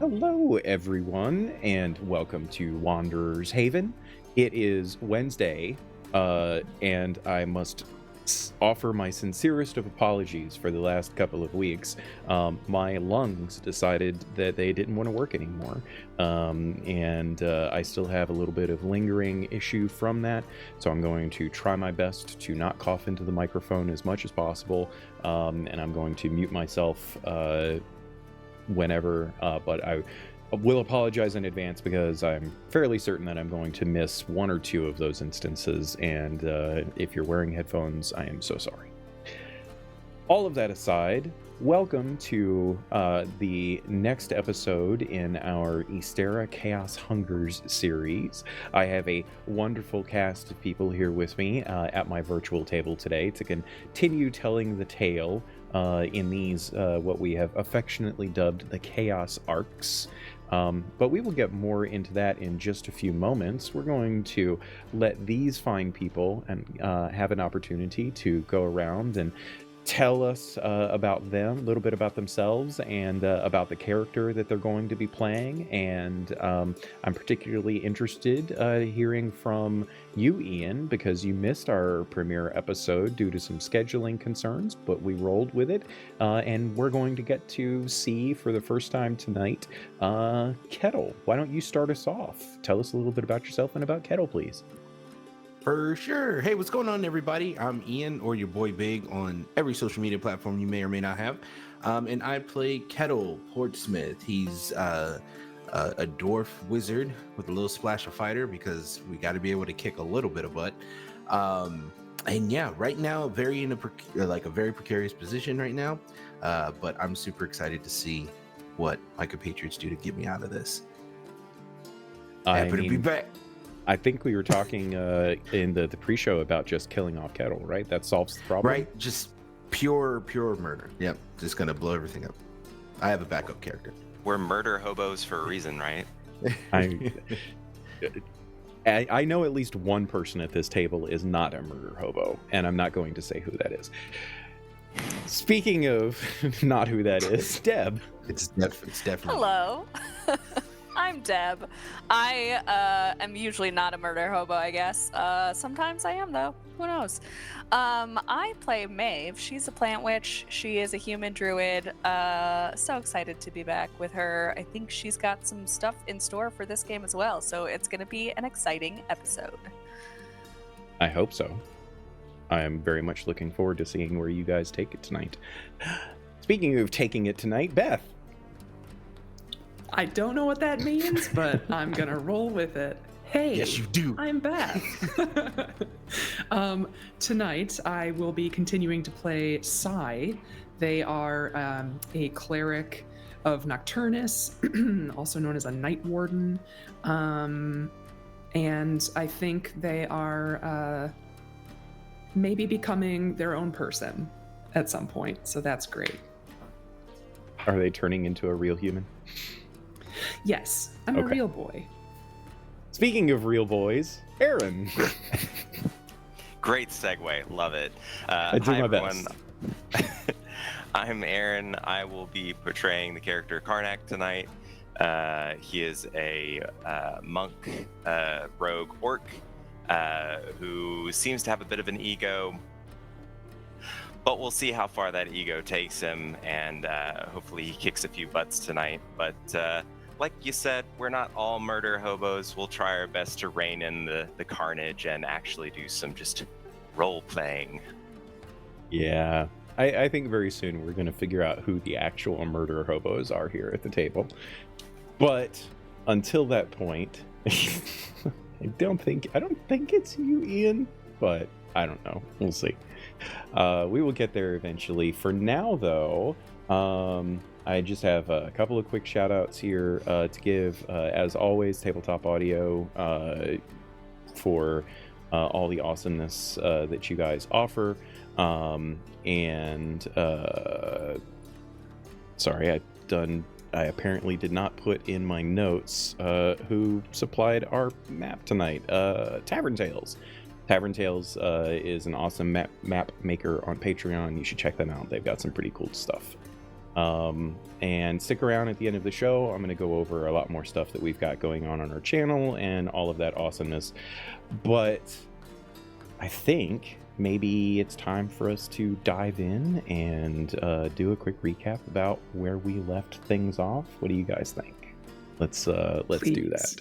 Hello, everyone, and welcome to Wanderer's Haven. It is Wednesday, and I must offer my sincerest of apologies for the last couple of weeks. My lungs decided that they didn't want to work anymore, and I still have a little bit of lingering issue from that, so I'm going to try my best to not cough into the microphone as much as possible, and I'm going to mute myself whenever, but I will apologize in advance because I'm fairly certain that I'm going to miss one or two of those instances, and if you're wearing headphones, I am so sorry. All of that aside, welcome to the next episode in our Ysterra Chaos Hungers series. I have a wonderful cast of people here with me at my virtual table today to continue telling the tale in these, what we have affectionately dubbed the Chaos Arcs. But we will get more into that in just a few moments. We're going to let these fine people and have an opportunity to go around and tell us about them, a little bit about themselves, and about the character that they're going to be playing. And I'm particularly interested hearing from you, Ian, because you missed our premiere episode due to some scheduling concerns, but we rolled with it. And we're going to get to see for the first time tonight, Kettle. Why don't you start us off? Tell us a little bit about yourself and about Kettle, please. For sure. Hey, what's going on, everybody? I'm Ian, or your boy Big, on every social media platform you may or may not have. And I play Kettle Portsmouth. He's a dwarf wizard with a little splash of fighter because we got to be able to kick a little bit of butt. And yeah, right now, very in a very precarious position right now. But I'm super excited to see what my compatriots do to get me out of this. Happy to be back. I think we were talking in the pre-show about just killing off Kettle, right? That solves the problem. Right, just pure murder. Yep, just gonna blow everything up. I have a backup character. We're murder hobos for a reason, right? I know at least one person at this table is not a murder hobo, and I'm not going to say who that is. Speaking of not who that is, Deb. It's definitely. Hello. I'm Deb. I am usually not a murder hobo, I guess. Sometimes I am, though. Who knows? I play Maeve. She's a plant witch. She is a human druid. So excited to be back with her. I think she's got some stuff in store for this game as well, so it's going to be an exciting episode. I hope so. I am very much looking forward to seeing where you guys take it tonight. Speaking of taking it tonight, Beth. I don't know what that means, but I'm gonna roll with it. Hey, yes, you do. I'm Beth. Tonight, I will be continuing to play Sai. They are a cleric of Nocturnus, also known as a Night Warden, and I think they are maybe becoming their own person at some point. So that's great. Are they turning into a real human? Yes, I'm a real boy. Speaking of real boys, Aaron. Great segue. Love it. I do my best. I'm Aaron. I will be portraying the character Karnak tonight. He is a monk, rogue orc, who seems to have a bit of an ego, but we'll see how far that ego takes him, and hopefully he kicks a few butts tonight. But like you said, we're not all murder hobos. We'll try our best to rein in the carnage and actually do some just role-playing. Yeah, I think very soon we're going to figure out who the actual murder hobos are here at the table. But until that point, I don't think it's you, Ian, but I don't know. We'll see. We will get there eventually. For now, though, I just have a couple of quick shout outs here to give. As always, Tabletop Audio for all the awesomeness that you guys offer. Sorry, I apparently did not put in my notes who supplied our map tonight. Tavern Tales. Tavern Tales is an awesome map maker on Patreon. You should check them out. They've got some pretty cool stuff. And stick around at the end of the show. I'm going to go over a lot more stuff that we've got going on our channel and all of that awesomeness. But I think maybe it's time for us to dive in and do a quick recap about where we left things off. What do you guys think? Let's do that.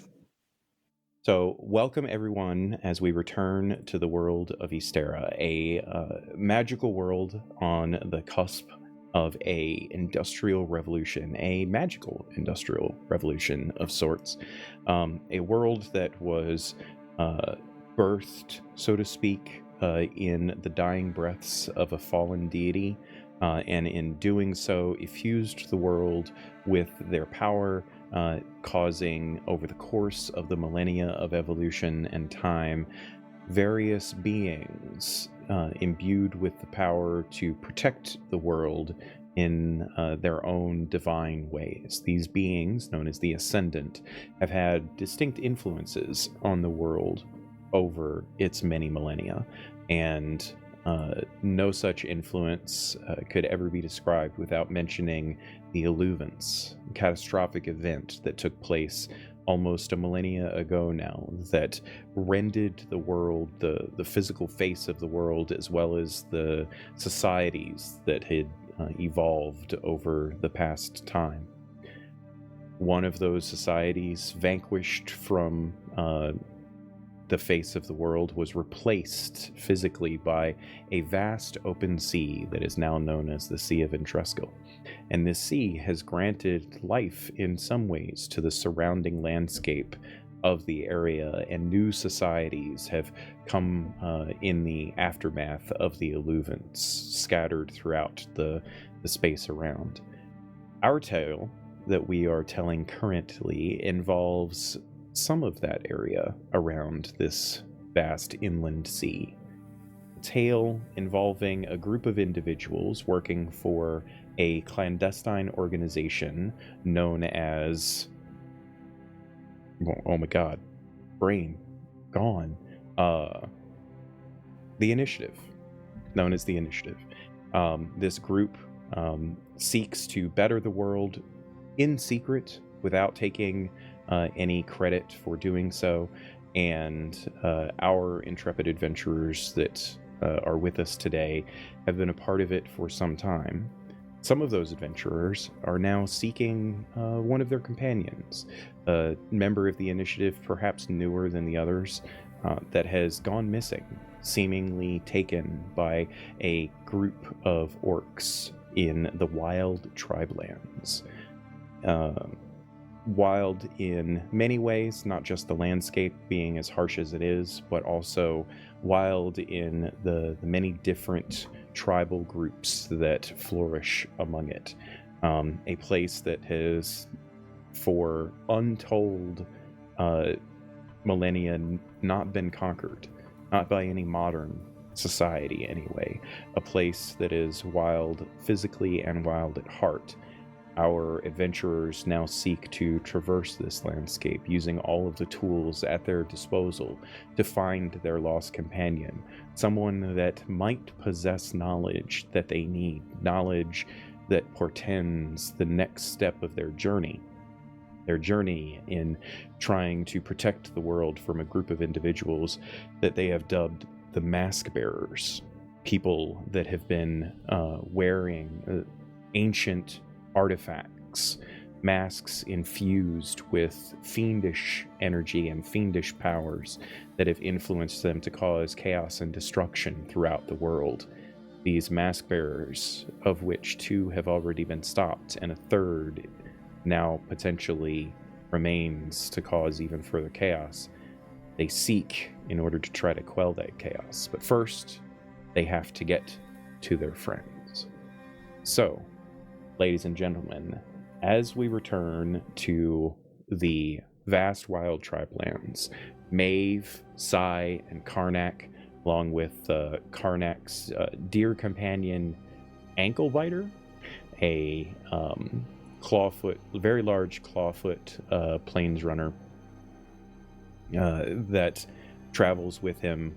So, welcome everyone as we return to the world of Ysterra, a magical world on the cusp of a industrial revolution, a magical industrial revolution of sorts. A world that was birthed, so to speak, in the dying breaths of a fallen deity, and in doing so, effused the world with their power, causing, over the course of the millennia of evolution and time, various beings imbued with the power to protect the world in their own divine ways. These beings, known as the Ascendant, have had distinct influences on the world over its many millennia, and no such influence could ever be described without mentioning the Illuvance, a catastrophic event that took place almost a millennia ago now, that rended the world, the physical face of the world, as well as the societies that had evolved over the past time. One of those societies, vanquished from the face of the world, was replaced physically by a vast open sea that is now known as the Sea of Entresco. And this sea has granted life in some ways to the surrounding landscape of the area, and new societies have come in the aftermath of the Illuvance, scattered throughout the space around. Our tale that we are telling currently involves some of that area around this vast inland sea. A tale involving a group of individuals working for a clandestine organization known as, oh my god, brain gone, the Initiative, known as the Initiative. This group seeks to better the world in secret without taking any credit for doing so, and our intrepid adventurers that are with us today have been a part of it for some time. Some of those adventurers are now seeking one of their companions, a member of the Initiative, perhaps newer than the others, that has gone missing, seemingly taken by a group of orcs in the wild tribelands. Wild in many ways, not just the landscape being as harsh as it is, but also wild in the many different tribal groups that flourish among it. A place that has, for untold millennia, not been conquered, not by any modern society anyway. A place that is wild physically and wild at heart. Our adventurers now seek to traverse this landscape using all of the tools at their disposal to find their lost companion, someone that might possess knowledge that they need, knowledge that portends the next step of their journey in trying to protect the world from a group of individuals that they have dubbed the Mask Bearers, people that have been wearing ancient artifacts, masks infused with fiendish energy and fiendish powers that have influenced them to cause chaos and destruction throughout the world. These mask bearers, of which 2 have already been stopped and a 3rd now potentially remains to cause even further chaos, they seek in order to try to quell that chaos. But first, they have to get to their friends. So, ladies and gentlemen, as we return to the vast wild tribelands, Maeve, Sai, and Karnak, along with Karnak's dear companion, Anklebiter, a very large clawfoot plains runner that travels with him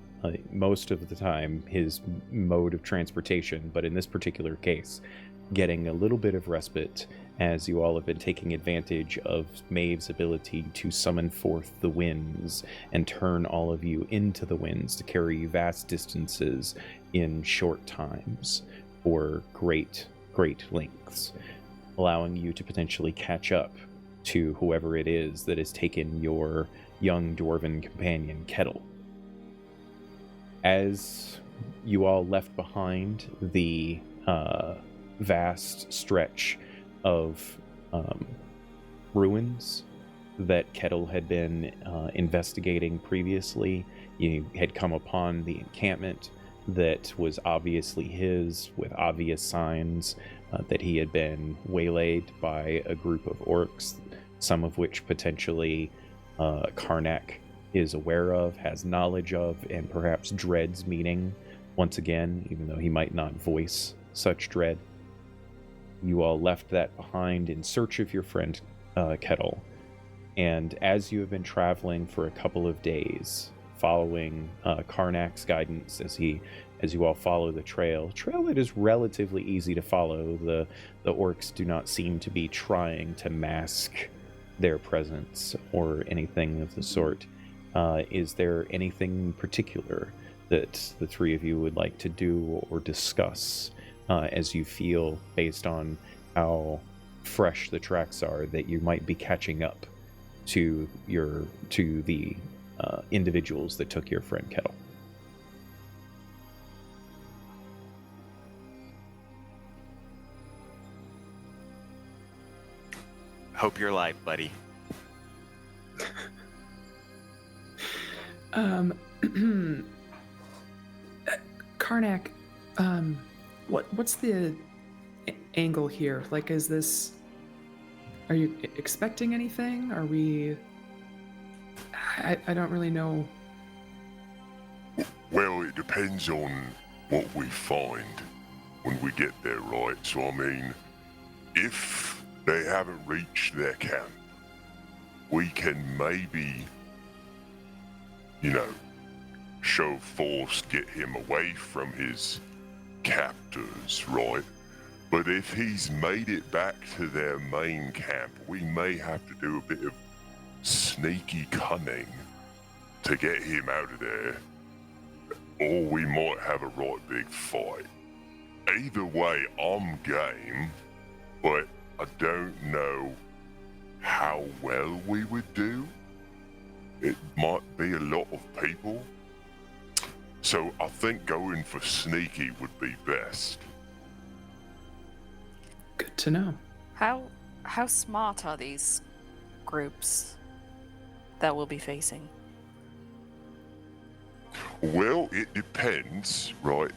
most of the time, his mode of transportation, but in this particular case, getting a little bit of respite as you all have been taking advantage of Maeve's ability to summon forth the winds and turn all of you into the winds to carry you vast distances in short times or great lengths, allowing you to potentially catch up to whoever it is that has taken your young dwarven companion, Kettle. As you all left behind the vast stretch of ruins that Kettle had been investigating previously, you had come upon the encampment that was obviously his, with obvious signs that he had been waylaid by a group of orcs, some of which potentially Karnak is aware of, has knowledge of, and perhaps dreads meeting once again, even though he might not voice such dread. You all left that behind in search of your friend Kettle, and as you have been traveling for a couple of days, following Karnak's guidance as you all follow the trail that is relatively easy to follow. The orcs do not seem to be trying to mask their presence or anything of the sort. Is there anything in particular that the three of you would like to do or discuss as you feel, based on how fresh the tracks are, that you might be catching up to the individuals that took your friend Kettle? Hope you're alive, buddy. Karnak, what's the angle here? Like, are you expecting anything? Are we... I don't really know. Well, it depends on what we find when we get there, right? So, I mean, if they haven't reached their camp, we can maybe, show force, get him away from his captors, right? But if he's made it back to their main camp, we may have to do a bit of sneaky cunning to get him out of there, or we might have a right big fight. Either way, I'm game, but I don't know how well we would do. It might be a lot of people, so I think going for sneaky would be best. Good to know. How smart are these groups that we'll be facing? Well, it depends, right?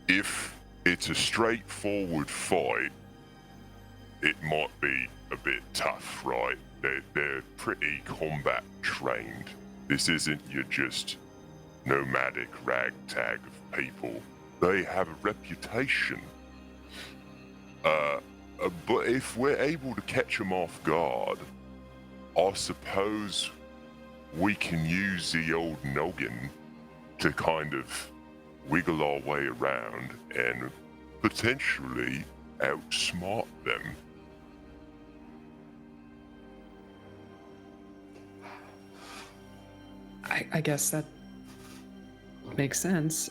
If it's a straightforward fight, it might be a bit tough, right? They're pretty combat trained. This isn't your just nomadic ragtag of people. They have a reputation. But if we're able to catch them off guard, I suppose we can use the old noggin to kind of wiggle our way around and potentially outsmart them. I guess that makes sense.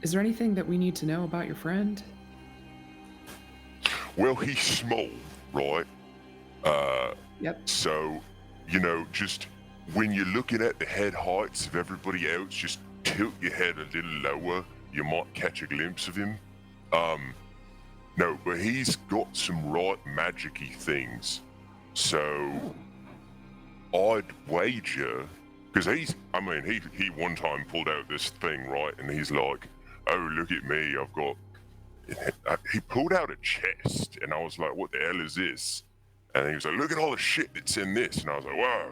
Is there anything that we need to know about your friend? Well, he's small, right? Yep. So, just when you're looking at the head heights of everybody else, just tilt your head a little lower. You might catch a glimpse of him. No, but he's got some right magic-y things. So, I'd wager, because he one time pulled out this thing, right? And he's like, oh, look at me, I've got... He pulled out a chest, and I was like, what the hell is this? And he was like, look at all the shit that's in this. And I was like, whoa.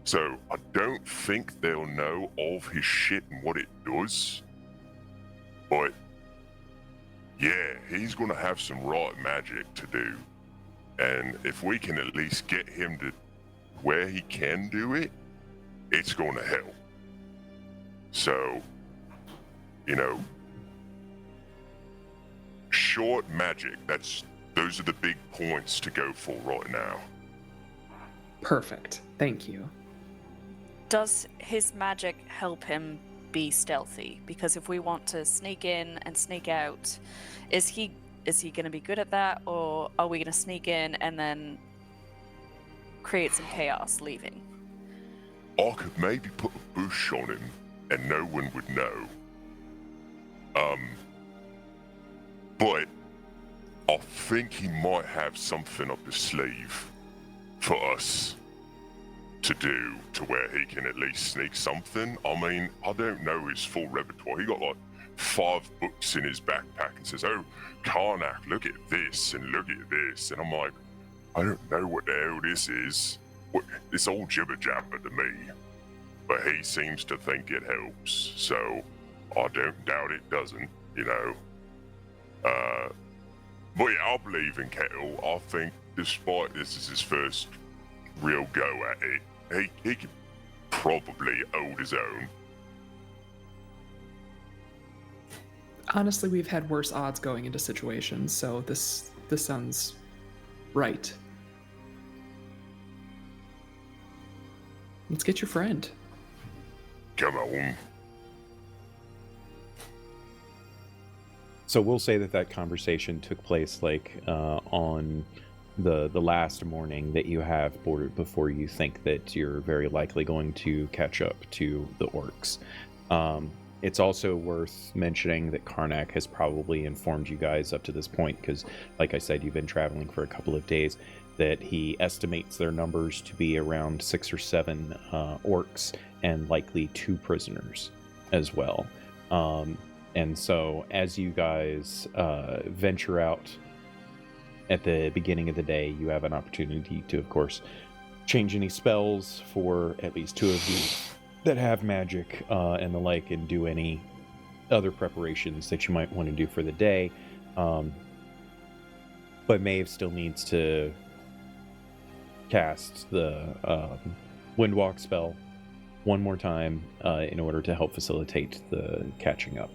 So I don't think they'll know of his shit and what it does. But yeah, he's going to have some right magic to do. And if we can at least get him to where he can do it, it's going to help. So, short, magic. Those are the big points to go for right now. Perfect. Thank you. Does his magic help him be stealthy? Because if we want to sneak in and sneak out, is he going to be good at that, or are we going to sneak in and then create some chaos leaving? I could maybe put a bush on him and no one would know. But I think he might have something up his sleeve for us to do to where he can at least sneak something. I mean, I don't know his full repertoire. He got like 5 books in his backpack and says, "Oh, Karnak, look at this and look at this." And I'm like, I don't know what the hell this is. It's all jibber jabber to me. But he seems to think it helps, so I don't doubt it doesn't, you know. But yeah, I believe in Kettle. I think despite this is his first real go at it, he could probably hold his own. Honestly, we've had worse odds going into situations, so this sounds right. Let's get your friend. Come on. So we'll say that conversation took place on the last morning that you have boarded before you think that you're very likely going to catch up to the orcs. It's also worth mentioning that Karnak has probably informed you guys up to this point, because like I said, you've been traveling for a couple of days, that he estimates their numbers to be around 6 or 7 orcs and likely 2 prisoners as well. And so as you guys venture out at the beginning of the day, you have an opportunity to, of course, change any spells for at least 2 of you that have magic and the like, and do any other preparations that you might want to do for the day. But Maeve still needs to cast the Windwalk spell one more time in order to help facilitate the catching up.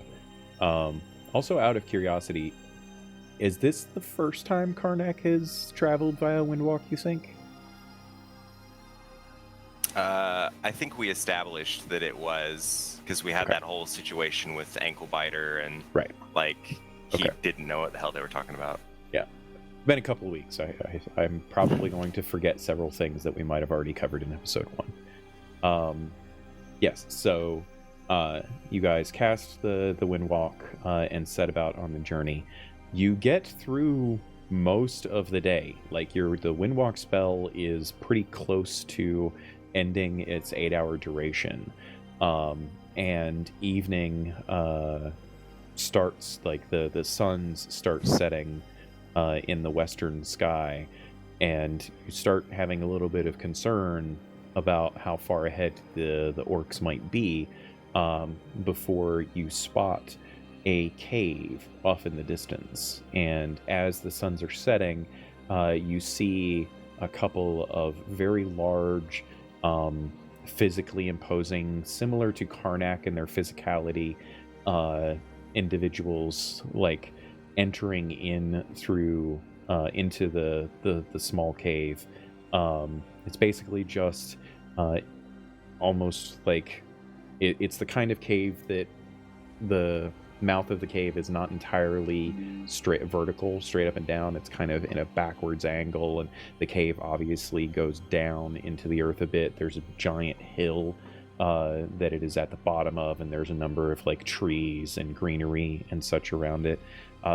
Also, out of curiosity, is this the first time Karnak has traveled via Windwalk, you think? I think we established that it was because we had that whole situation with Ankle Biter, and right, like he didn't know what the hell they were talking about. Yeah, been a couple of weeks. I'm probably going to forget several things that we might have already covered in episode 1. Yes, so you guys cast the Windwalk and set about on the journey. You get through most of the day. Like the Windwalk spell is pretty close to ending its 8-hour duration, and evening starts, like the suns start setting in the western sky, and you start having a little bit of concern about how far ahead the orcs might be before you spot a cave off in the distance. And as the suns are setting, you see a couple of very large, physically imposing, similar to Karnak in their physicality, individuals, like entering in through into the small cave. It's basically just almost like it's the kind of cave that the mouth of the cave is not entirely straight up and down. It's kind of in a backwards angle, and the cave obviously goes down into the earth a bit. There's a giant hill that it is at the bottom of, and there's a number of like trees and greenery and such around it.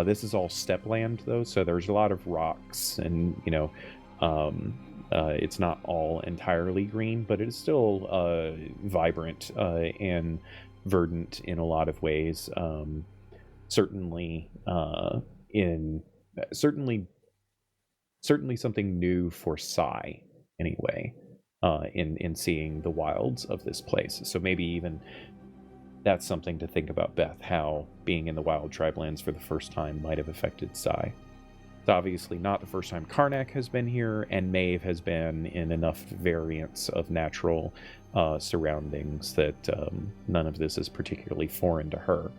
This is all steppe land though, so there's a lot of rocks, and it's not all entirely green, but it is still vibrant and verdant in a lot of ways. Certainly something new for Sai anyway, in seeing the wilds of this place. So maybe even that's something to think about, Beth, how being in the wild tribe lands for the first time might have affected Sai. It's obviously not the first time Karnak has been here, and Maeve has been in enough variants of natural surroundings that none of this is particularly foreign to her.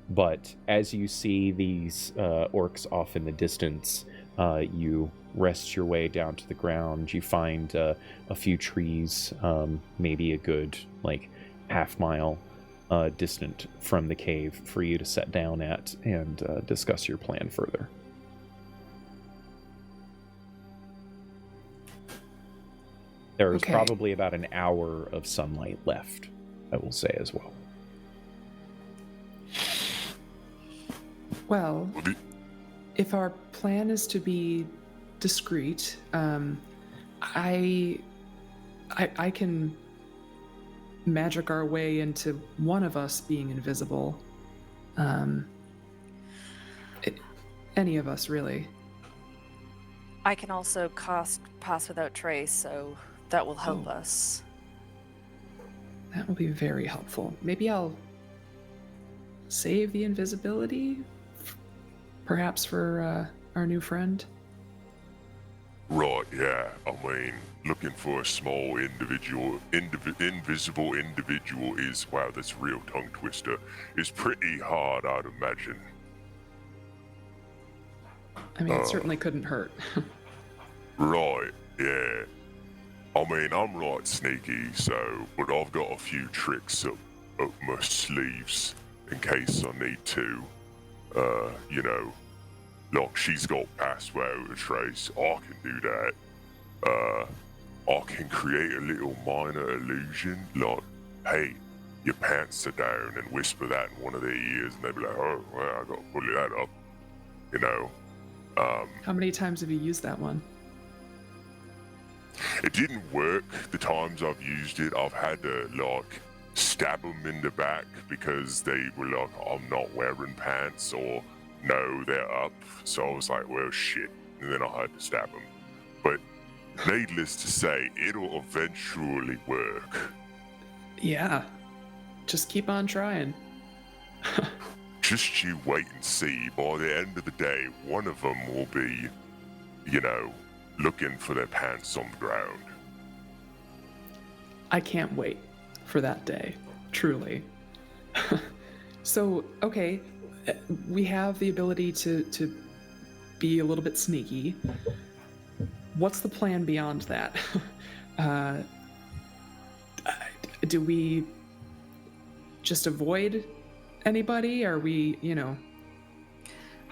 But as you see these orcs off in the distance, you rest your way down to the ground. You find a few trees, maybe a good half mile distant from the cave, for you to set down at and discuss your plan further. There is probably about an hour of sunlight left, I will say as well. Well, if our plan is to be discreet, I can magic our way into one of us being invisible. Any of us, really. I can also cast Pass Without Trace, so that will help us. That will be very helpful. Maybe I'll save the invisibility, perhaps for our new friend. Right, yeah. I mean, looking for a small invisible individual is, wow, that's a real tongue twister, is pretty hard, I'd imagine. I mean, it certainly couldn't hurt. Right, yeah. I mean, I'm right sneaky, but I've got a few tricks up my sleeves in case I need to. Like she's got Pass Without a Trace, I can do that. I can create a little minor illusion, like, hey, your pants are down, and whisper that in one of their ears, and they'll be like, oh, well, I gotta pull that up, How many times have you used that one? It didn't work the times I've used it. I've had to, stab them in the back because they were like, I'm not wearing pants, or no, they're up. So I was like, well, shit. And then I had to stab them. But needless to say, it'll eventually work. Yeah. Just keep on trying. Just you wait and see. By the end of the day, one of them will be, looking for their pants on the ground. I can't wait for that day, truly. So, okay, we have the ability to be a little bit sneaky. What's the plan beyond that? Do we just avoid anybody? Are we,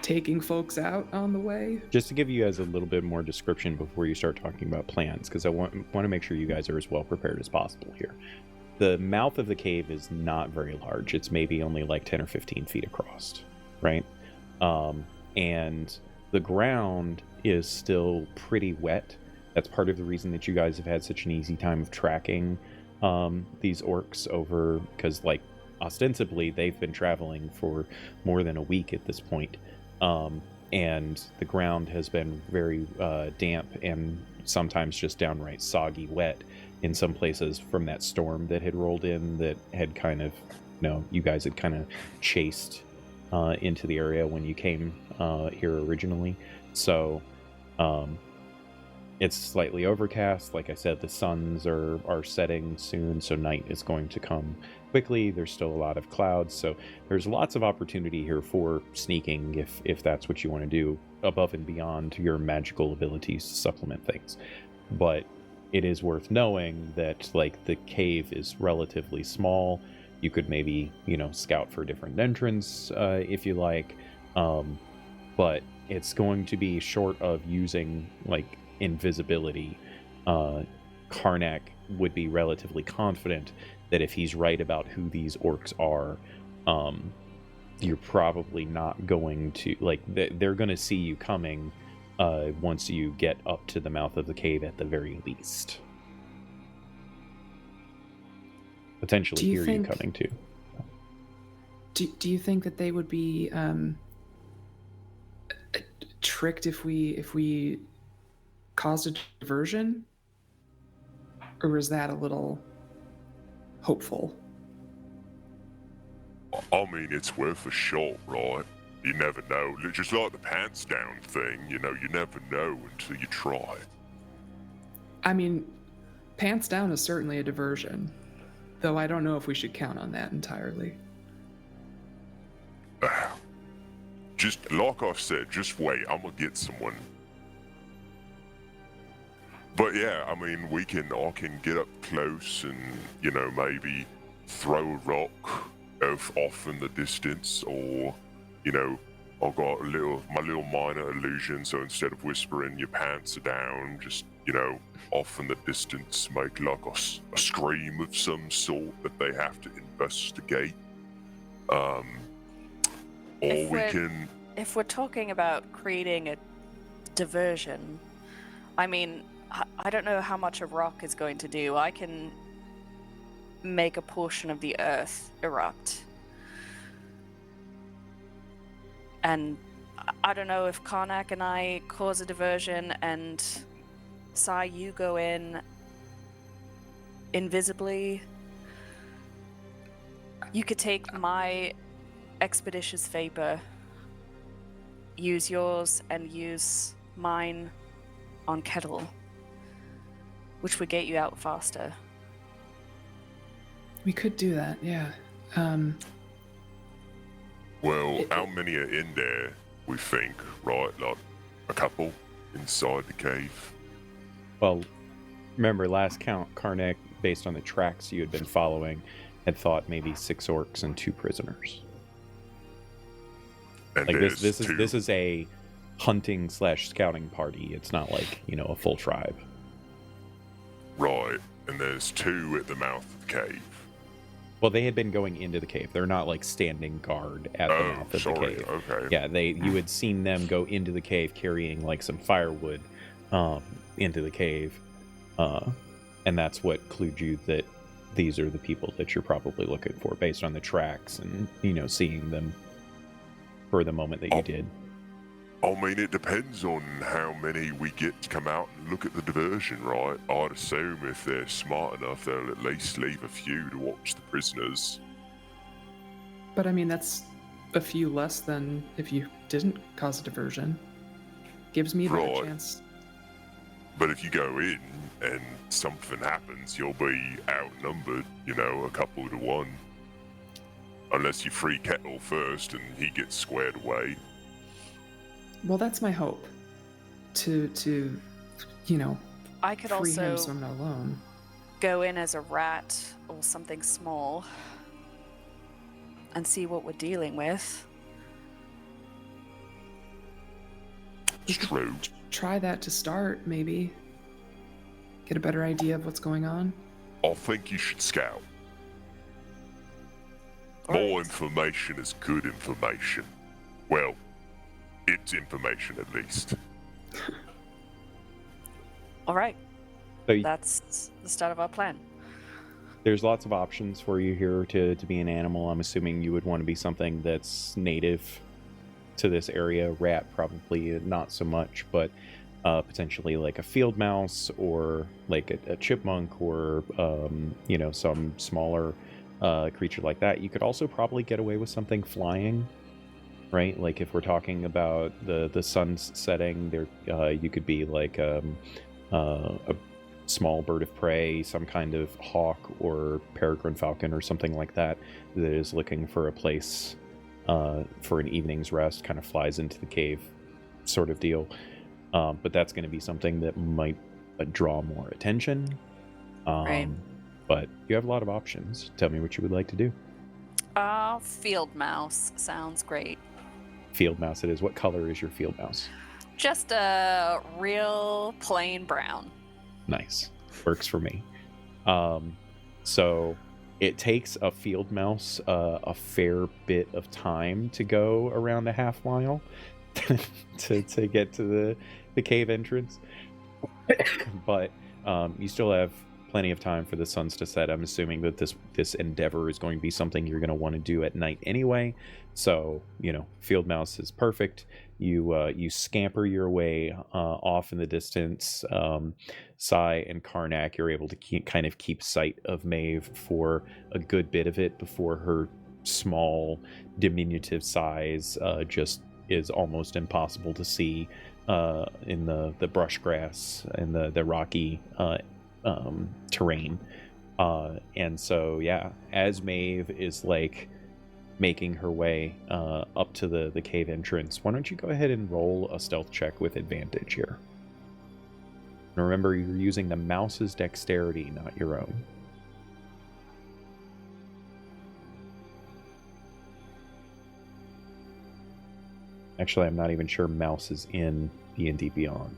taking folks out on the way? Just to give you guys a little bit more description before you start talking about plans, because I want to make sure you guys are as well prepared as possible here. The mouth of the cave is not very large. It's maybe only 10 or 15 feet across, right? And the ground is still pretty wet. That's part of the reason that you guys have had such an easy time of tracking these orcs over, because ostensibly they've been traveling for more than a week at this point. And the ground has been very damp and sometimes just downright soggy wet in some places from that storm that had rolled in, that had kind of, you guys had kind of chased into the area when you came here originally. So it's slightly overcast. Like I said, the suns are setting soon, so night is going to come quickly. There's still a lot of clouds, so there's lots of opportunity here for sneaking if that's what you want to do, above and beyond your magical abilities to supplement things. But it is worth knowing that the cave is relatively small. You could maybe scout for different entrance if you like, but it's going to be short of using invisibility. Karnak would be relatively confident that if he's right about who these orcs are, you're probably not going to they're going to see you coming once you get up to the mouth of the cave at the very least. Potentially hear you coming too. Do you think that they would be tricked if we caused a diversion? Or is that a little hopeful? I mean, it's worth a shot, right? You never know. Just like the pants down thing, you never know until you try. I mean, pants down is certainly a diversion, though I don't know if we should count on that entirely. Just like I said, just wait. I'm gonna get someone. But yeah, I mean, I can get up close and, maybe throw a rock off in the distance, or, I've got my little minor illusion, so instead of whispering your pants are down, just, off in the distance, make like a scream of some sort that they have to investigate. Or If we're talking about creating a diversion, I mean, I don't know how much a rock is going to do. I can make a portion of the earth erupt. And I don't know if Karnak and I cause a diversion and Sai, you go in invisibly. You could take my expeditious vapor, use yours, and use mine on Kettle, which would get you out faster. We could do that, yeah. Well, how many are in there, we think, right? Like a couple inside the cave? Well, remember, last count, Karnak, based on the tracks you had been following, had thought maybe 6 orcs and 2 prisoners. And Like there's this two. is a hunting/scouting party. It's not like, a full tribe. Right, and there's 2 at the mouth of the cave. Well, they had been going into the cave. They're not like standing guard at the mouth of the cave. Okay. Yeah, you had seen them go into the cave carrying like some firewood into the cave. And that's what clued you that these are the people that you're probably looking for based on the tracks and, seeing them for the moment that you did. I mean, it depends on how many we get to come out and look at the diversion, right? I'd assume if they're smart enough, they'll at least leave a few to watch the prisoners. But I mean, that's a few less than if you didn't cause a diversion. Gives me a better Right. chance. But if you go in and something happens, you'll be outnumbered, a couple to 1. Unless you free Kettle first and he gets squared away. Well, that's my hope. To I could free him also so I'm not alone. go in as a rat or something small and see what we're dealing with. It's true. Try that to start, maybe. Get a better idea of what's going on. I think you should scout. Alright. More information is good information. Well, it's information at least. All right, So that's the start of our plan. there's lots of options for you here to be an animal. I'm assuming you would want to be something that's native to this area. Rat probably not so much, but potentially like a field mouse or like a chipmunk or some smaller creature like that. You could also probably get away with something flying, right? Like if we're talking about the sun's setting, there you could be like a small bird of prey, some kind of hawk or peregrine falcon or something like that that is looking for a place for an evening's rest, kind of flies into the cave sort of deal. But that's going to be something that might draw more attention. Right. But you have a lot of options. Tell me what you would like to do. Field mouse sounds great. Field mouse it is. What color is your field mouse? Just a real plain brown. Nice. Works for me. So it takes a field mouse a fair bit of time to go around a half mile to get to the cave entrance. But you still have plenty of time for the suns to set. I'm assuming that this endeavor is going to be something you're going to want to do at night anyway. So, field mouse is perfect. You scamper your way off in the distance. Sai and Karnak, you're able to keep sight of Maeve for a good bit of it before her small, diminutive size just is almost impossible to see in the brush grass and the rocky terrain. And so, yeah, as Maeve is like making her way up to the cave entrance. Why don't you go ahead and roll a stealth check with advantage here? And remember, you're using the mouse's dexterity, not your own. Actually, I'm not even sure mouse is in D&D Beyond.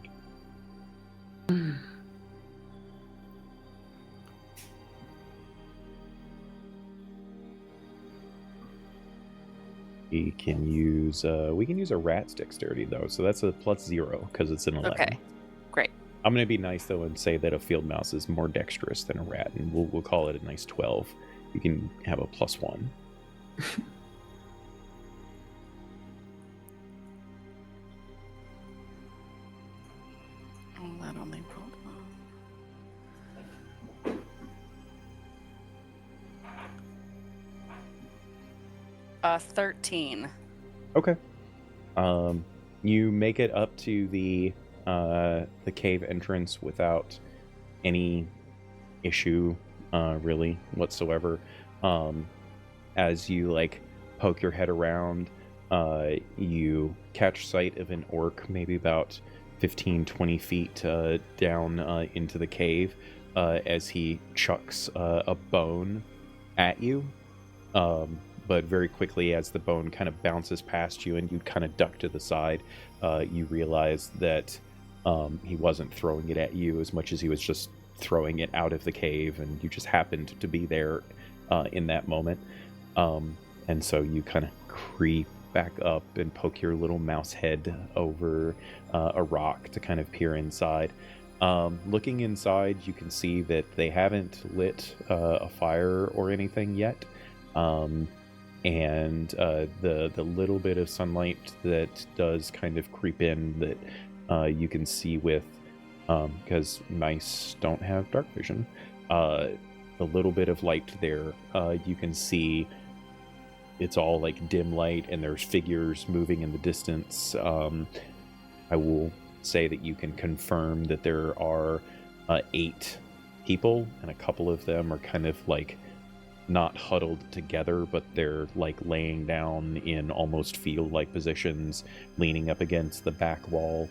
We can use a rat's dexterity though, so that's a +0 because it's an 11. Okay, great. I'm gonna be nice though and say that a field mouse is more dexterous than a rat, and we'll call it a nice 12. You can have a +1. Oh, that only rolled one. 13. Okay. You make it up to the cave entrance without any issue, really whatsoever. As you like poke your head around, you catch sight of an orc, maybe about 15-20 feet down into the cave, as he chucks a bone at you. But very quickly, as the bone kind of bounces past you and you kind of duck to the side, you realize that he wasn't throwing it at you as much as he was just throwing it out of the cave, and you just happened to be there in that moment. And so you kind of creep back up and poke your little mouse head over a rock to kind of peer inside. Looking inside, you can see that they haven't lit a fire or anything yet. And the little bit of sunlight that does kind of creep in that you can see with, because mice don't have dark vision, a little bit of light there, you can see it's all like dim light and there's figures moving in the distance. I will say that you can confirm that there are 8 people, and a couple of them are kind of like not huddled together, but they're like laying down in almost field-like positions, leaning up against the back wall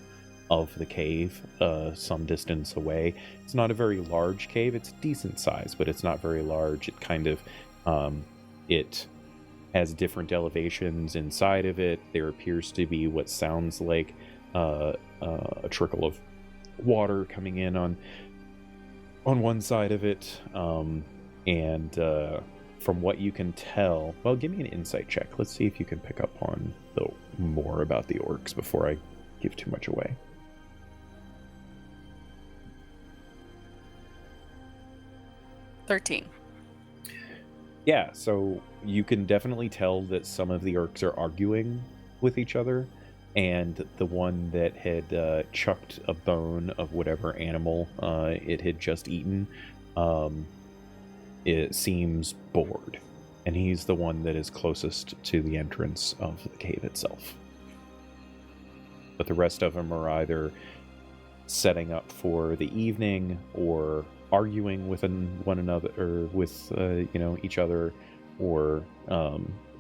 of the cave, some distance away. It's not a very large cave. It's decent size, but it's not very large. It kind of it has different elevations inside of it. There appears to be what sounds like a trickle of water coming in on one side of it. And from what you can tell, well, give me an insight check. Let's see if you can pick up on more about the orcs before I give too much away. 13. Yeah, so you can definitely tell that some of the orcs are arguing with each other, and the one that had chucked a bone of whatever animal it had just eaten, it seems bored, and he's the one that is closest to the entrance of the cave itself. But the rest of them are either setting up for the evening or arguing with one another, or with each other, or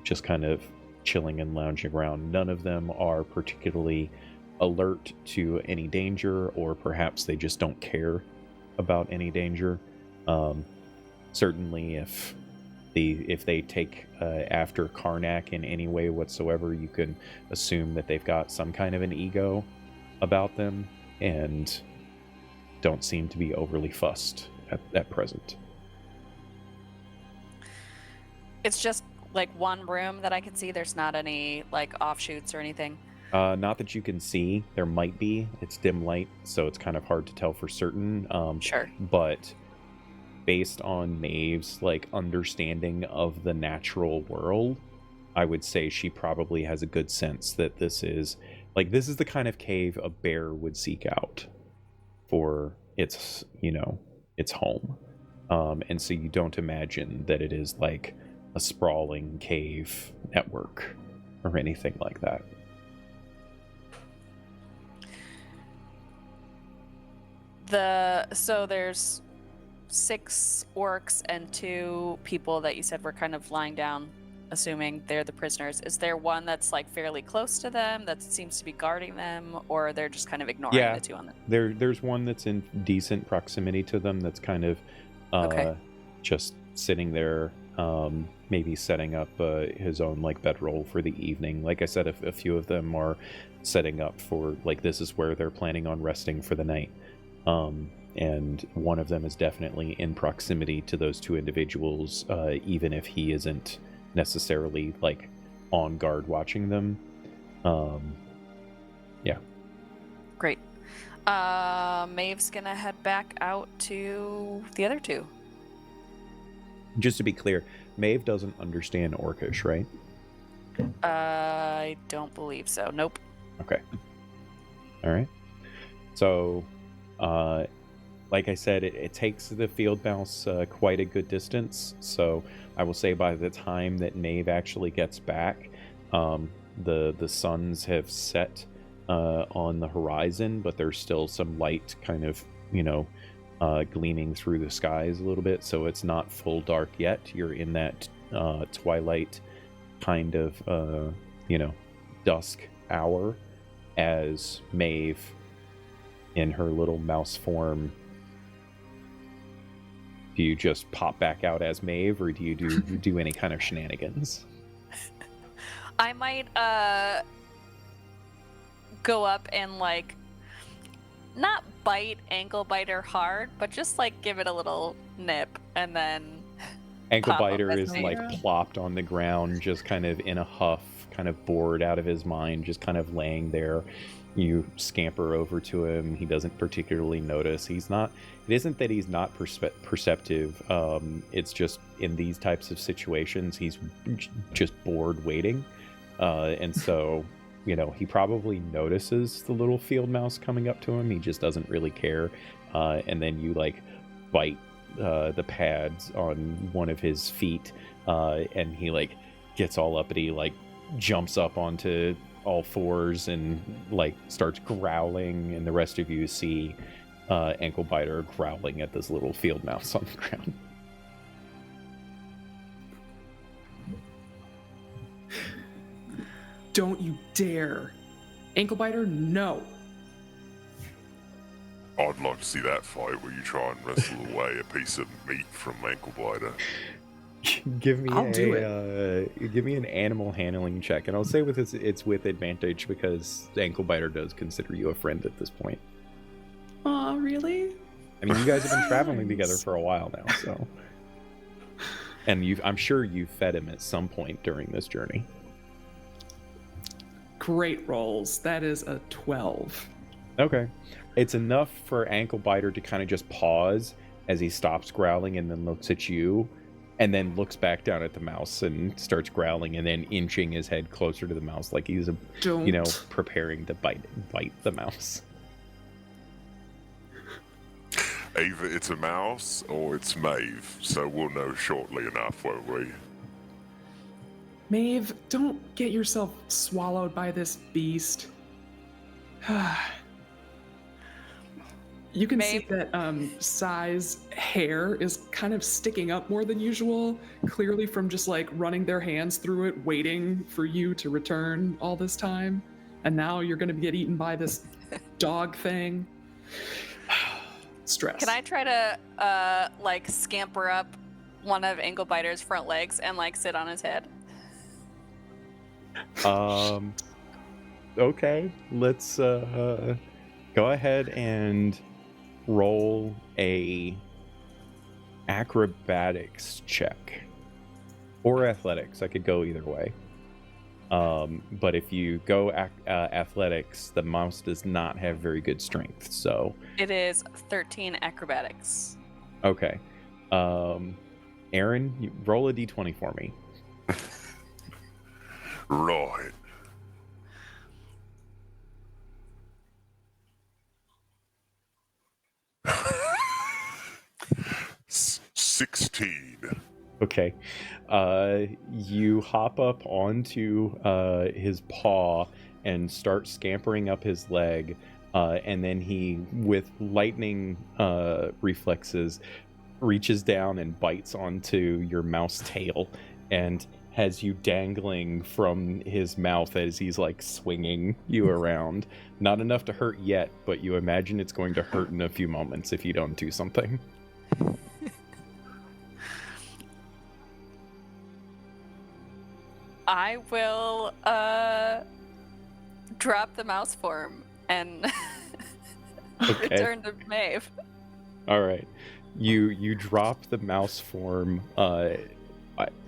just kind of chilling and lounging around. None of them are particularly alert to any danger, or perhaps they just don't care about any danger. Certainly, if they take after Karnak in any way whatsoever, you can assume that they've got some kind of an ego about them, and don't seem to be overly fussed at present. It's just like one room that I can see. There's not any like offshoots or anything. Not that you can see. There might be. It's dim light, so it's kind of hard to tell for certain. Sure. But based on Maeve's like understanding of the natural world, I would say she probably has a good sense that this is the kind of cave a bear would seek out for its home. And so you don't imagine that it is like a sprawling cave network or anything like that. So there's 6 orcs and 2 people that you said were kind of lying down assuming they're the prisoners, is there one that's like fairly close to them that seems to be guarding them, or they're just kind of ignoring Yeah. the two on them? There's one that's in decent proximity to them that's kind of Okay. just sitting there, maybe setting up his own like bedroll for the evening. Like I said, a few of them are setting up for like this is where they're planning on resting for the night. And one of them is definitely in proximity to those two individuals, even if he isn't necessarily like on guard watching them. Yeah. Great. Maeve's gonna head back out to the other two. Just to be clear, Maeve doesn't understand Orcish, right? I don't believe so. Nope. Okay. All right. So, like I said, it takes the field mouse quite a good distance. So I will say by the time that Maeve actually gets back, the suns have set on the horizon, but there's still some light kind of, gleaming through the skies a little bit. So it's not full dark yet. You're in that twilight kind of, dusk hour as Maeve, in her little mouse form. Do you just pop back out as Maeve, or do you do any kind of shenanigans? I might go up and like not bite ankle biter hard, but just like give it a little nip and then Ankle pop up biter as is Maeve. like plopped on the ground, just kind of in a huff, kind of bored out of his mind, just kind of laying there. You scamper over to him. He doesn't particularly notice. It isn't that he's not perceptive. It's just in these types of situations, he's just bored waiting. And so, he probably notices the little field mouse coming up to him. He just doesn't really care. And then you like bite the pads on one of his feet. And he like gets all uppity, like jumps up onto all fours and like starts growling, and the rest of you see ankle biter growling at this little field mouse on the ground. Don't you dare. Ankle biter, no. I'd like to see that fight where you try and wrestle away a piece of meat from ankle biter. Give me I'll do give me an animal handling check, and I'll say it's with advantage because ankle biter does consider you a friend at this point. Aw, really? I mean, you guys have been traveling together for a while now, so. And I'm sure you fed him at some point during this journey. Great rolls. That is a 12. Okay. It's enough for ankle biter to kind of just pause as he stops growling and then looks at you, and then looks back down at the mouse and starts growling, and then inching his head closer to the mouse like he's preparing to bite the mouse. Either it's a mouse or it's Maeve, so we'll know shortly enough, won't we? Maeve, don't get yourself swallowed by this beast. You can see Maeve. that Sai's hair is kind of sticking up more than usual, clearly from just like running their hands through it, waiting for you to return all this time. And now you're going to get eaten by this dog thing. Stress. Can I try to like scamper up one of ankle biter's front legs and like sit on his head? Okay, let's go ahead and roll a acrobatics check or athletics. I could go either way. But if you go athletics, the mouse does not have very good strength, so It is 13 acrobatics. okay. Aaron, you roll a d20 for me. Right. S- 16. Okay. You hop up onto his paw and start scampering up his leg, and then he, with lightning reflexes, reaches down and bites onto your mouse tail, and has you dangling from his mouth as he's like swinging you around. Not enough to hurt yet, but you imagine it's going to hurt in a few moments if you don't do something. I will drop the mouse form and Okay. return to Maeve. All right. You drop the mouse form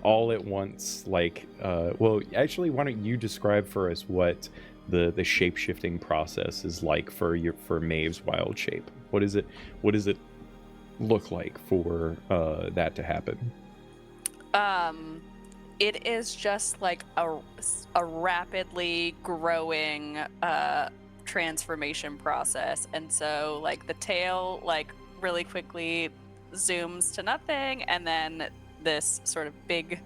all at once, like well, actually, why don't you describe for us what the shape-shifting process is like for Maeve's wild shape? What does it look like for that to happen? It is just like a rapidly growing transformation process, and so like the tail like really quickly zooms to nothing, and then this sort of big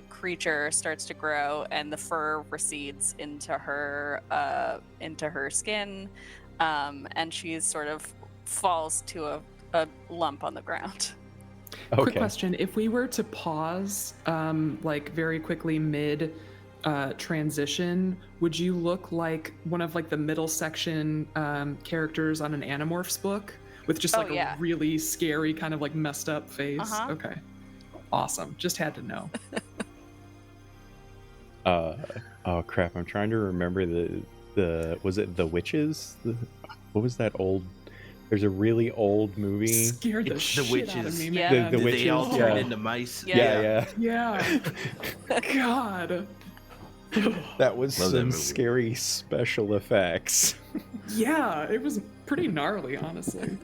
creature starts to grow, and the fur recedes into her skin, and she sort of falls to a lump on the ground. Okay. Quick question: if we were to pause, like very quickly mid transition, would you look like one of like the middle section characters on an Animorphs book with just like a really scary kind of like messed up face? Uh-huh. Okay, awesome. Just had to know. Oh crap! I'm trying to remember the was it The Witches? What was that old? There's a really old movie. Scared the It's shit the witches. out of me, Yeah. man. The Did witches, they all turn yeah. into mice? Yeah. Yeah. God. That was Love that some movie. scary special effects. Yeah, it was pretty gnarly, honestly.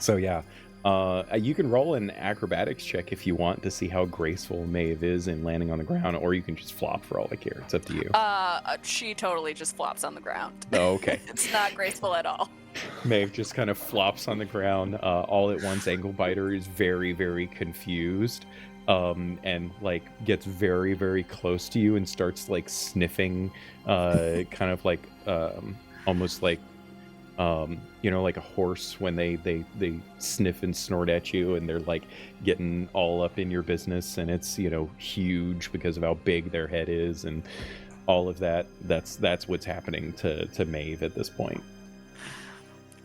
So yeah, you can roll an acrobatics check if you want to see how graceful Maeve is in landing on the ground, or you can just flop for all I care. It's up to you. She totally just flops on the ground. Oh, okay. It's not graceful at all. Maeve just kind of flops on the ground. All at once, Anglebiter is very, very confused, and like gets very, very close to you and starts like sniffing, kind of like almost like like a horse when they sniff and snort at you, and they're like getting all up in your business, and it's huge because of how big their head is and all of that. That's what's happening to Maeve at this point.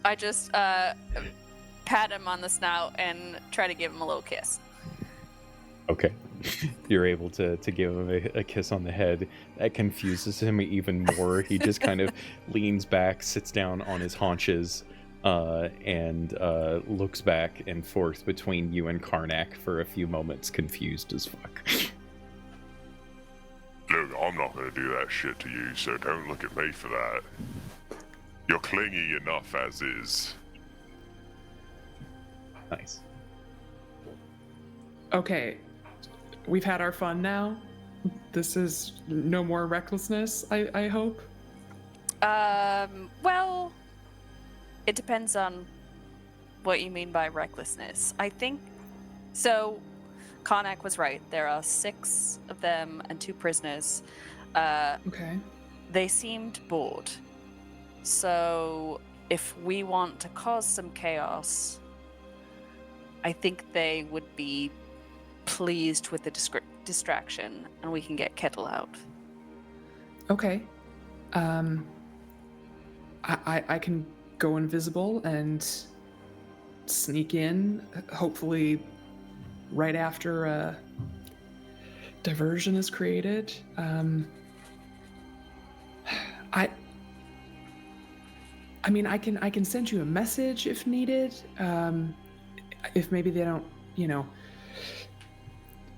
I just pat him on the snout and try to give him a little kiss. Okay. You're able to give him a kiss on the head. That confuses him even more. He just kind of leans back, sits down on his haunches, and looks back and forth between you and Karnak for a few moments, confused as fuck. Look, I'm not going to do that shit to you, so don't look at me for that. You're clingy enough as is. Nice. Okay, we've had our fun now. This is no more recklessness, I hope. Well, it depends on what you mean by recklessness. I think so. Karnak was right. There are 6 of them and 2 prisoners. Okay. They seemed bored. So if we want to cause some chaos, I think they would be pleased with the distraction, and we can get Kettle out. Okay. I can go invisible and sneak in, hopefully right after a diversion is created. I mean, I can send you a message if needed. If maybe they don't,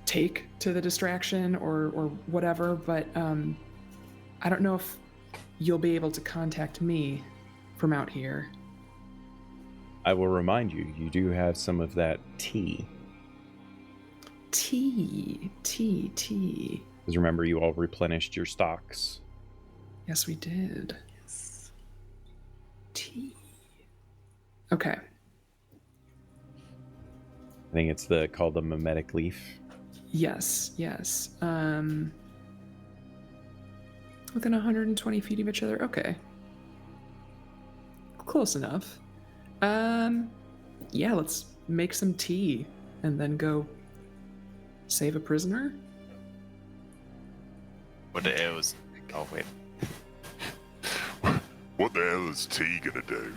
take to the distraction or whatever, but I don't know if you'll be able to contact me from out here. I will remind you, you do have some of that tea. Tea. Because remember, you all replenished your stocks. Yes, we did. Tea. Okay. I think it's called the mimetic leaf. Yes. Within 120 feet of each other. Okay. Close enough. Yeah, let's make some tea and then go Save a prisoner? What the hell is... Oh, wait. What the hell is T gonna do?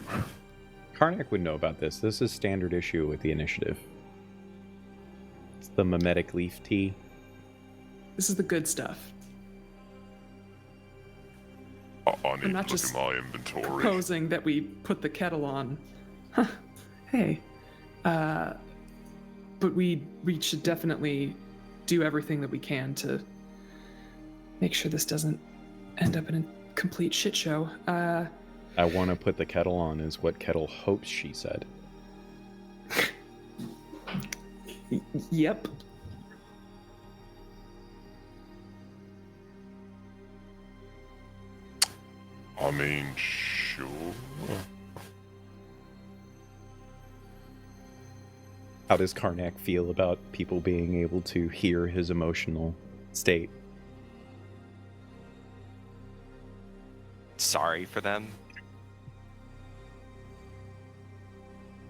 Karnak would know about this. This is standard issue with the initiative. It's the mimetic leaf tea. This is the good stuff. I need not to look just at my inventory. Proposing that we put the kettle on. Huh. Hey. But we should definitely do everything that we can to make sure this doesn't end up in a complete shit show. I want to put the kettle on is what Kettle hopes she said. Yep. I mean, sure. How does Karnak feel about people being able to hear his emotional state? Sorry for them.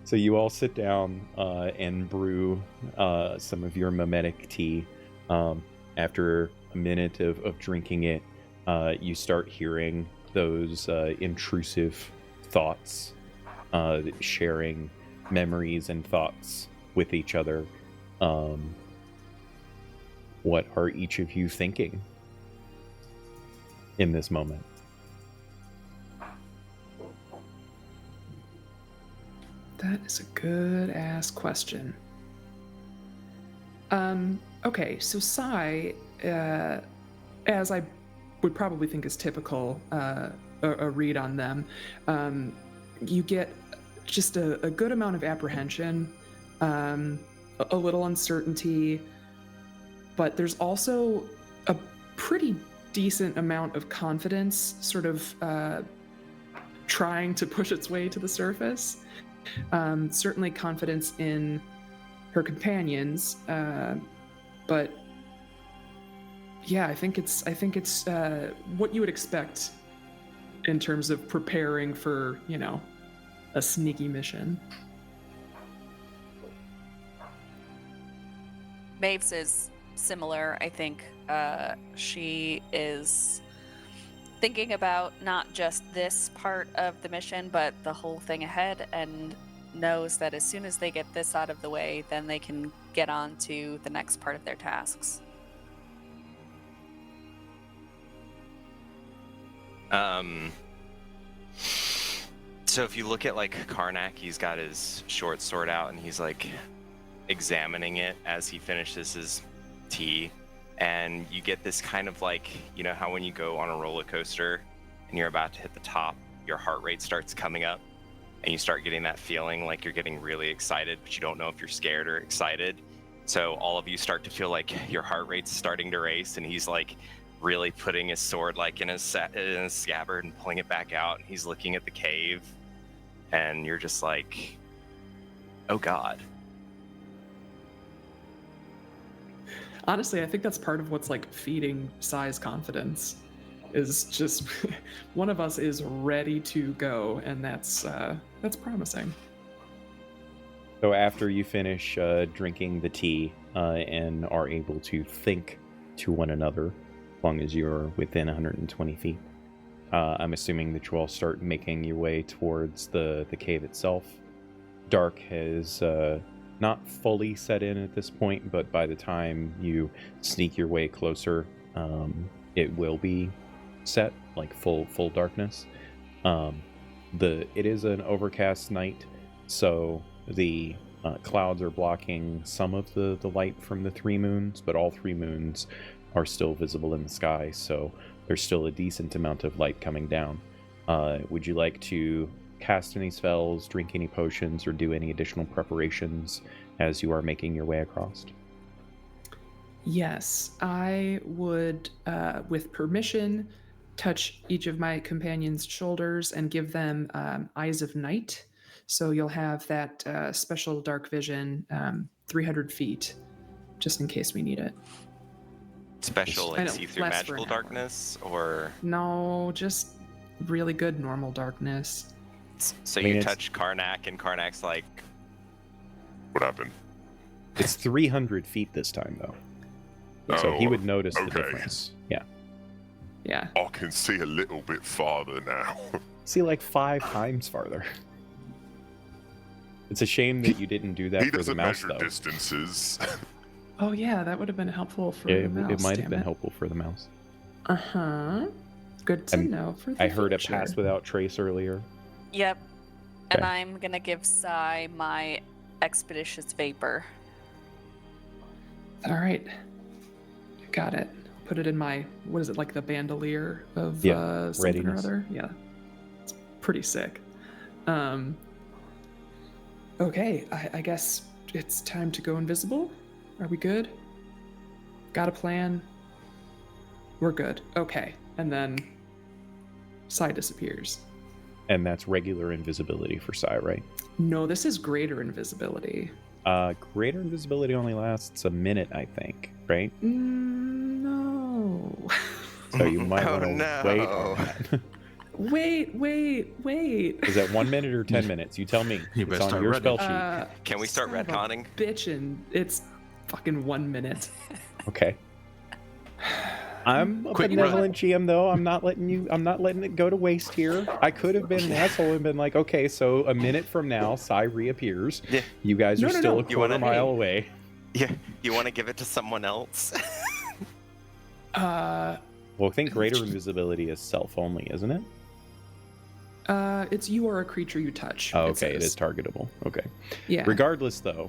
So you all sit down and brew some of your mimetic tea. After a minute of drinking it, you start hearing those intrusive thoughts, sharing memories and thoughts with each other. What are each of you thinking in this moment? That is a good ass question. Okay, so Sai, as I would probably think is typical, a read on them, you get just a good amount of apprehension, a little uncertainty, but there's also a pretty decent amount of confidence sort of trying to push its way to the surface. Certainly confidence in her companions, but yeah, I think it's what you would expect in terms of preparing for, a sneaky mission. Maves is similar, I think. She is thinking about not just this part of the mission, but the whole thing ahead, and knows that as soon as they get this out of the way, then they can get on to the next part of their tasks. So if you look at Karnak, he's got his short sword out and he's examining it as he finishes his tea. And you get this kind of how when you go on a roller coaster and you're about to hit the top, your heart rate starts coming up and you start getting that feeling like you're getting really excited, but you don't know if you're scared or excited. So all of you start to feel like your heart rate's starting to race, and he's really putting his sword in his scabbard and pulling it back out. And he's looking at the cave and you're just oh God. Honestly, I think that's part of what's feeding Sai's confidence, is just one of us is ready to go, and that's promising. So after you finish drinking the tea and are able to think to one another, as long as you're within 120 feet, I'm assuming that you all start making your way towards the cave itself. Dark has not fully set in at this point, but by the time you sneak your way closer, it will be set, full darkness. It is an overcast night, so the clouds are blocking some of the light from the three moons, but all three moons are still visible in the sky, so there's still a decent amount of light coming down. Would you like to cast any spells, drink any potions, or do any additional preparations as you are making your way across? Yes, I would, with permission, touch each of my companions' shoulders and give them Eyes of Night. So you'll have that special dark vision 300 feet, just in case we need it. Special I know, see-through lasts for magical an hour. darkness, or... No, just really good normal darkness. So I mean, you it's- touch Karnak, and Karnak's What happened? It's 300 feet this time, though. So he Oh, would notice the okay. difference. Yeah. Yeah. I can see a little bit farther now. See, like 5 times farther. It's a shame that you didn't do that He for the doesn't mouse, measure though. distances. Oh yeah, that would have been helpful for Yeah, the mouse. it might have damn been it. helpful for the mouse. Good to I'm- know for the I heard future. it pass without trace earlier. Yep. And Okay. I'm gonna give Sai my expeditious vapor. All right. Got it. Put it in my, what is it, like the bandolier of Yeah, something readiness. or other? Yeah. It's pretty sick. Okay, I guess it's time to go invisible. Are we good? Got a plan? We're good. Okay. And then Sai disappears. And that's regular invisibility for Sai, right? No, this is greater invisibility. Greater invisibility only lasts a minute, I think, right? No. So you might Oh, want to no. wait on that. Wait. Is that 1 minute or 10 minutes? You tell me. You It's better on start your running. spell sheet. Can we start son of a retconning? Bitchin'. It's fucking 1 minute. Okay. I'm a Quick benevolent GM though. I'm not letting it go to waste here. I could have been an asshole and been like, okay, so a minute from now, Sai reappears. Yeah. You guys are No. still a You quarter wanna- mile away. Yeah. You want to give it to someone else? Well, I think greater invisibility is self only, isn't it? It's you are a creature you touch. Oh, okay, it says. is targetable. Okay. Yeah. Regardless, though,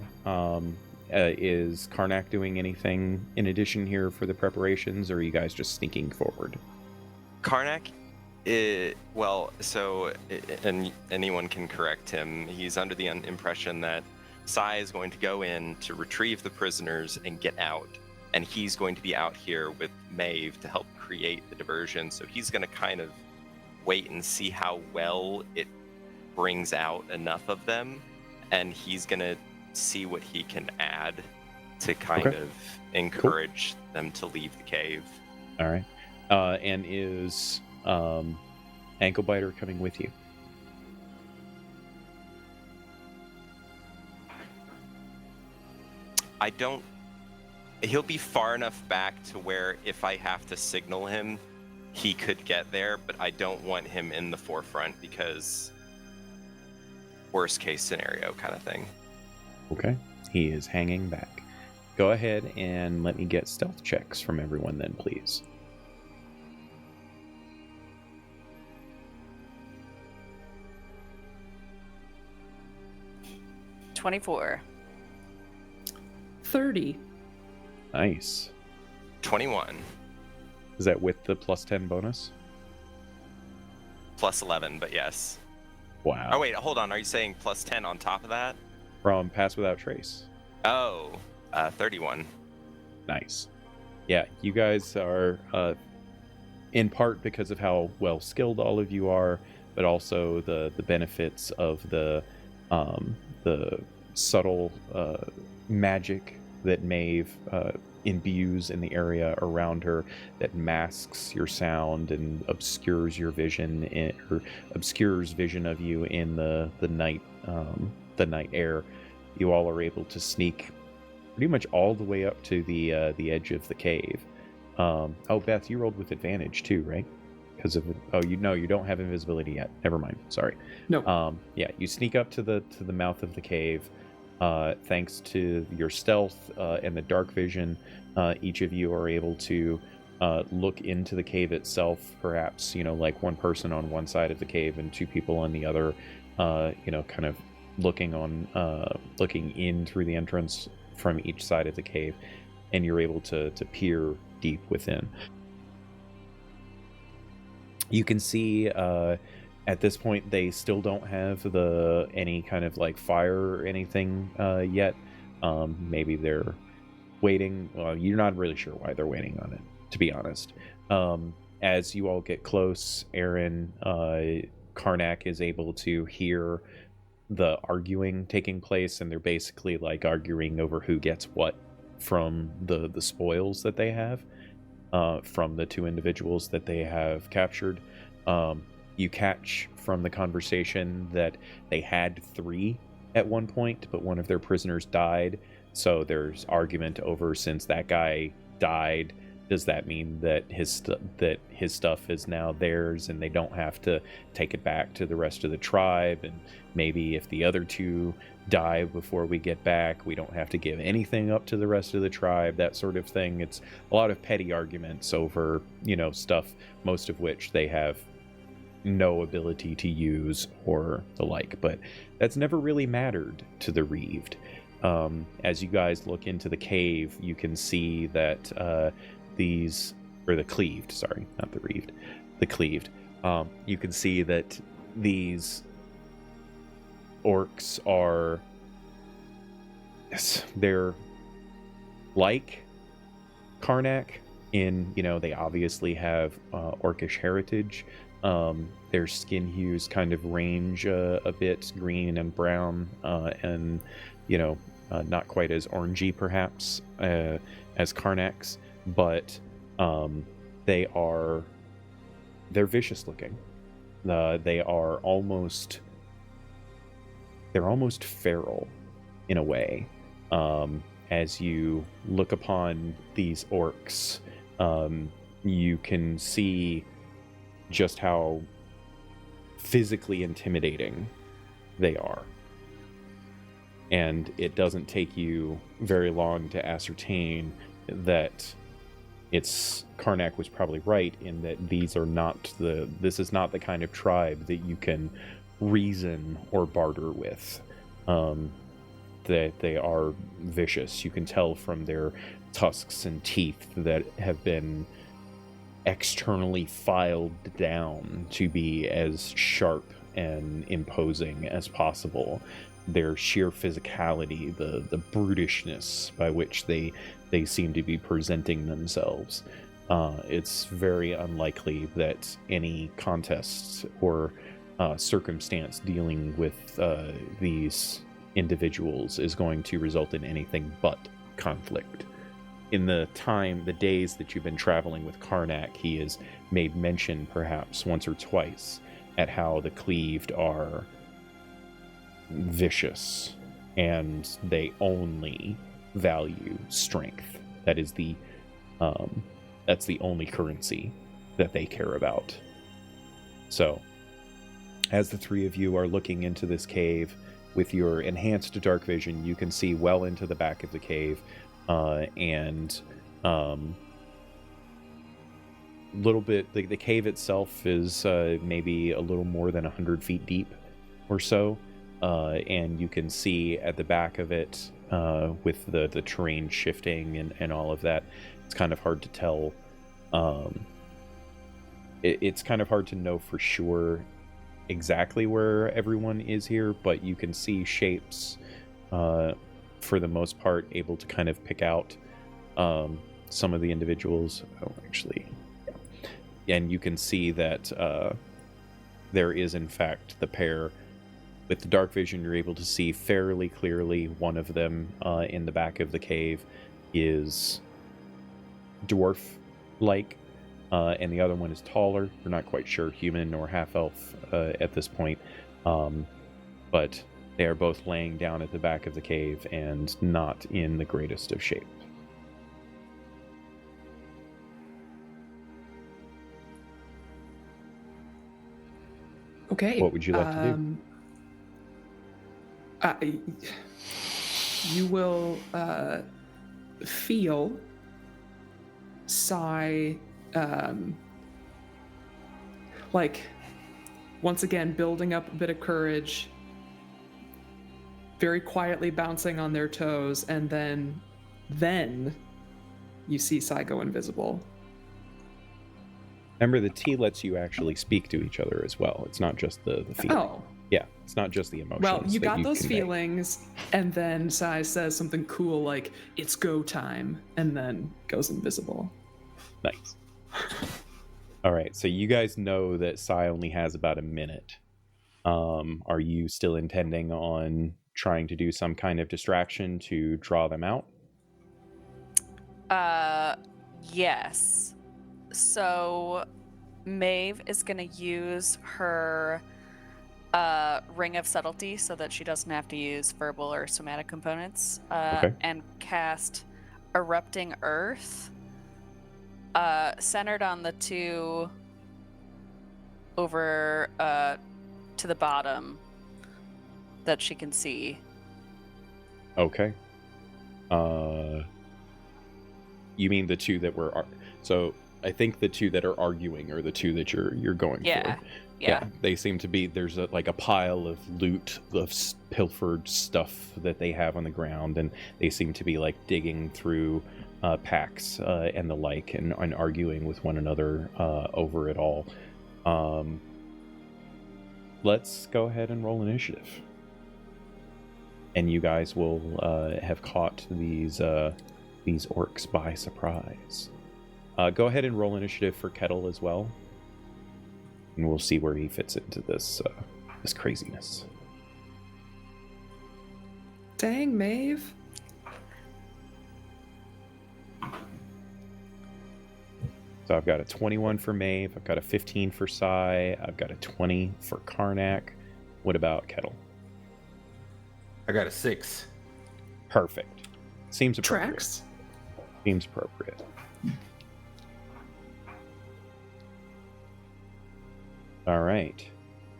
is Karnak doing anything in addition here for the preparations, or are you guys just sneaking forward? Karnak, and anyone can correct him. He's under the impression that Sai is going to go in to retrieve the prisoners and get out, and he's going to be out here with Maeve to help create the diversion. So he's going to kind of wait and see how well it brings out enough of them, and he's going to see what he can add to kind Okay. of encourage them to leave the cave. All right. And is Ankle Biter coming with you? He'll be far enough back to where if I have to signal him, he could get there, but I don't want him in the forefront because worst case scenario kind of thing. Okay. He is hanging back. Go ahead and let me get stealth checks from everyone then, please. – 24. 30. Nice. 21 Is that with the plus 10 bonus? plus 11, but yes. Wow. Oh wait, hold on. Are you saying plus 10 on top of that? From Pass Without Trace. Oh, 31. Nice. Yeah, you guys are, in part because of how well skilled all of you are, but also the benefits of the subtle magic that Maeve imbues in the area around her, that masks your sound and obscures your vision, or obscures vision of you in the night air. You all are able to sneak pretty much all the way up to the edge of the cave. Oh, Beth, you rolled with advantage too, right? Because of you don't have invisibility yet. Never mind. Sorry. No. Yeah, you sneak up to the mouth of the cave. Thanks to your stealth and the dark vision, each of you are able to look into the cave itself. Perhaps like one person on one side of the cave and two people on the other. Kind of looking in through the entrance from each side of the cave, and you're able to peer deep within. You can see at this point they still don't have any kind of like fire or anything yet. Maybe they're waiting. Well, you're not really sure why they're waiting on it, to be honest. As you all get close, Aaron, Karnak is able to hear the arguing taking place, and they're basically like arguing over who gets what from the spoils that they have from the two individuals that they have captured. You catch from the conversation that they had 3 at one point, but one of their prisoners died, so there's argument over, since that guy died, does that mean that his stuff is now theirs and they don't have to take it back to the rest of the tribe? And maybe if the other two die before we get back, we don't have to give anything up to the rest of the tribe, that sort of thing. It's a lot of petty arguments over, stuff, most of which they have no ability to use or the like, but that's never really mattered to the Reaved. As you guys look into the cave, you can see that the Cleaved, sorry, not the Reaved, the Cleaved. You can see that these orcs are, they're like Karnak in, they obviously have orcish heritage. Their skin hues kind of range a bit, green and brown, and not quite as orangey perhaps as Karnak's, but they're vicious looking. They're almost feral in a way. As you look upon these orcs, you can see just how physically intimidating they are. And it doesn't take you very long to ascertain that Karnak was probably right in that this is not the kind of tribe that you can reason or barter with. That they are vicious. You can tell from their tusks and teeth that have been externally filed down to be as sharp and imposing as possible. Their sheer physicality, the brutishness by which they seem to be presenting themselves. It's very unlikely that any contests or circumstance dealing with these individuals is going to result in anything but conflict. In the days that you've been traveling with Karnak, he has made mention perhaps once or twice at how the Cleaved are vicious and they only value strength. That's the only currency that they care about. So, as the three of you are looking into this cave with your enhanced dark vision, you can see well into the back of the cave. And little bit, the cave itself is maybe a little more than 100 feet deep or so, and you can see at the back of it, with the terrain shifting and all of that, it's kind of hard to tell. It's kind of hard to know for sure exactly where everyone is here, but you can see shapes, for the most part, able to kind of pick out some of the individuals. Oh, actually, yeah. And you can see that there is, in fact, the pair. With the dark vision, you're able to see fairly clearly one of them in the back of the cave is dwarf-like, and the other one is taller. You're not quite sure, human or half-elf at this point, but they are both laying down at the back of the cave and not in the greatest of shape. Okay. What would you like to do? You will feel Sai, like, once again, building up a bit of courage, very quietly bouncing on their toes, and then you see Sai go invisible. Remember, the T lets you actually speak to each other as well. It's not just the feeling. Oh. Yeah, it's not just the emotions. Well, you that got those convey. feelings, and then Sai says something cool like, "It's go time," and then goes invisible. Nice. All right, so you guys know that Sai only has about a minute. Are you still intending on trying to do some kind of distraction to draw them out? Yes. So Maeve is going to use her Ring of Subtlety so that she doesn't have to use verbal or somatic components, Okay. and cast Erupting Earth centered on the two over to the bottom that she can see. Okay. You mean the two that were so I think the two that are arguing are the two that you're going Yeah. for. Yeah. They seem to be, there's a pile of loot, of pilfered stuff that they have on the ground, and they seem to be like digging through packs and the like, and arguing with one another over it all. Let's go ahead and roll initiative. And you guys will have caught these orcs by surprise. Go ahead and roll initiative for Kettle as well, and we'll see where he fits into this craziness. Dang, Maeve. So I've got a 21 for Maeve, I've got a 15 for Sai, I've got a 20 for Karnak. What about Kettle? I got a 6. Perfect. Seems appropriate. Tracks. Seems appropriate. All right.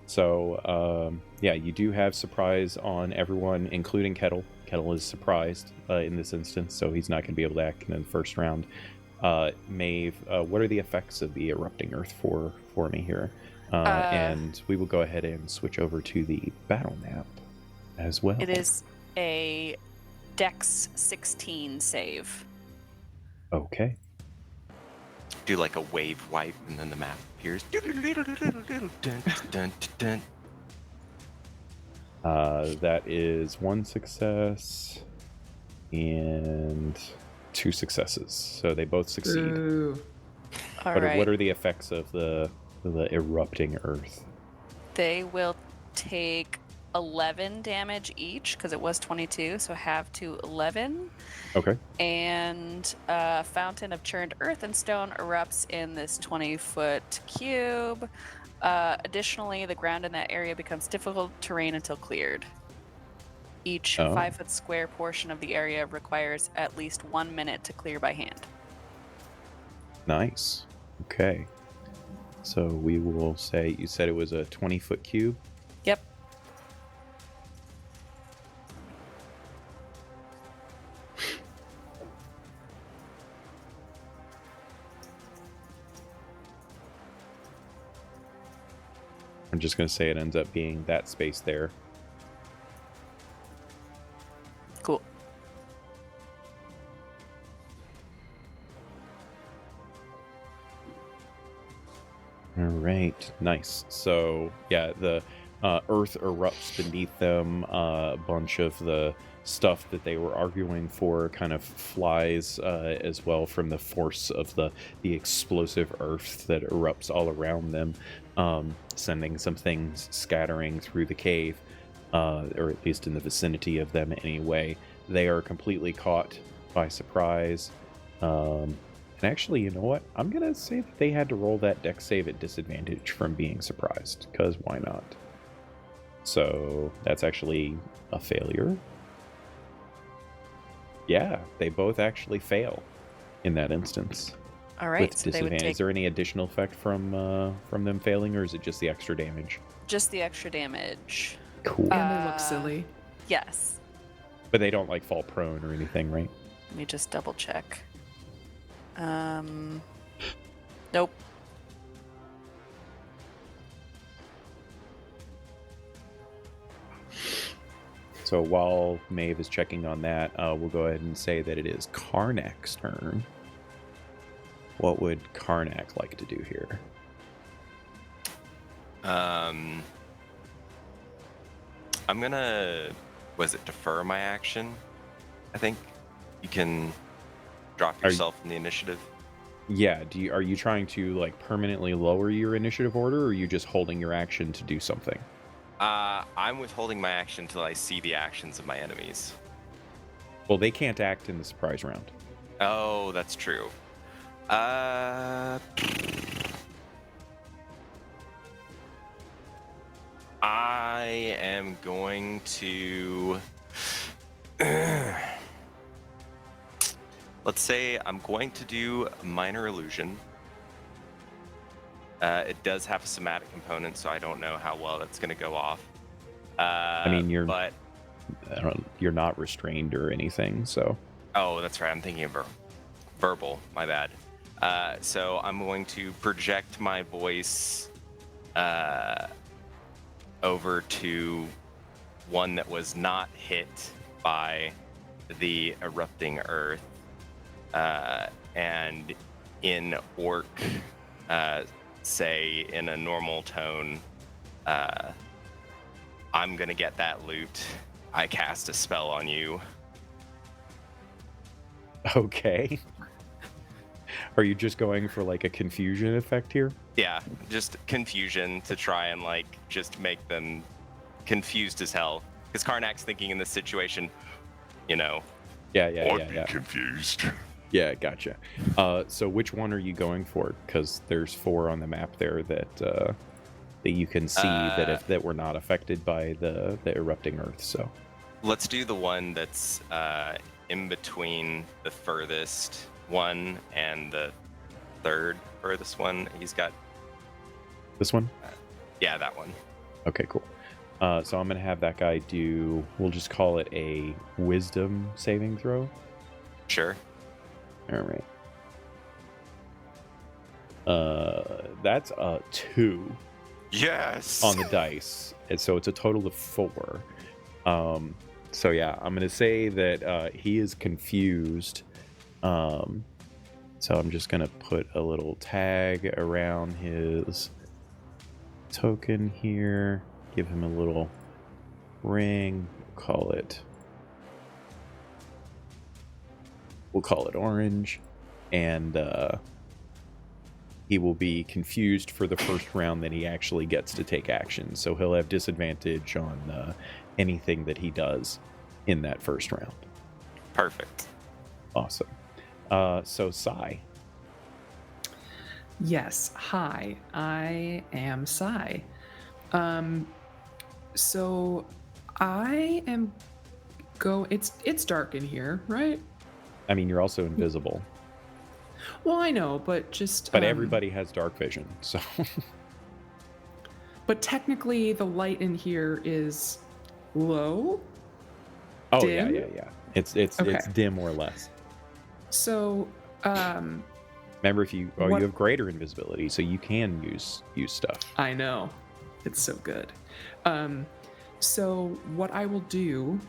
So, yeah, you do have surprise on everyone, including Kettle. Kettle is surprised in this instance, so he's not going to be able to act in the first round. Maeve, what are the effects of the erupting earth for me here? And we will go ahead and switch over to the battle map as well. It is a Dex 16 save. Okay. Do like a wave wipe, and then the map appears. That is 1 success and 2 successes, so they both succeed. Ooh. All What right. are the effects of the erupting earth? They will take 11 damage each because it was 22, so half to 11. Okay. And a fountain of churned earth and stone erupts in this 20-foot cube. Additionally, the ground in that area becomes difficult terrain until cleared. Each 5-foot square portion of the area requires at least 1 minute to clear by hand. Nice. Okay. So we will say, you said it was a 20-foot cube? Yep. I'm just going to say it ends up being that space there. Cool. All right, nice. So yeah, the earth erupts beneath them. A bunch of the stuff that they were arguing for kind of flies as well from the force of the explosive earth that erupts all around them, sending some things scattering through the cave, or at least in the vicinity of them anyway. They are completely caught by surprise. And actually, you know what? I'm going to say that they had to roll that dex save at disadvantage from being surprised, because why not? So that's actually a failure. Yeah, they both actually fail in that instance. All right. With So they would disadvantage. take Is there any additional effect from them failing, or is it just the extra damage? just the extra damage. Cool. And they look silly. Yes. But they don't like fall prone or anything, right? Let me just double check. Nope. So while Maeve is checking on that, we'll go ahead and say that it is Karnak's turn. What would Karnak like to do here? I'm gonna, defer my action? I think you can drop yourself in the initiative. Yeah, are you trying to like permanently lower your initiative order, or are you just holding your action to do something? I'm withholding my action until I see the actions of my enemies. Well, they can't act in the surprise round. Oh, that's true. I am going to let's say I'm going to do minor illusion. It does have a somatic component, so I don't know how well that's going to go off. I mean, you're but you're not restrained or anything, so. oh, that's right. I'm thinking of verbal. My bad. So I'm going to project my voice over to one that was not hit by the erupting earth, and in orc, say in a normal tone, I'm gonna get that loot. I cast a spell on you. Okay. Are you just going for like a confusion effect here? Yeah, just confusion to try and like just make them confused as hell. Because Karnak's thinking in this situation, you know, Yeah, I'd be confused. Yeah, gotcha. So which one are you going for? Because there's 4 on the map there that you can see that were not affected by the erupting earth. So let's do the one that's in between the furthest one and the third furthest one. He's got this one. Yeah, that one. Okay, cool. So I'm gonna have that guy do. We'll just call it a wisdom saving throw. Sure. All right. That's a 2. Yes. On the dice, and so it's a total of 4. So yeah, I'm gonna say that he is confused. So I'm just gonna put a little tag around his token here. Give him a little ring. We'll call it orange, and he will be confused for the first round that he actually gets to take action. So he'll have disadvantage on anything that he does in that first round. Perfect. Awesome. So Sai. Yes. Hi, I am Sai. So I am it's dark in here, right? I mean, you're also invisible. Well, I know, but just But everybody has dark vision, so. But technically, the light in here is low. Oh dim? yeah. It's dim or less. So, remember, if you you have greater invisibility, so you can use stuff. I know, it's so good. So what I will do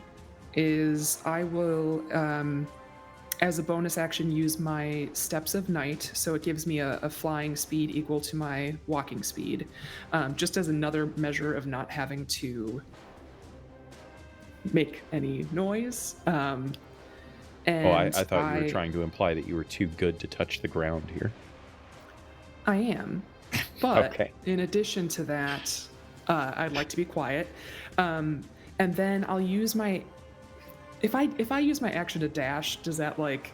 is I will, as a bonus action, use my Steps of Night, so it gives me a flying speed equal to my walking speed, just as another measure of not having to make any noise. And I thought you were trying to imply that you were too good to touch the ground here. I am, but Okay. in addition to that, I'd like to be quiet, and then I'll use my. If I use my action to dash, does that like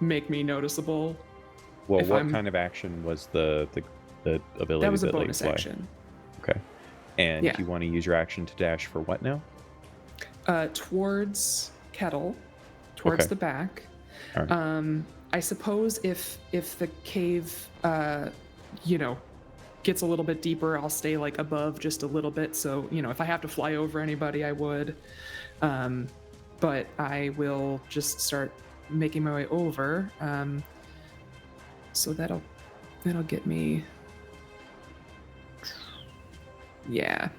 make me noticeable? Well, what kind of action was the ability? That was a like, bonus action. Okay. And Yeah. you want to use your action to dash for what now? Towards Kettle, towards Okay. the back. All right. I suppose if the cave, gets a little bit deeper, I'll stay like above just a little bit. So if I have to fly over anybody, I would. But I will just start making my way over. So that'll get me. Yeah.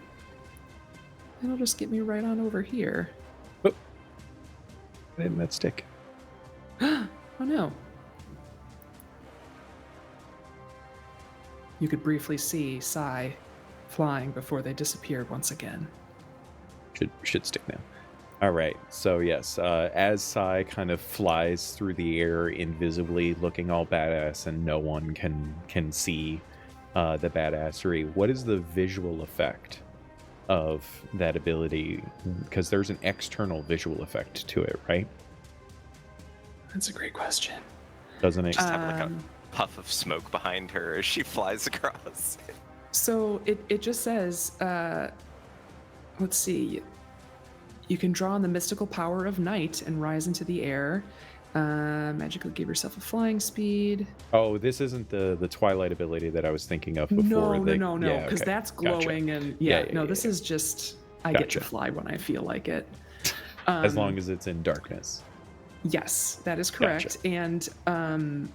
It'll just get me right on over here. Didn't that stick? Oh no. You could briefly see Sai flying before they disappeared once again. Should stick now. All right. So yes, as Sai kind of flies through the air invisibly, looking all badass, and no one can see the badassery. What is the visual effect of that ability? Because there's an external visual effect to it, right? That's a great question. Doesn't it? Just have like a puff of smoke behind her as she flies across. So it just says, let's see. You can draw on the mystical power of night and rise into the air, Magically give yourself a flying speed. Oh, this isn't the Twilight ability that I was thinking of before. No, Yeah, because okay. that's Gotcha. glowing and this is just I get to Gotcha. fly when I feel like it. As long as it's in darkness. Yes, that is correct. Gotcha. And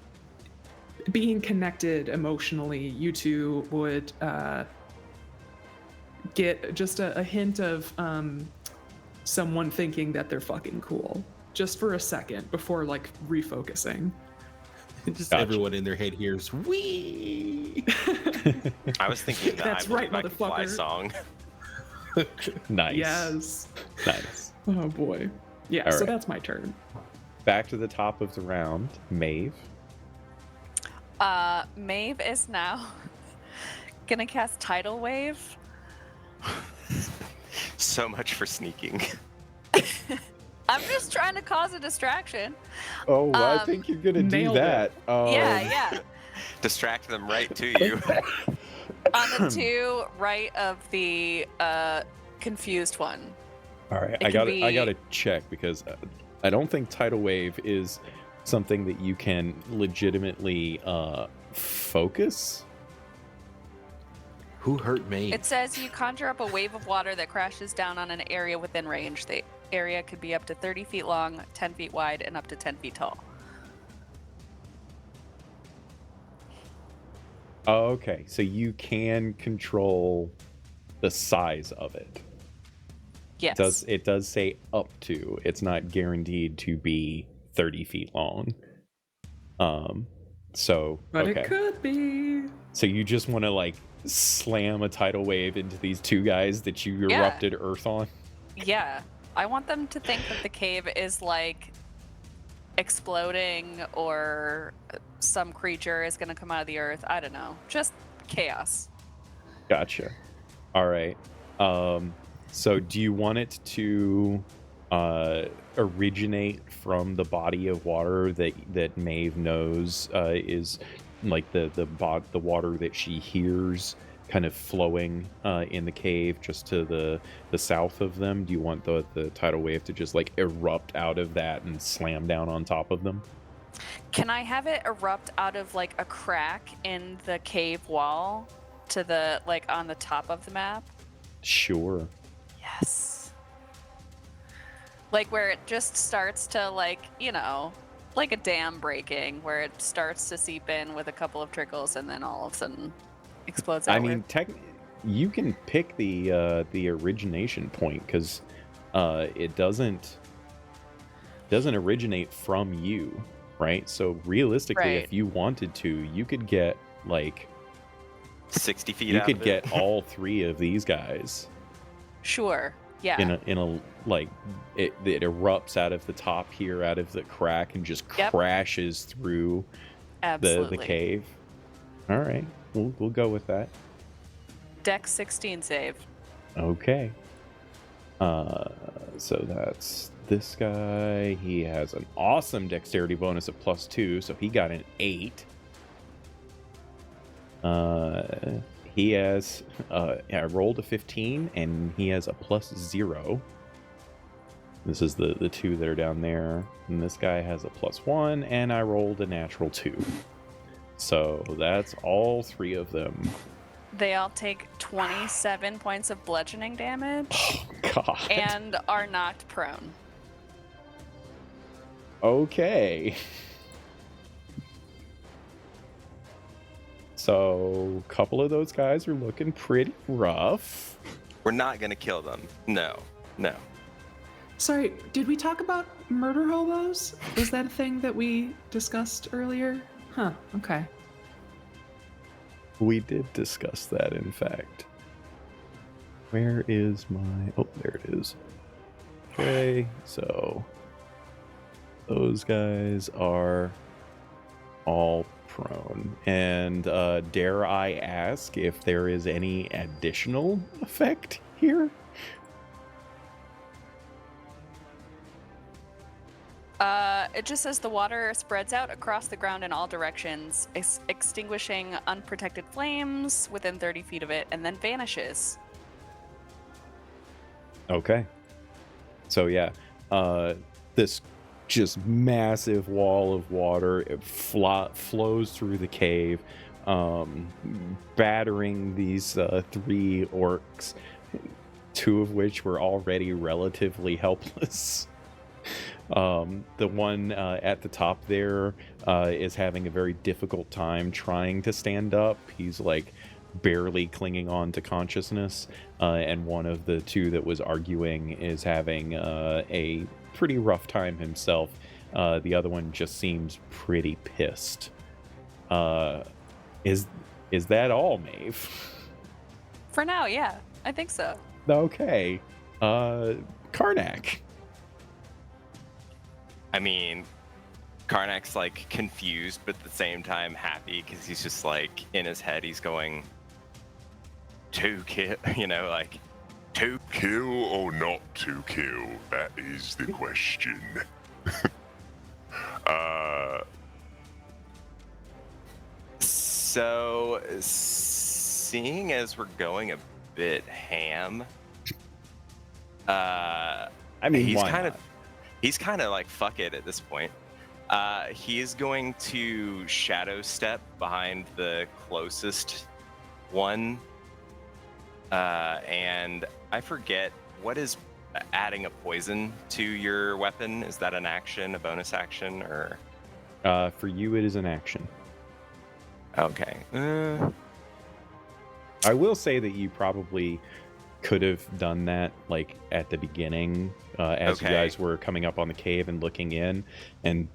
being connected emotionally, you two would get just a hint of someone thinking that they're fucking cool. Just for a second before like refocusing. Just Gotcha. everyone in their head hears "wee." I was thinking the That's I Believe right, I Can Fly motherfucker. song. Nice. Yes. Nice. Oh boy. Yeah, All so right. that's my turn. Back to the top of the round, Maeve. Maeve is now gonna cast Tidal Wave. So much for sneaking. I'm just trying to cause a distraction. Oh, I Um, think you're gonna do nailed it. that. Yeah. Distract them right to you. On the two right of the confused one. All right, It I can got to be- check because I don't think tidal wave is something that you can legitimately focus. Who hurt me? It says you conjure up a wave of water that crashes down on an area within range. The area could be up to 30 feet long, 10 feet wide, and up to 10 feet tall. Oh, okay, so you can control the size of it. Yes. It does say up to. It's not guaranteed to be 30 feet long. So But okay. it could be. So you just want to like slam a tidal wave into these two guys that you Yeah. erupted Earth on? Yeah. I want them to think that the cave is like exploding or some creature is going to come out of the earth. I don't know. Just chaos. Gotcha. All right. So do you want it to originate from the body of water that Maeve knows is like the water that she hears kind of flowing in the cave just to the south of them? Do you want the tidal wave to just like erupt out of that and slam down on top of them? Can I have it erupt out of like a crack in the cave wall to the like on the top of the map? Sure. Yes. Like where it just starts to like, like a dam breaking where it starts to seep in with a couple of trickles and then all of a sudden explodes I outward. mean, you can pick the origination point because it doesn't originate from you, right? So realistically, Right. if you wanted to, you could get like 60 feet you out could of it. get all three of these guys Sure. Yeah. in a like it erupts out of the top here, out of the crack, and just Yep. crashes through Absolutely. the cave. All right, we'll go with that. Dex 16 save. Okay. So that's this guy. He has an awesome dexterity bonus of +2, so he got an 8. He has I rolled a 15 and he has a +0. This is the two that are down there, and this guy has a +1, and I rolled a natural 2. So that's all three of them. They all take 27 points of bludgeoning damage Oh God. and are knocked prone. Okay. So, a couple of those guys are looking pretty rough. We're not gonna kill them. No. Sorry, did we talk about murder hobos? Was that a thing that we discussed earlier? Huh, okay. We did discuss that, in fact. Where is my... Oh, there it is. Okay, so... Those guys are all prone. And dare I ask if there is any additional effect here? It just says the water spreads out across the ground in all directions, extinguishing unprotected flames within 30 feet of it, and then vanishes. Okay. So yeah, this just massive wall of water. It flows through the cave, battering these 3 orcs, 2 of which were already relatively helpless. The one at the top there is having a very difficult time trying to stand up. He's like barely clinging on to consciousness, and one of the 2 that was arguing is having a pretty rough time himself. The other one just seems pretty pissed. Is that all, Maeve? For now, yeah, I think so. Okay. Karnak. I mean, Karnak's like confused, but at the same time happy because he's just like in his head, he's going, to kill, like. To kill or not to kill? That is the question. So, seeing as we're going a bit ham, I mean, he's kind of like fuck it at this point. He is going to shadow step behind the closest one, and I forget what is adding a poison to your weapon. Is that an action, a bonus action, or? For you, it is an action. Okay. I will say that you probably could have done that like at the beginning, as you guys were coming up on the cave and looking in and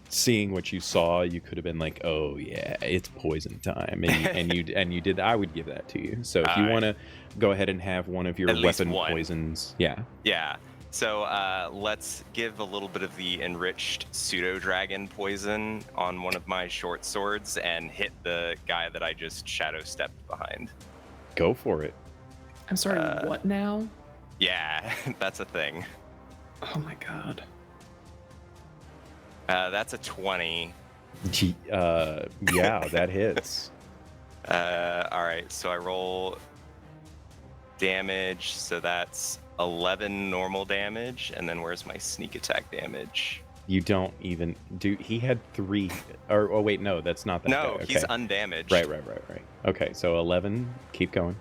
seeing what you saw. You could have been like, "Oh yeah, it's poison time," and you did. I would give that to you. So if you want to go ahead and have one of your weapon poisons, yeah. So let's give a little bit of the enriched pseudo-dragon poison on one of my short swords and hit the guy that I just shadow stepped behind. Go for it. I'm sorry, what now? Yeah, that's a thing. Oh my god. That's a 20. Yeah, that hits. Alright, so I roll damage, so that's 11 normal damage, and then where's my sneak attack damage? You don't even do. He had 3. Or oh wait, no, that's not that. No, guy. Okay. He's undamaged. Right. Okay, so 11. Keep going.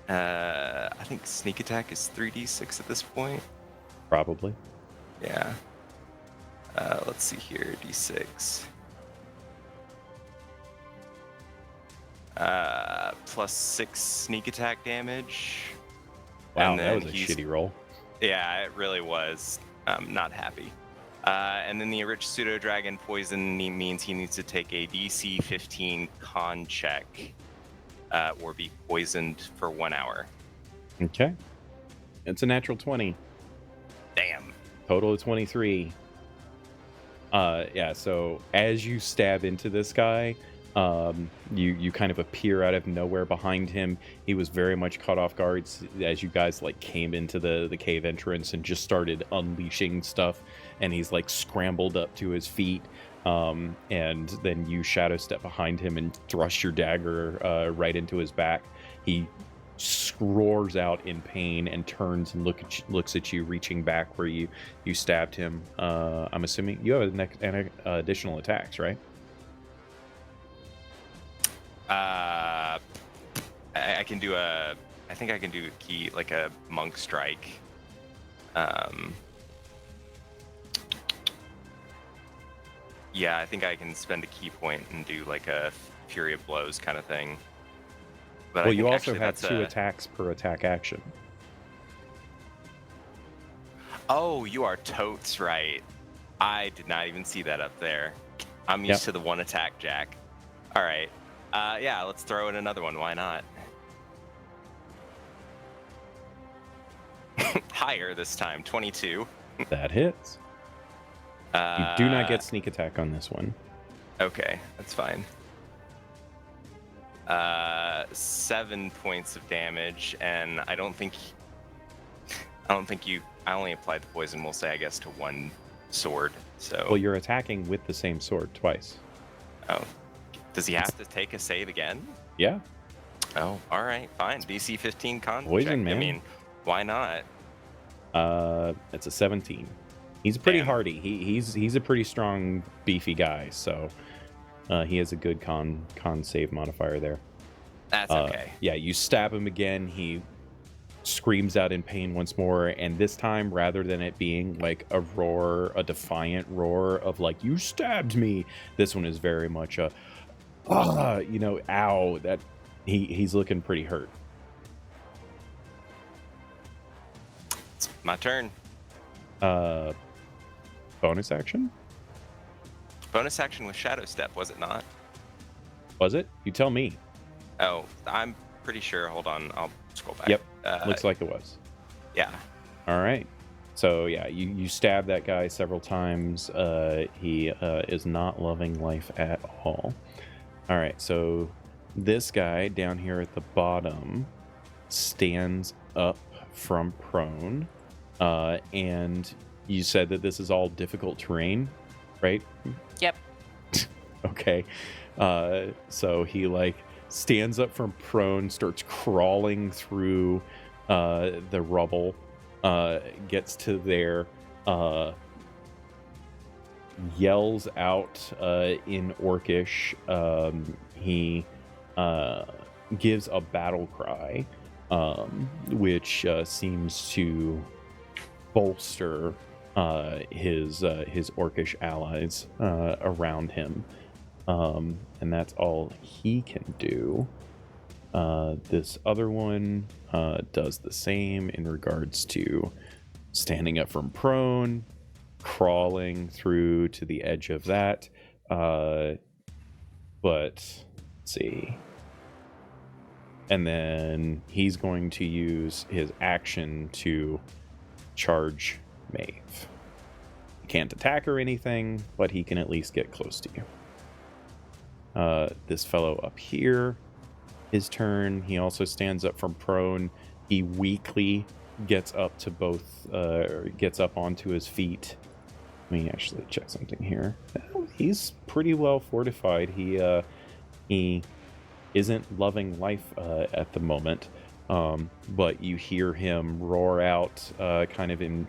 I think sneak attack is 3d6 at this point. Probably. Yeah. Let's see here, d6. Plus 6 sneak attack damage. Wow, that was a shitty roll. Yeah, it really was. I'm not happy. And then the enriched pseudo-dragon poison means he needs to take a DC 15 con check or be poisoned for 1 hour. Okay. It's a natural 20. Damn. Total of 23. Yeah, so as you stab into this guy, you kind of appear out of nowhere behind him. He was very much caught off guard as you guys like came into the cave entrance and just started unleashing stuff, and he's like scrambled up to his feet, and then you shadow step behind him and thrust your dagger right into his back. He roars out in pain and turns and looks at you, reaching back where you stabbed him. I'm assuming you have an additional attacks, right? I can do I think I can do a key, like a monk strike. Yeah, I think I can spend a key point and do like a Fury of Blows kind of thing. But well, you also have 2 attacks per attack action. Oh, you are totes right. I did not even see that up there. I'm used to the 1 attack, Jack. All right. Yeah, let's throw in another one. Why not? Higher this time, 22. That hits. You do not get sneak attack on this one. Okay, that's fine. 7 points of damage, and I only applied the poison, we'll say, I guess, to 1 sword. So. Well, you're attacking with the same sword twice. Oh. Does he have to take a save again? Yeah. Oh, all right, fine. DC 15 con poison, check. man. I mean, why not? It's a 17. He's pretty Damn. hardy. He's a pretty strong, beefy guy. So he has a good con save modifier there. That's okay. Yeah, you stab him again. He screams out in pain once more, and this time, rather than it being like a roar, a defiant roar of like "you stabbed me," this one is very much a ow. That he's looking pretty hurt. It's my turn. Bonus action? Bonus action with Shadow Step, was it not? Was it? You tell me. Oh, I'm pretty sure. Hold on, I'll scroll back. Yep, looks like it was. Yeah. All right. So yeah, you stab that guy several times. He is not loving life at all. All right, so this guy down here at the bottom stands up from prone, and you said that this is all difficult terrain, right? Yep. Okay. So he like stands up from prone, starts crawling through the rubble, gets to there, yells out in Orcish. He gives a battle cry, which seems to bolster his Orcish allies around him, and that's all he can do. This other one does the same in regards to standing up from prone, crawling through to the edge of that, but let's see. And then he's going to use his action to charge Maeve. He can't attack or anything, but he can at least get close to you. This fellow up here, his turn. He also stands up from prone. He weakly gets up to gets up onto his feet. Let me actually check something here. He's pretty well fortified. He isn't loving life at the moment, but you hear him roar out kind of in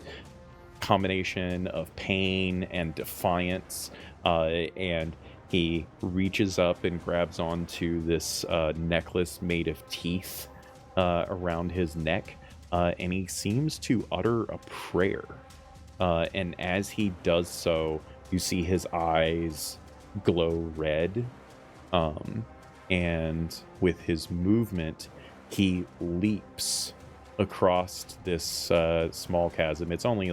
combination of pain and defiance, and he reaches up and grabs onto this necklace made of teeth around his neck, and he seems to utter a prayer. And as he does so, you see his eyes glow red. And with his movement, he leaps across this small chasm. It's only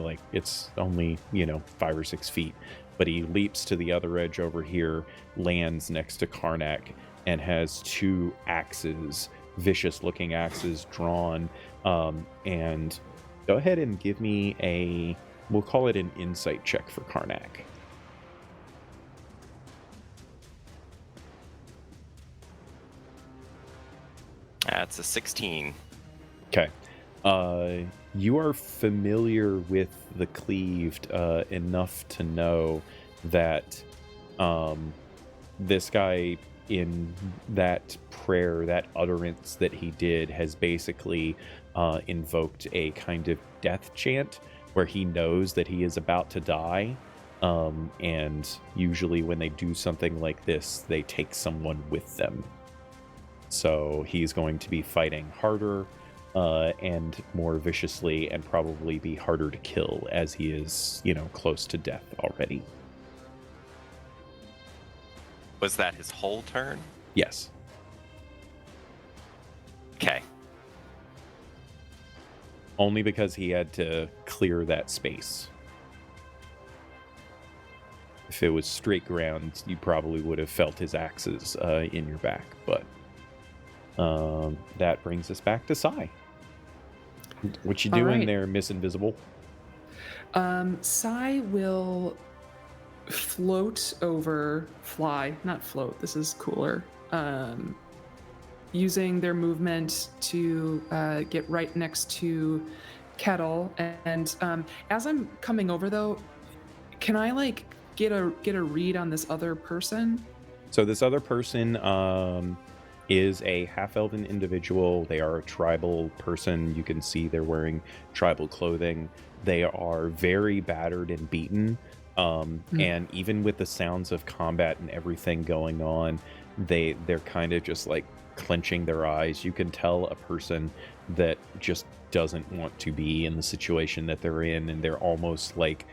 5 or 6 feet, but he leaps to the other edge over here, lands next to Karnak, and has 2 axes, vicious-looking axes drawn. And go ahead and give me we'll call it an insight check for Karnak. That's a 16. Okay. You are familiar with the cleaved enough to know that this guy, in that prayer, that utterance that he did, has basically invoked a kind of death chant where he knows that he is about to die. And usually when they do something like this, they take someone with them. So he's going to be fighting harder and more viciously, and probably be harder to kill as he is, close to death already. Was that his whole turn? Yes. Okay. Only because he had to clear that space. If it was straight ground, you probably would have felt his axes in your back, but that brings us back to Sai. What you doing there, Miss Invisible? Sai will not float, this is cooler, using their movement to get right next to Kettle. And as I'm coming over, though, can I get a read on this other person? So this other person, is a half-elven individual. They are a tribal person. You can see they're wearing tribal clothing. They are very battered and beaten. And even with the sounds of combat and everything going on, they're kind of just like clenching their eyes. You can tell a person that just doesn't want to be in the situation that they're in, and they're almost like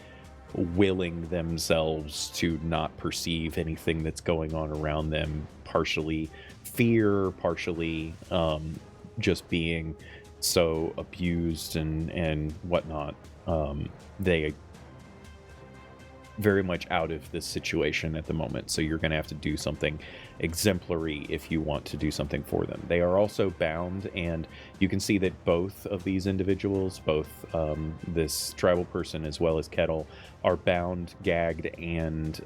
willing themselves to not perceive anything that's going on around them. Partially fear, partially just being so abused and whatnot. They very much out of this situation at the moment, so you're going to have to do something exemplary if you want to do something for them. They are also bound, and you can see that both of these individuals, both this tribal person as well as Kettle, are bound, gagged, and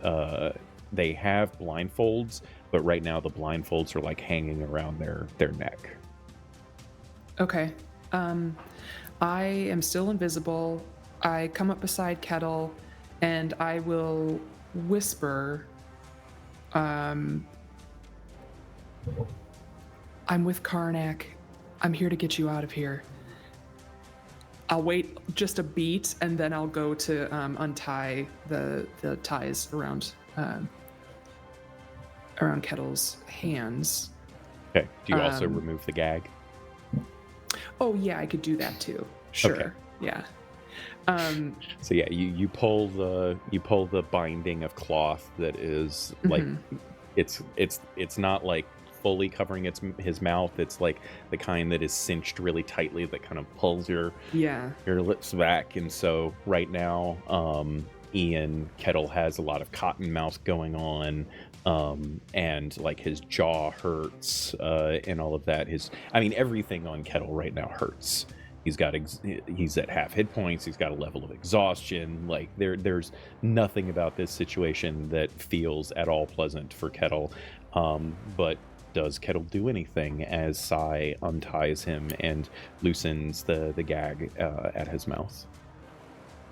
they have blindfolds, but right now the blindfolds are like hanging around their neck. Okay. I am still invisible. I come up beside Kettle, and I will whisper, I'm with Karnak. I'm here to get you out of here. I'll wait just a beat, and then I'll go to untie the ties around Kettle's hands. Okay. Do you also remove the gag? Oh yeah, I could do that too. Sure. Okay. Yeah. So yeah, you pull the binding of cloth that is like it's not like fully covering his mouth. It's like the kind that is cinched really tightly that kind of pulls your lips back. And so right now, Ian Kettle has a lot of cotton mouth going on, and like his jaw hurts, and all of that. Everything on Kettle right now hurts. He's at half hit points. He's got a level of exhaustion. Like there's nothing about this situation that feels at all pleasant for Kettle. But does Kettle do anything as Sai unties him and loosens the gag at his mouth?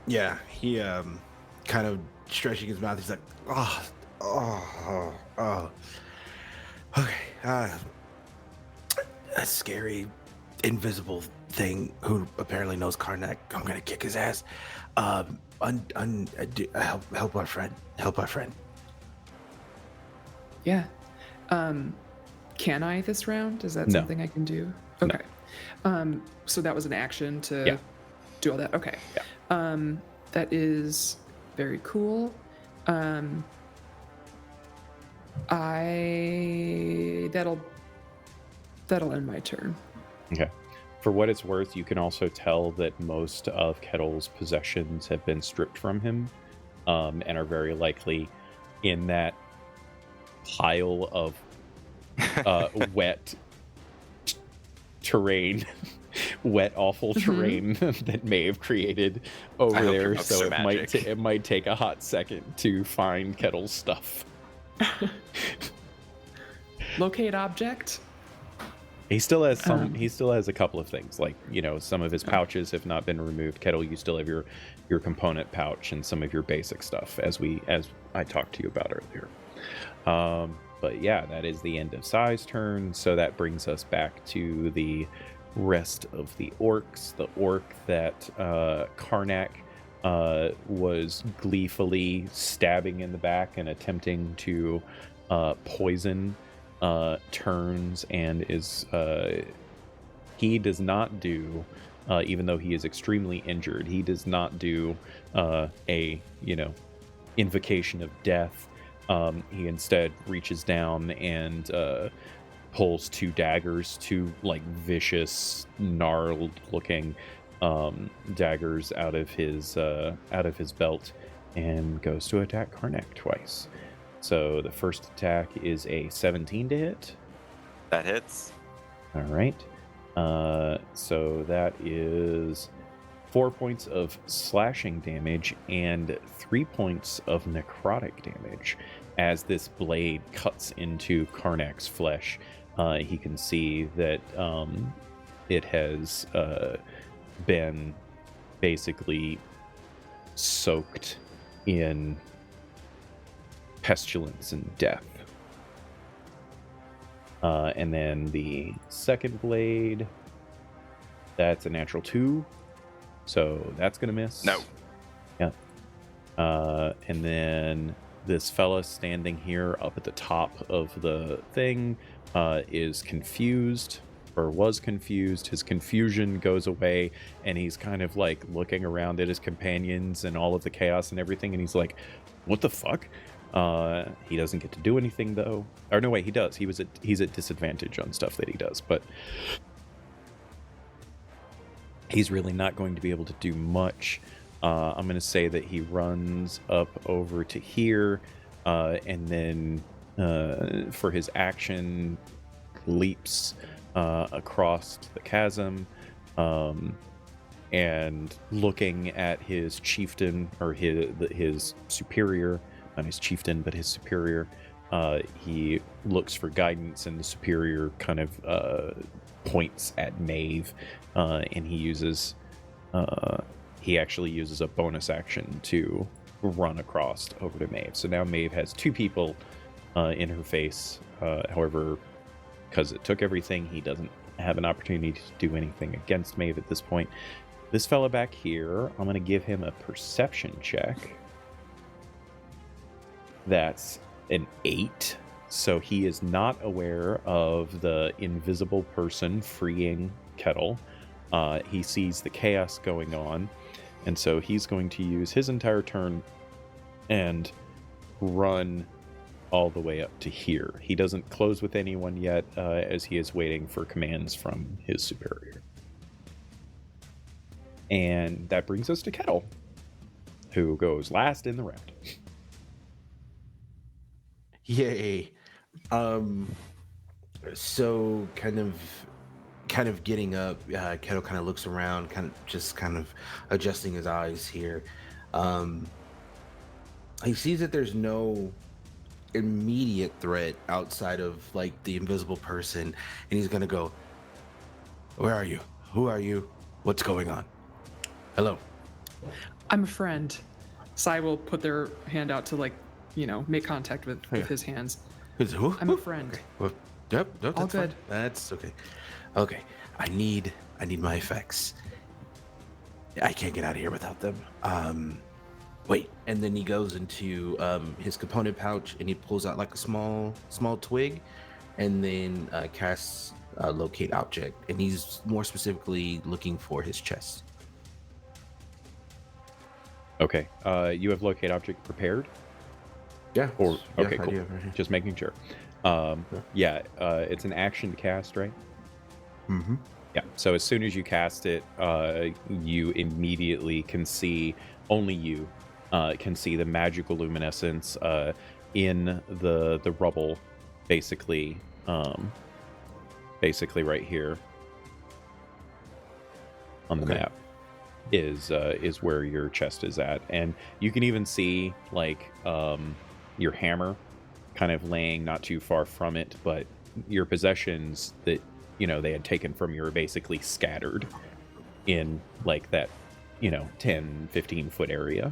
Yeah, he kind of stretching his mouth. He's like, okay, a scary invisible thing who apparently knows Karnak. I'm gonna kick his ass. Help our friend. Help our friend. Yeah. Can I this round? Is that something I can do? Okay. No. So that was an action to do all that. Okay. Yeah. That is very cool. That'll end my turn. Okay. For what it's worth, you can also tell that most of Kettle's possessions have been stripped from him, and are very likely in that pile of wet terrain, wet, awful terrain that Maeve created over there. So it might take a hot second to find Kettle's stuff. Locate object. He still has some. He still has a couple of things, like some of his pouches have not been removed. Kettle, you still have your component pouch and some of your basic stuff, as I talked to you about earlier. But yeah, that is the end of Sai's turn. So that brings us back to the rest of the orcs. The orc that Karnak was gleefully stabbing in the back and attempting to poison. Turns and is he does not do, even though he is extremely injured, he does not do a invocation of death. He instead reaches down and pulls two daggers, two like vicious, gnarled looking daggers out of his belt, and goes to attack Karnak twice. So the first attack is a 17 to hit. That hits. All right. So that is 4 points of slashing damage and 3 points of necrotic damage. As this blade cuts into Karnak's flesh, he can see that it has been basically soaked in pestilence and death. And then the second blade, that's a natural 2. So that's going to miss. No. Yeah. And then this fella standing here up at the top of the thing is confused, or was confused. His confusion goes away, and he's kind of like looking around at his companions and all of the chaos and everything, and he's like, what the fuck? He doesn't get to do anything, though. Or no, wait, he does. He's at disadvantage on stuff that he does, but he's really not going to be able to do much. I'm going to say that he runs up over to here, and then for his action, leaps across the chasm, and looking at his chieftain, or his superior, not his chieftain, but his superior, he looks for guidance, and the superior kind of points at Maeve, and he actually uses a bonus action to run across over to Maeve. So now Maeve has 2 people in her face. However, because it took everything, he doesn't have an opportunity to do anything against Maeve at this point. This fella back here, I'm going to give him a perception check. That's an 8. So he is not aware of the invisible person freeing Kettle. He sees the chaos going on, and so he's going to use his entire turn and run all the way up to here. He doesn't close with anyone yet, as he is waiting for commands from his superior. And that brings us to Kettle, who goes last in the round. Yay. So kind of getting up, Kettle kind of looks around, kind of adjusting his eyes here. He sees that there's no immediate threat outside of like the invisible person, and he's gonna go, where are you? Who are you? What's going on? Hello. I'm a friend. Sai will put their hand out to, like, make contact with his hands. I'm a friend. Okay. Well, yep, no, that's all good. Fine. That's okay. Okay, I need my effects. I can't get out of here without them. Wait, and then he goes into his component pouch, and he pulls out like a small twig, and then casts locate object, and he's more specifically looking for his chest. Okay. You have locate object prepared? Yeah. Or okay, yeah, cool. I do, right here. Just making sure. It's an action to cast, right? Mm-hmm. Yeah. So as soon as you cast it, you immediately can see, only you can see the magical luminescence in the rubble, basically right here on the map is where your chest is at, and you can even see like your hammer kind of laying not too far from it, but your possessions that they had taken from you are basically scattered in like that 10-15 foot area.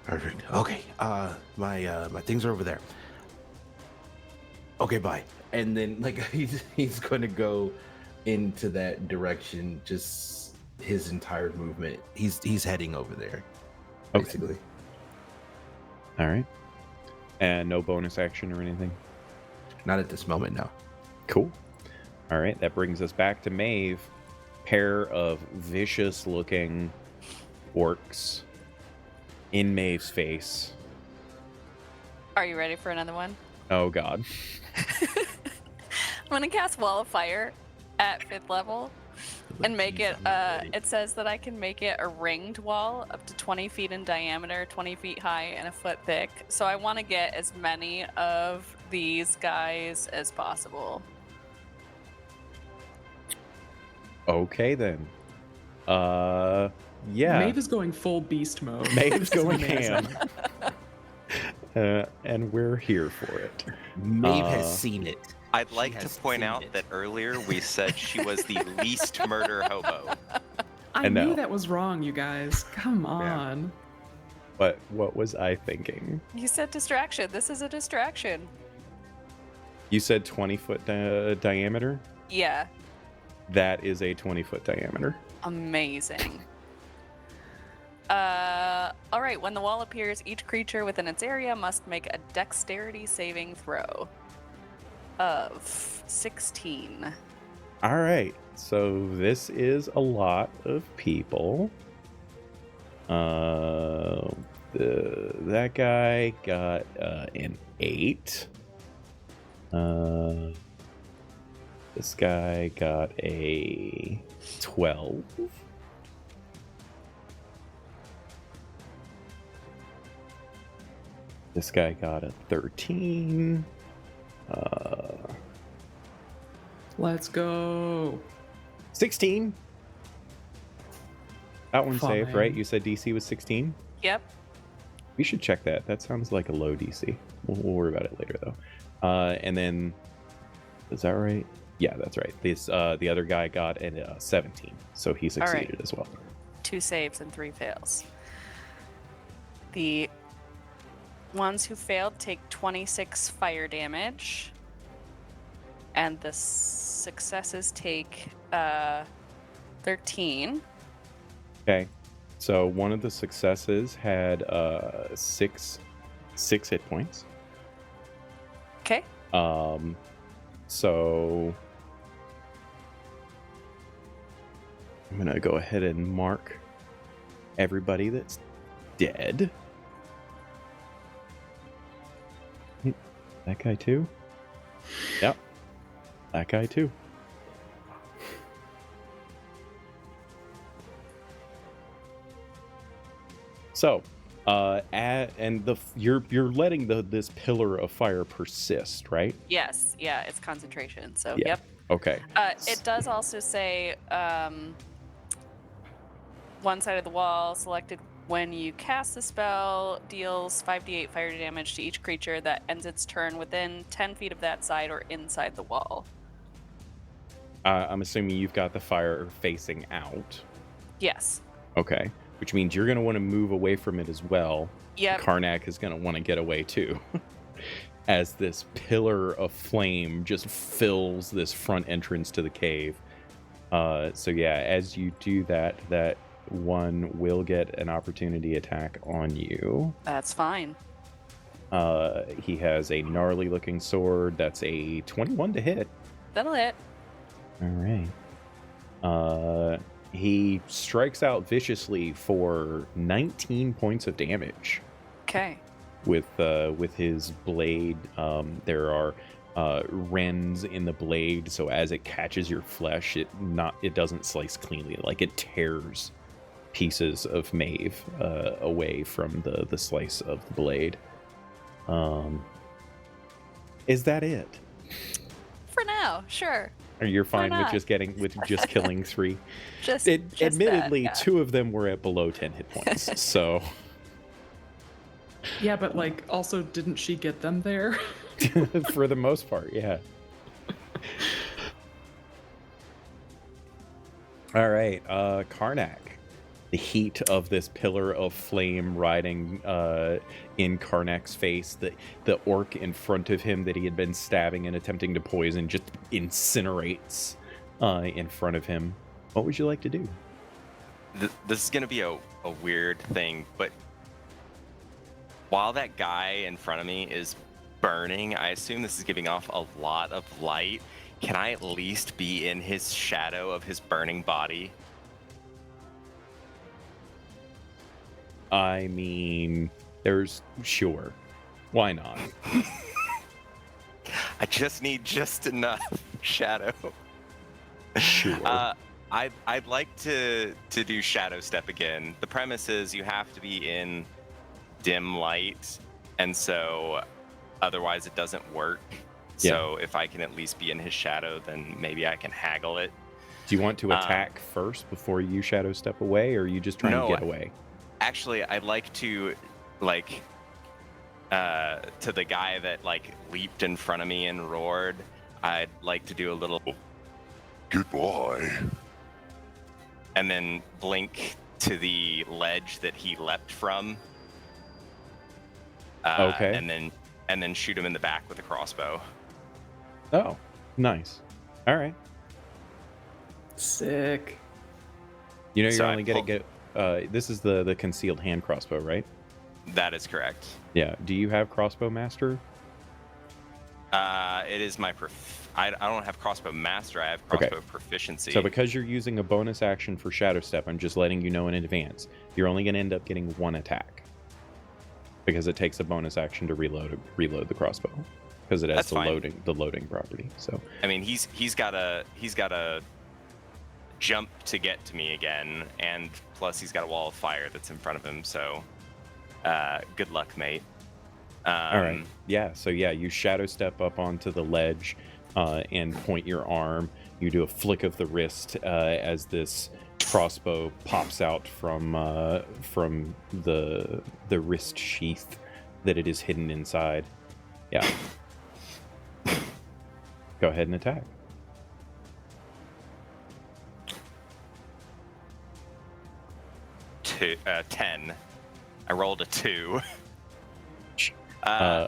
Perfect. Okay. My things are over there. Okay, bye. And then like he's going to go into that direction. Just his entire movement. He's heading over there. Basically. Okay. All right. And no bonus action or anything? Not at this moment, no. Cool. All right. That brings us back to Maeve. Pair of vicious looking orcs in Maeve's face. Are you ready for another one? Oh god. I'm gonna cast Wall of Fire at 5th level and make it, it says that I can make it a ringed wall up to 20 feet in diameter, 20 feet high, and a foot thick. So I want to get as many of these guys as possible. Okay then. Yeah. Maeve is going full beast mode. Maeve's going ham. And we're here for it. Maeve has seen it. I'd like to point out that earlier we said she was the least murder hobo. I know. knew that was wrong, you guys. Come on. But what was I thinking? You said distraction. This is a distraction. You said 20-foot diameter? Yeah. That is a 20-foot diameter. Amazing. All right. When the wall appears, each creature within its area must make a dexterity saving throw of 16. All right. So this is a lot of people. That guy got an 8. This guy got a 12. This guy got a 13. Let's go. 16. That one saved, Fine. right? You said DC was 16? Yep. We should check that. That sounds like a low DC. We'll worry about it later, though. And then, is that right? Yeah, that's right. This the other guy got a 17, so he succeeded as well. 2 saves and 3 fails. The ones who failed take 26 fire damage, and the successes take 13. Okay, so one of the successes had 6 hit points. Okay. So I'm gonna go ahead and mark everybody that's dead. That guy too? Yep. That guy too. So, you're letting this pillar of fire persist, right? Yes. Yeah, it's concentration. So, Yeah. yep. Okay. It does also say one side of the wall selected when you cast the spell deals 5d8 fire damage to each creature that ends its turn within 10 feet of that side or inside the wall. I'm assuming you've got the fire facing out. Yes. Okay. Which means you're going to want to move away from it as well. Yep. Karnak is going to want to get away too. As this pillar of flame just fills this front entrance to the cave. So yeah, as you do that, that one will get an opportunity attack on you. That's fine. He has a gnarly looking sword. That's a 21 to hit. That'll hit. All right. He strikes out viciously for 19 points of damage. Okay. With his blade. There are rends in the blade, so as it catches your flesh, it doesn't slice cleanly. Like it tears pieces of Maeve away from the slice of the blade. Is that it? For now, sure. Or you're fine with not? just killing 3? Just Admittedly, that, yeah. 2 of them were at below 10 hit points, so Yeah, but like, also, didn't she get them there? for the most part, yeah. All right, Karnak. The heat of this pillar of flame riding in Karnak's face, the orc in front of him that he had been stabbing and attempting to poison just incinerates in front of him. What would you like to do? This is going to be a weird thing, but while that guy in front of me is burning, I assume this is giving off a lot of light. Can I at least be in his shadow of his burning body? I mean, sure. Why not? I just need just enough shadow. Sure. I'd like to do shadow step again. The premise is you have to be in dim light, and so otherwise it doesn't work. So if I can at least be in his shadow, then maybe I can haggle it. Do you want to attack first before you shadow step away, or are you just trying to get away? Actually, I'd like to, to the guy that, leaped in front of me and roared, I'd like to do a little... Goodbye. And then blink to the ledge that he leapt from. Okay. And then shoot him in the back with a crossbow. Oh, nice. All right. Sick. You know, you're So I only going to get. This is the concealed hand crossbow, right? That is correct. Yeah. Do you have crossbow master? It is my I don't have crossbow master. I have crossbow proficiency. So because you're using a bonus action for Shadow Step, I'm just letting you know in advance. You're only going to end up getting one attack because it takes a bonus action to reload the crossbow because it has That's fine. the loading property. So I mean, he's got a jump to get to me again, and plus he's got a wall of fire that's in front of him. So, good luck, mate. all right, yeah. So yeah, you Shadow Step up onto the ledge and point your arm. You do a flick of the wrist as this crossbow pops out from the wrist sheath that it is hidden inside. Yeah. Go ahead and attack. Two, 10. I rolled a 2. Uh,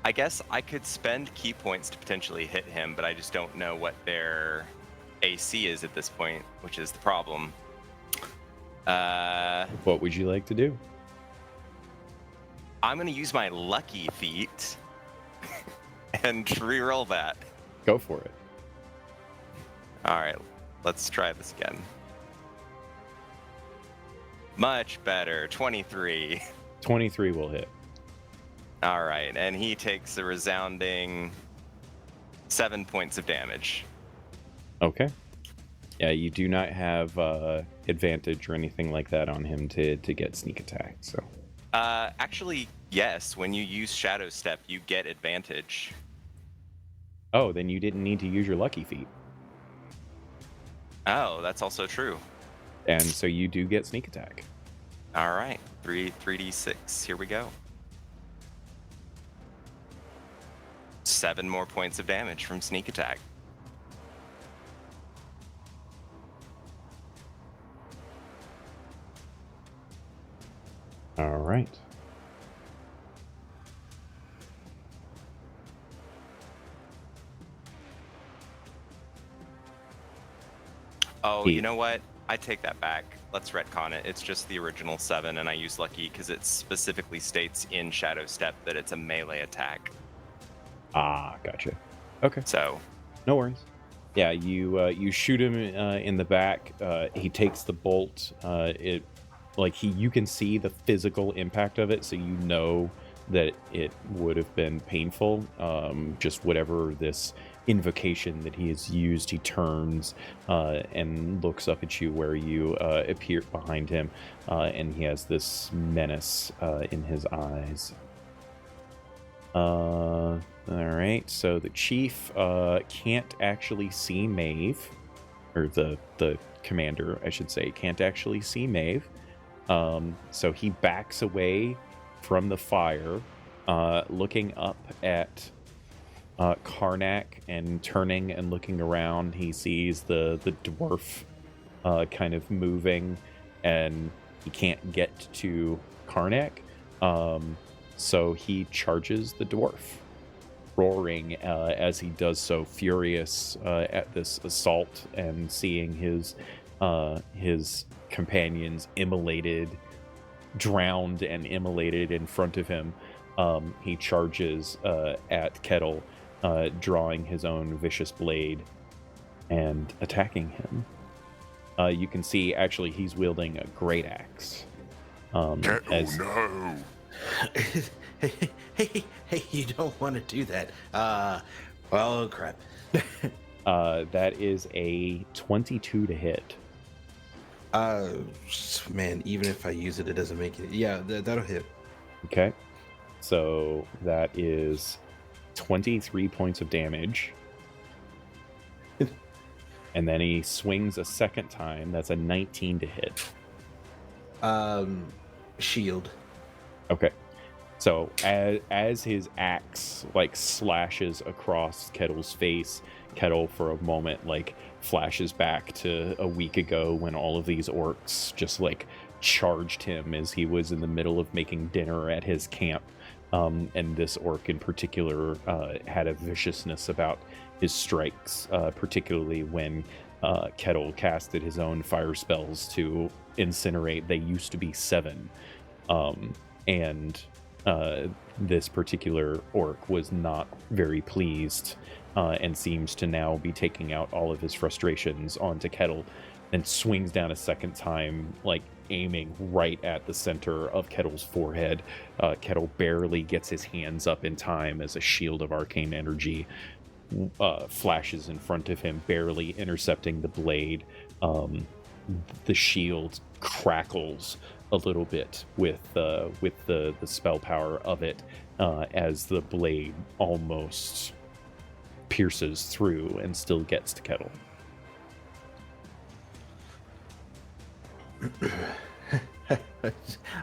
I guess I could spend key points to potentially hit him, but I just don't know what their AC is at this point, which is the problem. What would you like to do? I'm going to use my lucky feat and re-roll that. Go for it. All right, let's try this again. Much better, 23. 23 will hit. All right, and he takes a resounding 7 points of damage. Okay. Yeah, you do not have advantage or anything like that on him to get sneak attack. So. Actually, yes. When you use Shadow Step, you get advantage. Oh, then you didn't need to use your lucky feat, Oh, that's also true. and so you do get sneak attack. All right, 3d6. Here we go. 7 more points of damage from sneak attack. All right. Oh, He- you know what? I take that back. Let's retcon it. It's just the original 7, and I use Lucky because it specifically states in Shadow Step that it's a melee attack. Ah, gotcha. Okay, So, no worries. Yeah, you shoot him in the back. He takes the bolt. You can see the physical impact of it, so you know that it would have been painful. Just whatever this invocation that he has used, he turns and looks up at you where you appear behind him, and he has this menace in his eyes. All right, so the chief can't actually see Maeve, or the commander, I should say, can't actually see Maeve. So he backs away from the fire, looking up at Karnak and turning and looking around. He sees the dwarf kind of moving, and he can't get to Karnak. So he charges the dwarf, roaring as he does so, furious at this assault and seeing his companions drowned and immolated in front of him. He charges at Kettle, drawing his own vicious blade and attacking him. You can see, actually, he's wielding a great axe. No. Hey, you don't want to do that. Well, crap. That is a 22 to hit. Man, even if I use it, it doesn't make it. Yeah, that'll hit. Okay. So that is 23 points of damage. And then he swings a second time. That's a 19 to hit. Shield. Okay. So as his axe slashes across Kettle's face, Kettle for a moment flashes back to a week ago when all of these orcs just charged him as he was in the middle of making dinner at his camp. And this orc in particular had a viciousness about his strikes, particularly when Kettle casted his own fire spells to incinerate. They used to be 7. And this particular orc was not very pleased and seems to now be taking out all of his frustrations onto Kettle, and swings down a second time, like aiming right at the center of Kettle's forehead. Kettle barely gets his hands up in time as a shield of arcane energy flashes in front of him, barely intercepting the blade. The shield crackles a little bit with the spell power of it as the blade almost pierces through and still gets to Kettle.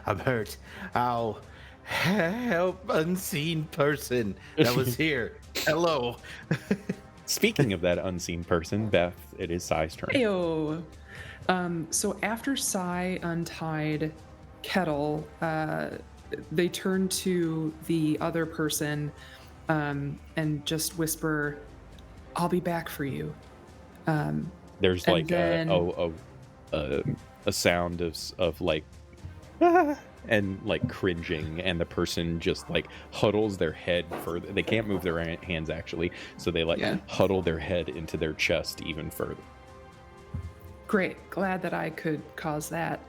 I'm hurt. Ow. Help, unseen person that was here. Hello. Speaking of that unseen person, Beth, it is Sai's turn. Ayo. So after Sai untied Kettle, they turn to the other person and just whisper, "I'll be back for you." There's like then... a sound of like ah, and like cringing, and the person just like huddles their head further. They can't move their hands actually, so they huddle their head into their chest even further. Great, glad that I could cause that.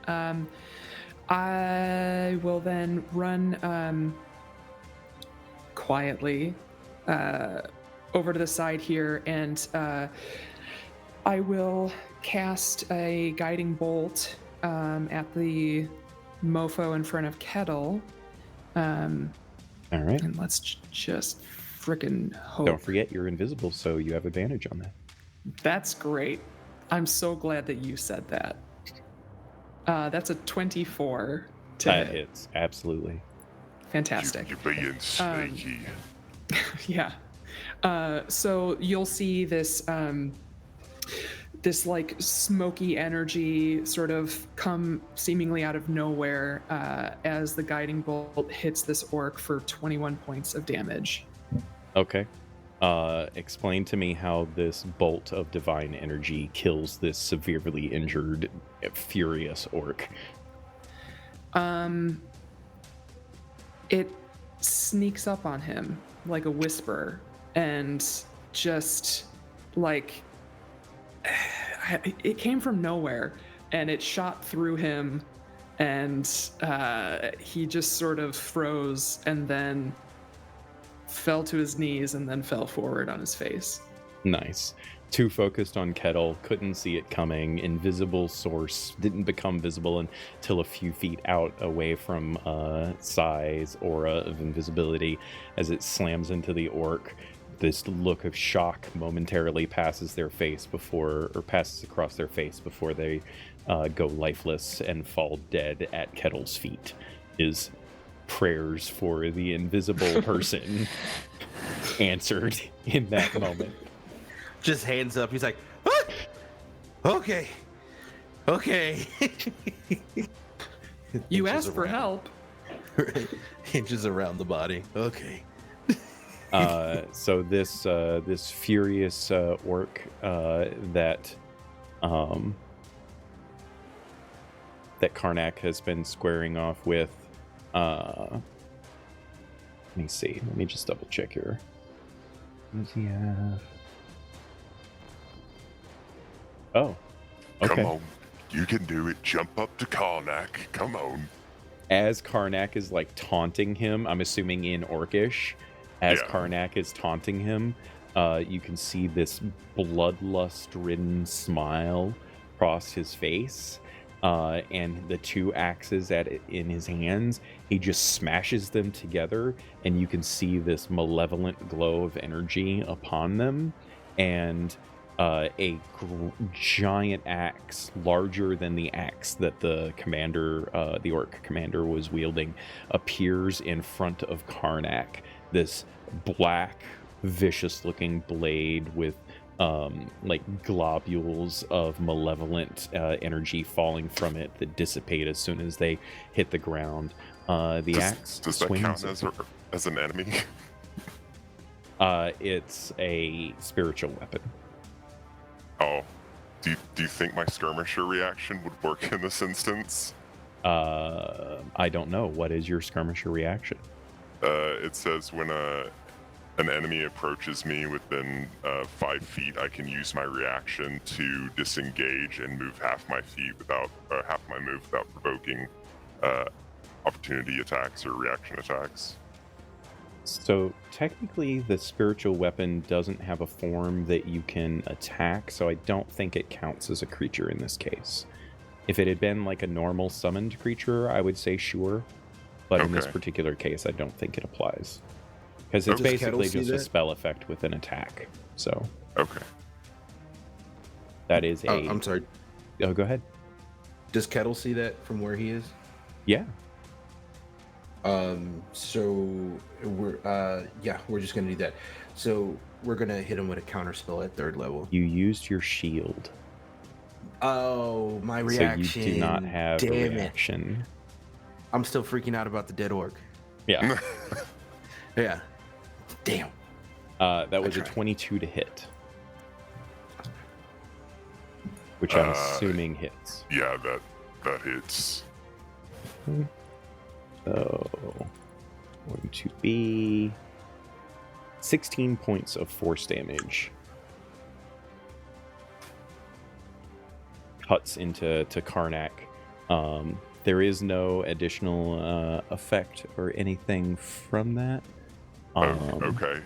I will then run quietly over to the side here, and I will cast a guiding bolt at the mofo in front of Kettle. All right. And let's just frickin' hope. Don't forget you're invisible, so you have advantage on that. That's great. I'm so glad that you said that. That's a 24 to That hit. hits, absolutely. Fantastic. You're being sneaky. Yeah. So you'll see this this like smoky energy sort of come seemingly out of nowhere as the guiding bolt hits this orc for 21 points of damage. Okay. Explain to me how this bolt of divine energy kills this severely injured, furious orc. It sneaks up on him like a whisper and just like it came from nowhere and it shot through him, and he just sort of froze and then fell to his knees and then fell forward on his face. Nice. Too focused on Kettle, couldn't see it coming. Invisible source didn't become visible until a few feet out away from Sai's aura of invisibility. As it slams into the orc, this look of shock momentarily passes across their face before they go lifeless and fall dead at Kettle's feet. His prayers for the invisible person answered in that moment. Just hands up. He's like, "Ah! Okay. You asked for help." Hinges around the body. Okay. So this furious orc that Karnak has been squaring off with. Let me see. Let me just double check here. What does he have? Oh, okay. Come on. You can do it. Jump up to Karnak. Come on. As Karnak is like taunting him, I'm assuming in Orcish, as Yeah. Karnak is taunting him, you can see this bloodlust-ridden smile cross his face, and the two axes in his hands, he just smashes them together, and you can see this malevolent glow of energy upon them, and a giant axe, larger than the axe that the orc commander was wielding, appears in front of Karnak. This black, vicious-looking blade with like globules of malevolent energy falling from it that dissipate as soon as they hit the ground. The axe Does that swings. count as as an enemy? It's a spiritual weapon. Oh, do you think my skirmisher reaction would work in this instance? I don't know. What is your skirmisher reaction? It says when an enemy approaches me within 5 feet, I can use my reaction to disengage and move half my move without provoking opportunity attacks or reaction attacks. So technically, the spiritual weapon doesn't have a form that you can attack, so I don't think it counts as a creature in this case. If it had been like a normal summoned creature, I would say sure, but in this Okay. particular case, I don't think it applies. Because it's Does Kettle basically see just a that? spell effect with an attack. So Okay. that is a... I'm sorry. Oh, go ahead. Does Kettle see that from where he is? Yeah. So we're just gonna do that. So we're gonna hit him with a counter spell at 3rd level. You used your shield. Oh, my reaction. So you do not have Damn a it. reaction. I'm still freaking out about the dead orc. Yeah. Yeah. Damn. That was a tried. 22 to hit. Which I'm assuming hits. Yeah, that hits. So, going to be 16 points of force damage. Cuts into Karnak. There is no additional effect or anything from that. Okay.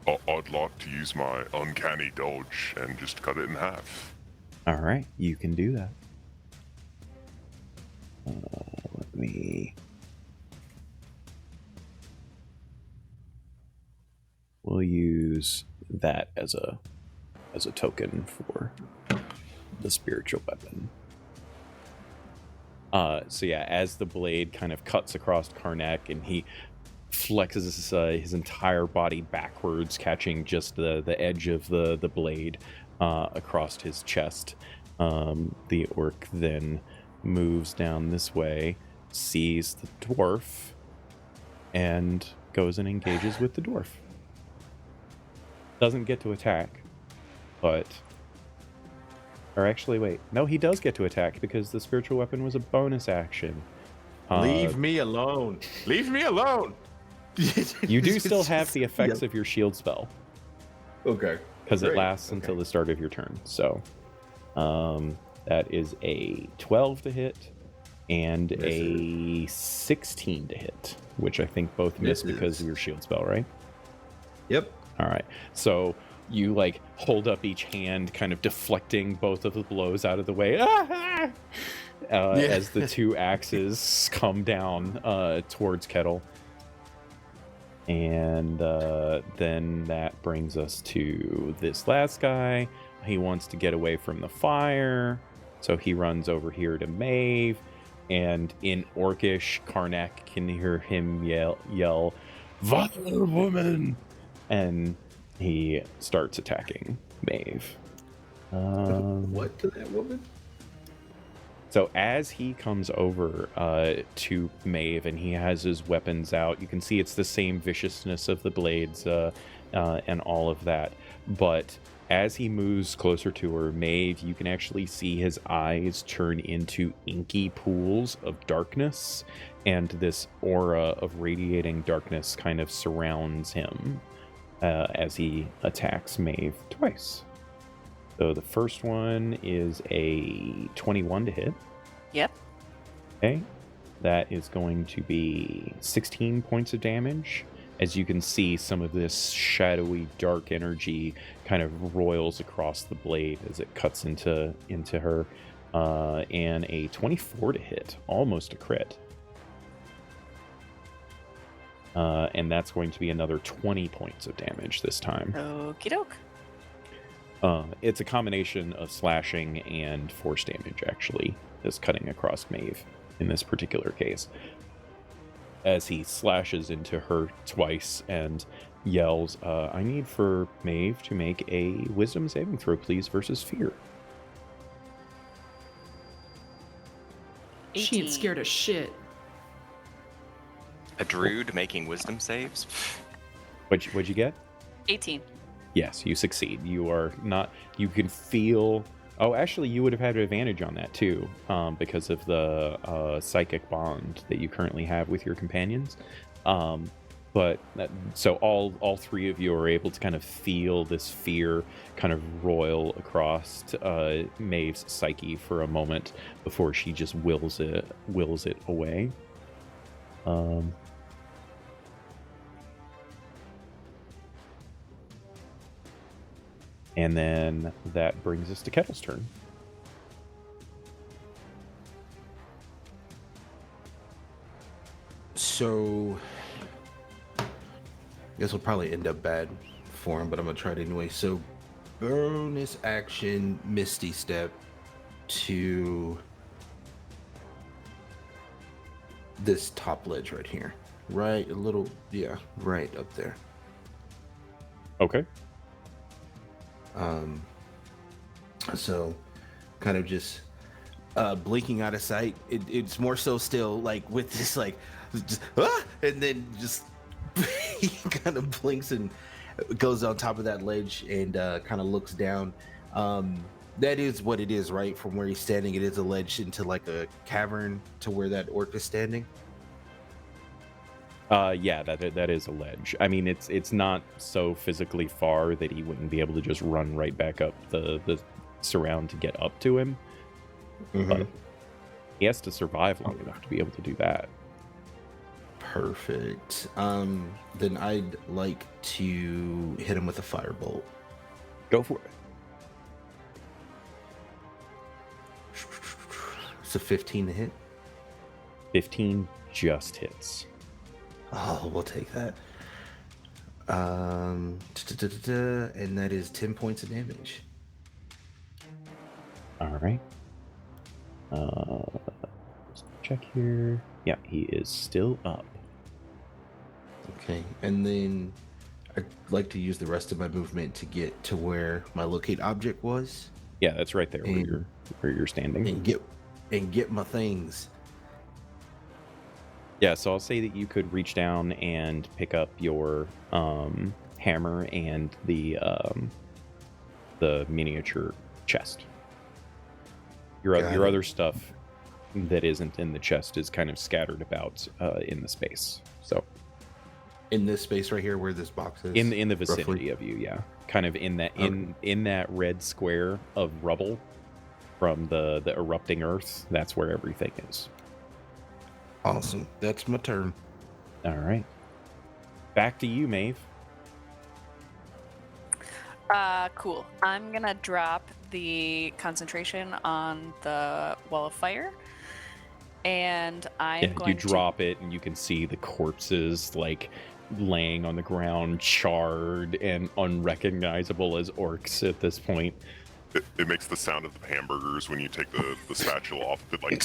I'd like to use my uncanny dodge and just cut it in half. All right, you can do that. Let me... We'll use that as a token for the spiritual weapon. So yeah, as the blade kind of cuts across Karnak and he flexes his entire body backwards, catching just the edge of the blade across his chest, the orc then moves down this way, sees the dwarf, and goes and engages with the dwarf. Doesn't get to attack, but... Or actually, wait. No, he does get to attack because the spiritual weapon was a bonus action. Leave me alone. Leave me alone. You do still have the effects of your shield spell. Okay. Because it Great. lasts until Okay. the start of your turn. So that is a 12 to hit and a 16 to hit, which I think both miss because Misses. of your shield spell, right? Yep. All right. So you like hold up each hand, kind of deflecting both of the blows out of the way. As the two axes come down towards Kettle. And then that brings us to this last guy. He wants to get away from the fire, so he runs over here to Maeve. And in Orcish, Karnak can hear him yell, "Vile woman!" And he starts attacking Maeve. What to that woman? So as he comes over to Maeve and he has his weapons out, you can see it's the same viciousness of the blades and all of that. But as he moves closer to her, Maeve, you can actually see his eyes turn into inky pools of darkness, and this aura of radiating darkness kind of surrounds him as he attacks Maeve twice. So the first one is a 21 to hit. Yep. Okay. That is going to be 16 points of damage. As you can see, some of this shadowy, dark energy kind of roils across the blade as it cuts into her. And a 24 to hit, almost a crit. And that's going to be another 20 points of damage this time. Okie doke. It's a combination of slashing and force damage, actually, that's cutting across Maeve in this particular case. As he slashes into her twice and yells, I need for Maeve to make a wisdom saving throw, please, versus fear. She ain't 18. scared of shit. A druid making wisdom saves? What'd you get? 18. Yes, you succeed. You are not. You can feel. Oh, actually, you would have had advantage on that too, because of the psychic bond that you currently have with your companions. So all three of you are able to kind of feel this fear kind of roil across Maeve's psyche for a moment before she just wills it away. And then that brings us to Kettle's turn. So, I guess we'll probably end up bad for him, but I'm gonna try it anyway. So, bonus action, Misty Step to this top ledge right here. Right, right up there. Okay. So kind of just blinking out of sight. It's more so still like with this like just, and then just he kind of blinks and goes on top of that ledge and kind of looks down. That is what it is, right? From where he's standing, it is a ledge into like a cavern to where that orc is standing. Yeah, that is a ledge. I mean, it's not so physically far that he wouldn't be able to just run right back up the surround to get up to him. But he has to survive long enough to be able to do that. Perfect. Then I'd like to hit him with a firebolt. Go for it. It's a 15 to hit. 15 just hits. Oh, we'll take that. And that is 10 points of damage. All right. Let's check here. Yeah, he is still up. Okay, and then I'd like to use the rest of my movement to get to where my locate object was. Yeah, that's right there where you're standing. And get my things. Yeah, so I'll say that you could reach down and pick up your hammer and the miniature chest. Your other stuff that isn't in the chest is kind of scattered about in the space. So in this space right here where this box is, in the vicinity roughly of you, yeah, kind of in that in that red square of rubble from the erupting earth. That's where everything is. Awesome. That's my turn. All right. Back to you, Maeve. Cool. I'm gonna drop the concentration on the wall of fire, and I'm going you drop it, and you can see the corpses like laying on the ground, charred and unrecognizable as orcs at this point. It makes the sound of the hamburgers when you take the spatula off. It like.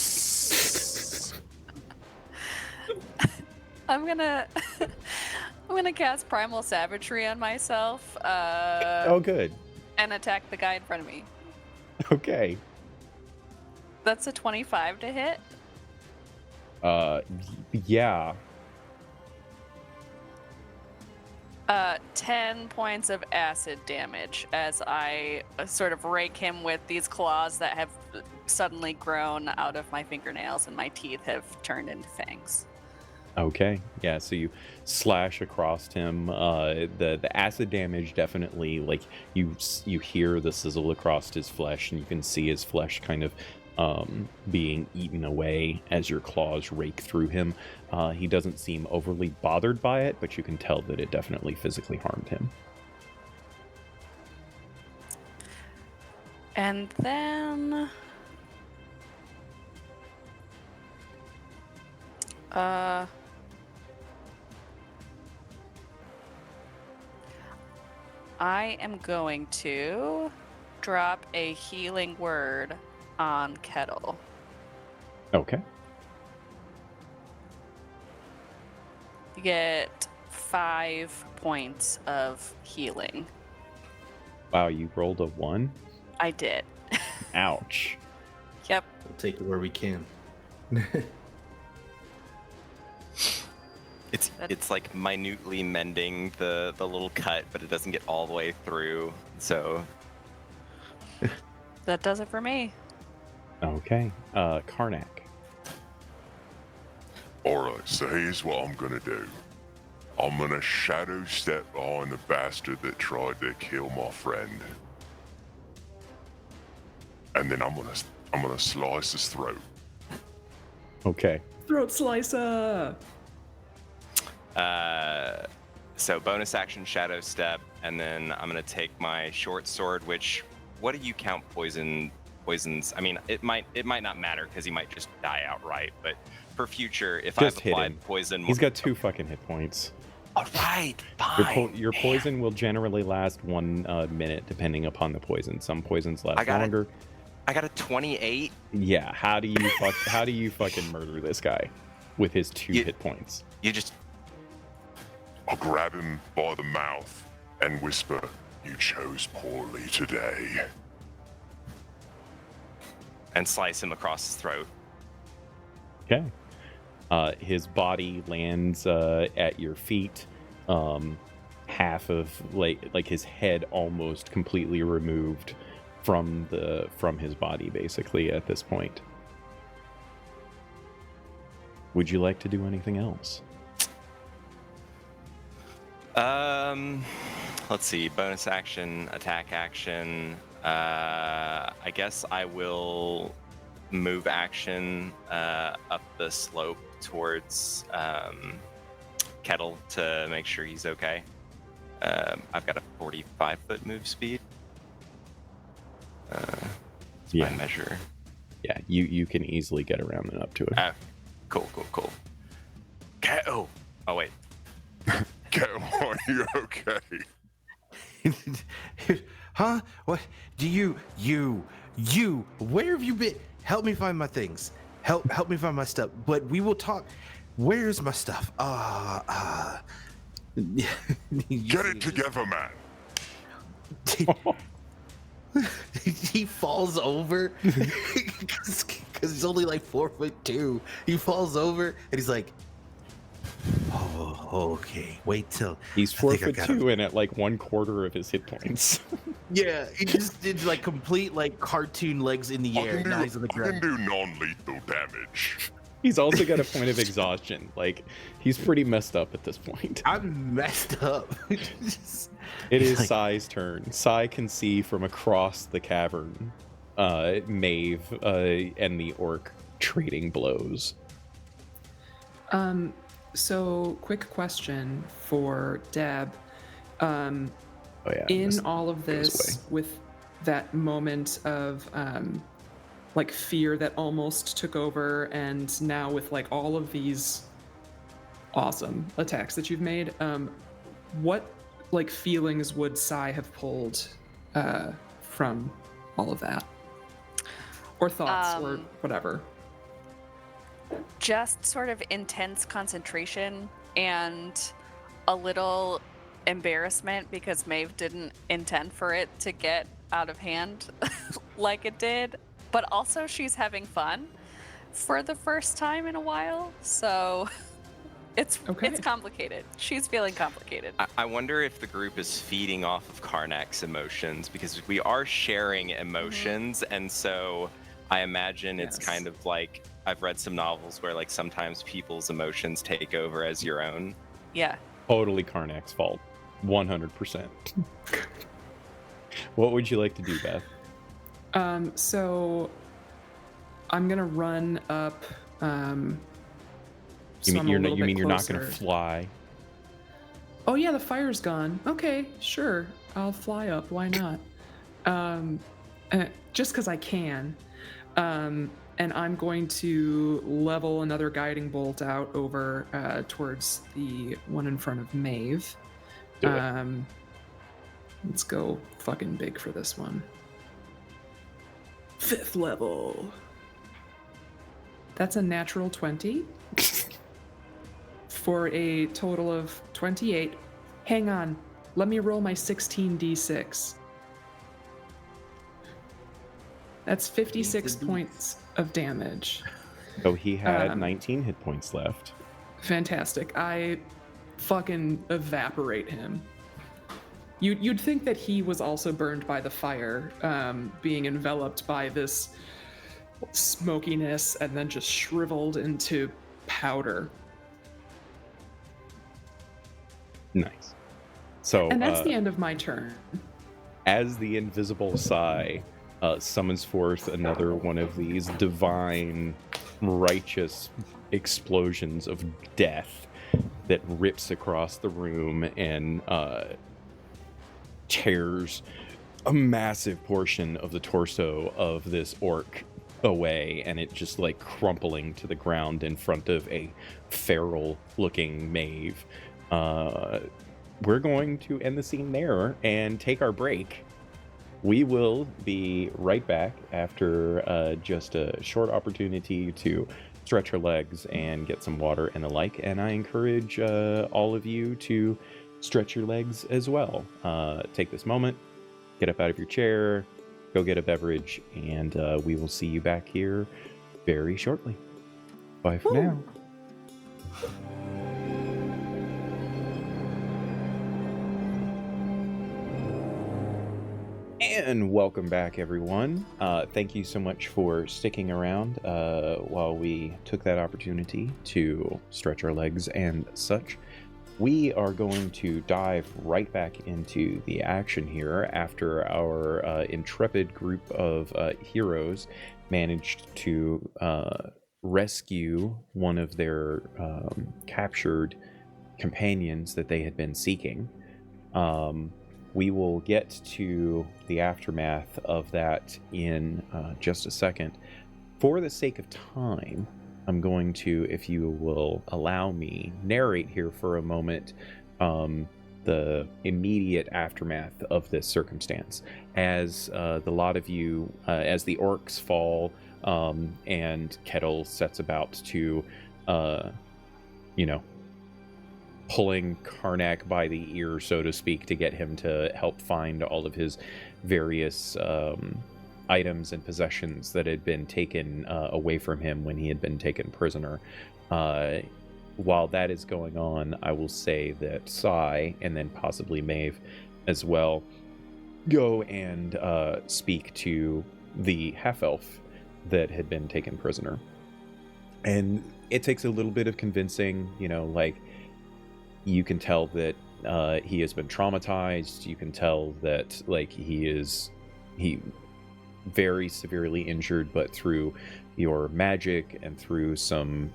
I'm gonna cast Primal Savagery on myself. Oh, good. And attack the guy in front of me. Okay. That's a 25 to hit. Yeah. 10 points of acid damage as I sort of rake him with these claws that have suddenly grown out of my fingernails, and my teeth have turned into fangs. Okay. Yeah, so you slash across him. The acid damage definitely, like, you hear the sizzle across his flesh, and you can see his flesh kind of being eaten away as your claws rake through him. He doesn't seem overly bothered by it, but you can tell that it definitely physically harmed him. And then I am going to drop a healing word on Kettle. Okay. You get 5 points of healing. Wow, you rolled a 1? I did. Ouch. Yep. We'll take it where we can. It's like minutely mending the little cut, but it doesn't get all the way through. So That does it for me. Okay. Karnak. Alright, so here's what I'm gonna do. I'm gonna shadow step behind the bastard that tried to kill my friend. And then I'm gonna slice his throat. Okay. Throat slicer. So bonus action shadow step, and then I'm gonna take my short sword. Which, what do you count poisons? I mean, it might not matter because he might just die outright. But for future, if Just I've hit applied him. poison, He's got 2 fucking hit points. All right, fine. Your poison will generally last 1 minute, depending upon the poison. Some poisons last I got it. longer. I got a 28. Yeah. How do you fucking murder this guy with his 2 hit points? You just I'll grab him by the mouth and whisper, "You chose poorly today." and slice him across his throat. Okay. His body lands at your feet. Half of like his head almost completely removed from his body, basically, at this point. Would you like to do anything else? Let's see. Bonus action, attack action. I guess I will move action up the slope towards Kettle to make sure he's okay. I've got a 45-foot move speed. It's my measure. Yeah, you can easily get around and up to it. Cool. Kettle. Oh wait. Kettle, are you okay? Huh? What? Do you? Where have you been? Help me find my things. Help me find my stuff. But we will talk. Where's my stuff? Get it together, man. He falls over because he's only like 4'2". He falls over and he's like, "Oh, okay. Wait till He's 4'2" and at like 1/4 of his hit points. Yeah, he just did like complete like cartoon legs in the air. Now he's on the I ground. can do non-lethal damage. He's also got a point of exhaustion. Like, he's pretty messed up at this point. I'm messed up. It is Sai's turn. Sai can see from across the cavern Maeve and the orc trading blows. So quick question for Deb. Oh yeah. In all of this, with that moment of like fear that almost took over, and now with like all of these awesome attacks that you've made, what like feelings would Sai have pulled from all of that, or thoughts, or whatever? Just sort of intense concentration and a little embarrassment because Maeve didn't intend for it to get out of hand like it did. But also she's having fun for the first time in a while. So it's complicated. She's feeling complicated. I wonder if the group is feeding off of Karnak's emotions, because we are sharing emotions. And so I imagine it's kind of like, I've read some novels where like sometimes people's emotions take over as your own. Yeah. Totally Karnak's fault. 100%. What would you like to do, Beth? So I'm gonna run up. You mean you're not gonna fly? Oh yeah, the fire's gone. Okay, sure, I'll fly up. Why not? Just because I can. And I'm going to level another guiding bolt out over towards the one in front of Maeve. Do it. Let's go fucking big for this one. 5th level. That's a natural 20 for a total of 28. Hang on, let me roll my 16d6. That's 56 points of damage. So he had 19 hit points left. Fantastic. I fucking evaporate him. You'd think that he was also burned by the fire, being enveloped by this smokiness and then just shriveled into powder. Nice. So, And that's the end of my turn. as the invisible Sai summons forth another one of these divine, righteous explosions of death that rips across the room and tears a massive portion of the torso of this orc away, and it just like crumpling to the ground in front of a feral looking Maeve. We're going to end the scene there and take our break. We will be right back after just a short opportunity to stretch our legs and get some water and the like, and I encourage all of you to stretch your legs as well. Take this moment, get up out of your chair, go get a beverage, and we will see you back here very shortly. Bye for now. And welcome back, everyone. Thank you so much for sticking around while we took that opportunity to stretch our legs and such. We are going to dive right back into the action here after our intrepid group of heroes managed to rescue one of their captured companions that they had been seeking. We will get to the aftermath of that in just a second. For the sake of time, I'm going to, if you will allow me, narrate here for a moment the immediate aftermath of this circumstance. As the lot of you, as the orcs fall and Kettle sets about to, pulling Karnak by the ear, so to speak, to get him to help find all of his various items and possessions that had been taken away from him when he had been taken prisoner. While that is going on, I will say that Sai, and then possibly Maeve as well, go and speak to the half-elf that had been taken prisoner. And it takes a little bit of convincing, you can tell that he has been traumatized. You can tell that he very severely injured, but through your magic and through some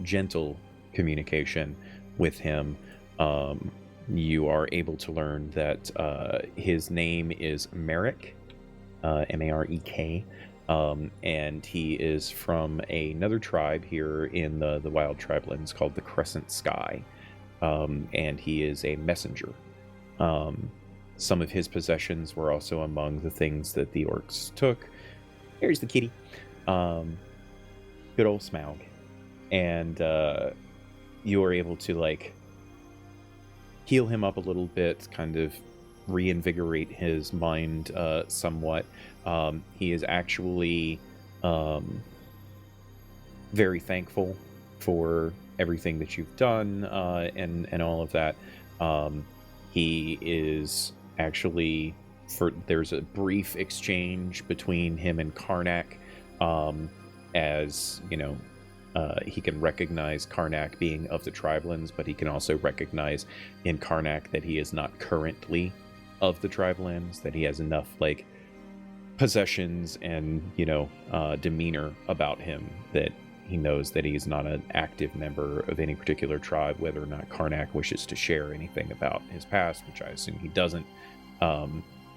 gentle communication with him, you are able to learn that his name is Merrick, M-A-R-E-K, and he is from another tribe here in the Wild Tribelands called the Crescent Sky. And he is a messenger. Some of his possessions were also among the things that the orcs took. Here's the kitty. Good old Smaug. And you are able to heal him up a little bit, kind of reinvigorate his mind somewhat. He is actually very thankful for everything that you've done and all of that. He is actually, there's a brief exchange between him and Karnak, as he can recognize Karnak being of the Tribelands, but he can also recognize in Karnak that he is not currently of the Tribelands, that he has enough possessions and demeanor about him that he knows that he's not an active member of any particular tribe, whether or not Karnak wishes to share anything about his past, which I assume he doesn't.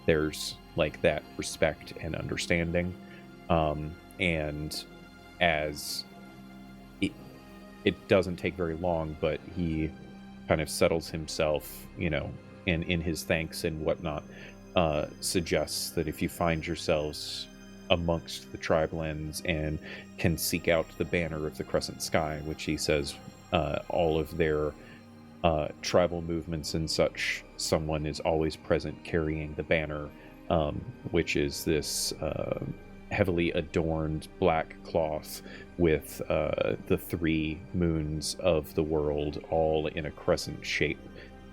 There's that respect and understanding. And as it doesn't take very long, but he kind of settles himself, in his thanks and whatnot, suggests that if you find yourselves amongst the Tribelands and can seek out the banner of the Crescent Sky, which he says all of their tribal movements and such, someone is always present carrying the banner, which is this heavily adorned black cloth with the 3 moons of the world all in a crescent shape,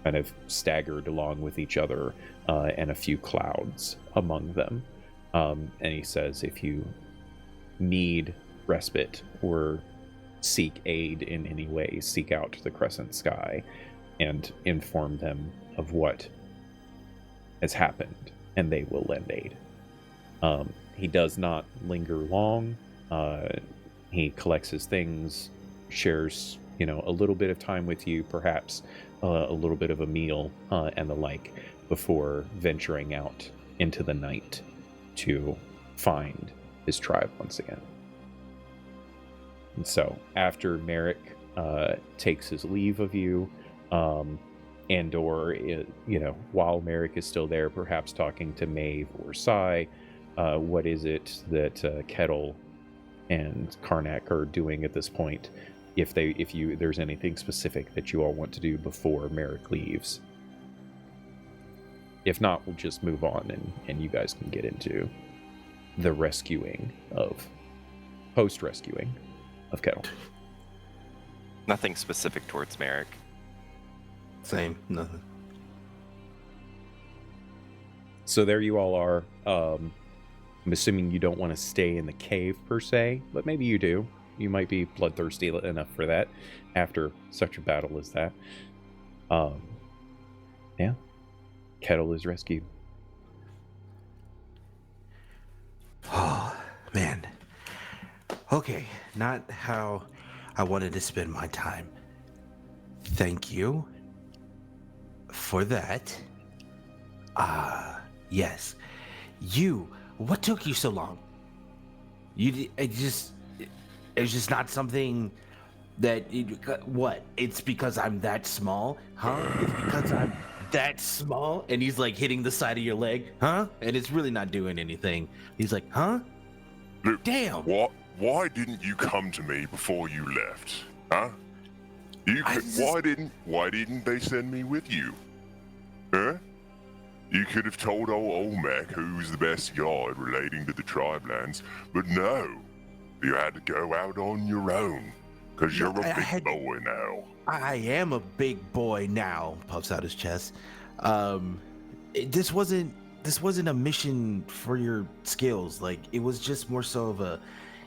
kind of staggered along with each other, and a few clouds among them. And he says, if you need respite or seek aid in any way, seek out the crescent sky and inform them of what has happened, and they will lend aid. He does not linger long. He collects his things, shares, a little bit of time with you, perhaps a little bit of a meal and the like, before venturing out into the night to find his tribe once again. And so, after Merrick takes his leave of you, and/or while Merrick is still there, perhaps talking to Maeve or Sai, what is it that Kettle and Karnak are doing at this point? If there's anything specific that you all want to do before Merrick leaves. If not, we'll just move on and you guys can get into the post-rescuing of Kettle. Nothing specific towards Merrick. Same, nothing. So there you all are. I'm assuming you don't want to stay in the cave per se, but maybe you do. You might be bloodthirsty enough for that after such a battle as that. Yeah. Kettle is rescued. Oh, man. Okay, not how I wanted to spend my time. Thank you for that. Yes. What took you so long? It's just not something that, what? It's because I'm that small? Huh? It's because I'm that small? And he's like hitting the side of your leg, huh? And it's really not doing anything. He's like, huh? Look, Damn. Why didn't you come to me before you left? Huh? Why didn't they send me with you? Huh? You could have told old Olmec who's the best guide relating to the tribelands, but no. You had to go out on your own, because you're a big boy now. I am a big boy now, puffs out his chest. This wasn't a mission for your skills. Like, it was just more so of a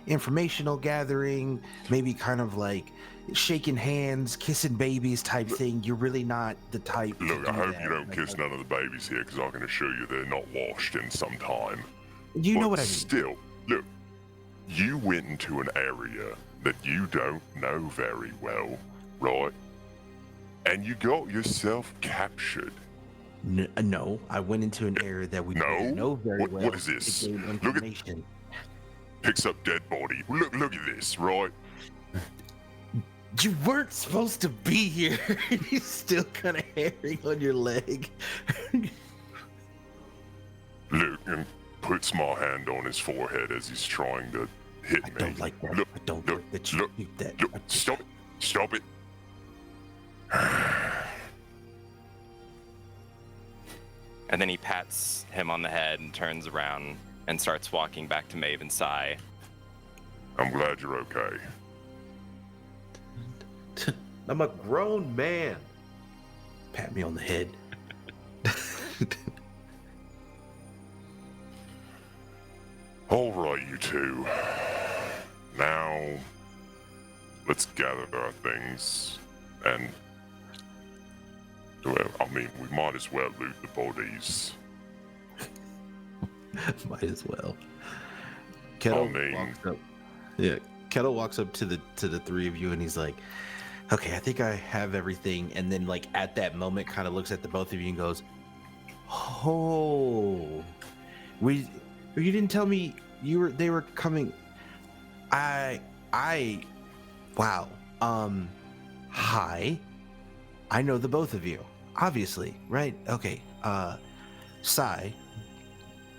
informational gathering, maybe kind of like shaking hands, kissing babies type thing. You're really not the type. Look, I hope you don't kiss none of the babies here, because I can assure you they're not washed in some time. You know what I mean. Still, look, you went into an area that you don't know very well, right? And you got yourself captured. No, I went into an area that we didn't know very well. What is this? Look at, picks up dead body. Look at this, right? You weren't supposed to be here. He's still kind of hairy on your leg. Look, and puts my hand on his forehead as he's trying to hit me. I don't like that. I don't like that you do that. Look, stop it. Stop it. And then he pats him on the head and turns around and starts walking back to Maeve and Sai. I'm glad you're okay. I'm a grown man. Pat me on the head. All right, you two. Now, let's gather our things and... Well, I mean, we might as well loot the bodies. Might as well. Kettle walks up. Yeah, Kettle walks up to the 3 of you, and he's like, "Okay, I think I have everything." And then, like, at that moment, kind of looks at the both of you and goes, "Oh, you didn't tell me they were coming. Wow. Hi. I know the both of you, obviously, right? Okay. Sai,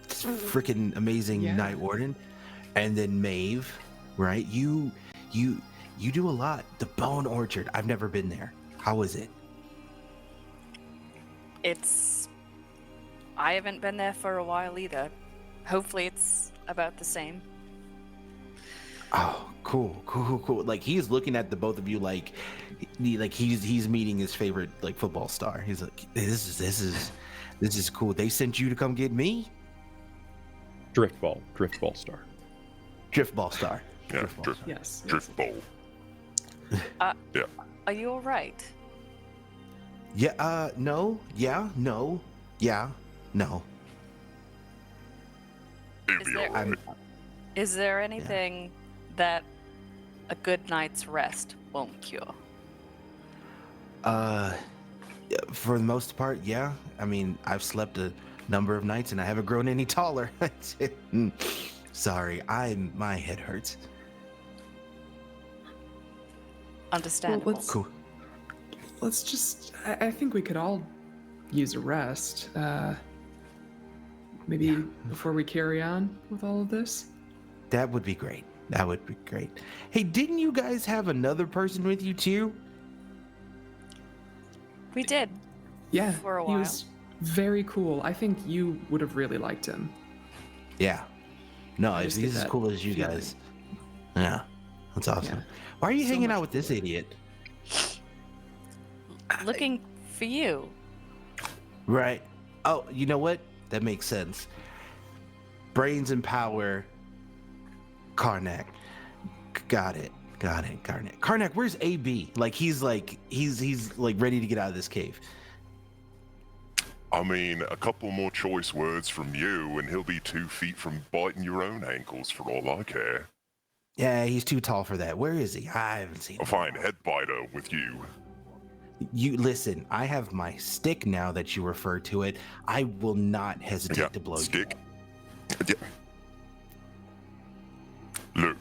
freaking amazing Night Warden, and then Maeve, right? You do a lot. The Bone Orchard. I've never been there. How is it? I haven't been there for a while either. Hopefully it's about the same. Oh, cool. Like he's looking at the both of you like he's meeting his favorite like football star. He's like, this is cool. They sent you to come get me? Driftball star. Driftball star. Yeah, Driftball star. Yes. drift bowl. Yeah. Are you all right? Yeah, no. Yeah, no. Yeah, no. It'll Is be there- alright. Is there anything that a good night's rest won't cure? For the most part, yeah. I mean, I've slept a number of nights and I haven't grown any taller. Sorry, my head hurts. Understandable. let's- Cool. Let's just. I think we could all use a rest. Maybe before we carry on with all of this. That would be great. Hey, didn't you guys have another person with you too? We did. Yeah, For a he while. was very cool. I think you would have really liked him. Yeah. No, I if just he's get as that cool as you feeling. guys. Yeah. That's awesome. Yeah. Why are you So hanging much out with this idiot? Looking for you. Right. Oh, you know what? That makes sense. Brains and power. Karnak. Got it. Karnak, where's AB? Like he's like ready to get out of this cave. I mean, a couple more choice words from you, and he'll be 2 feet from biting your own ankles for all I care. Yeah, he's too tall for that. Where is he? I haven't seen A him. fine head biter with you. You listen, I have my stick now that you refer to it. I will not hesitate Yeah, to blow stick. Yeah. Look,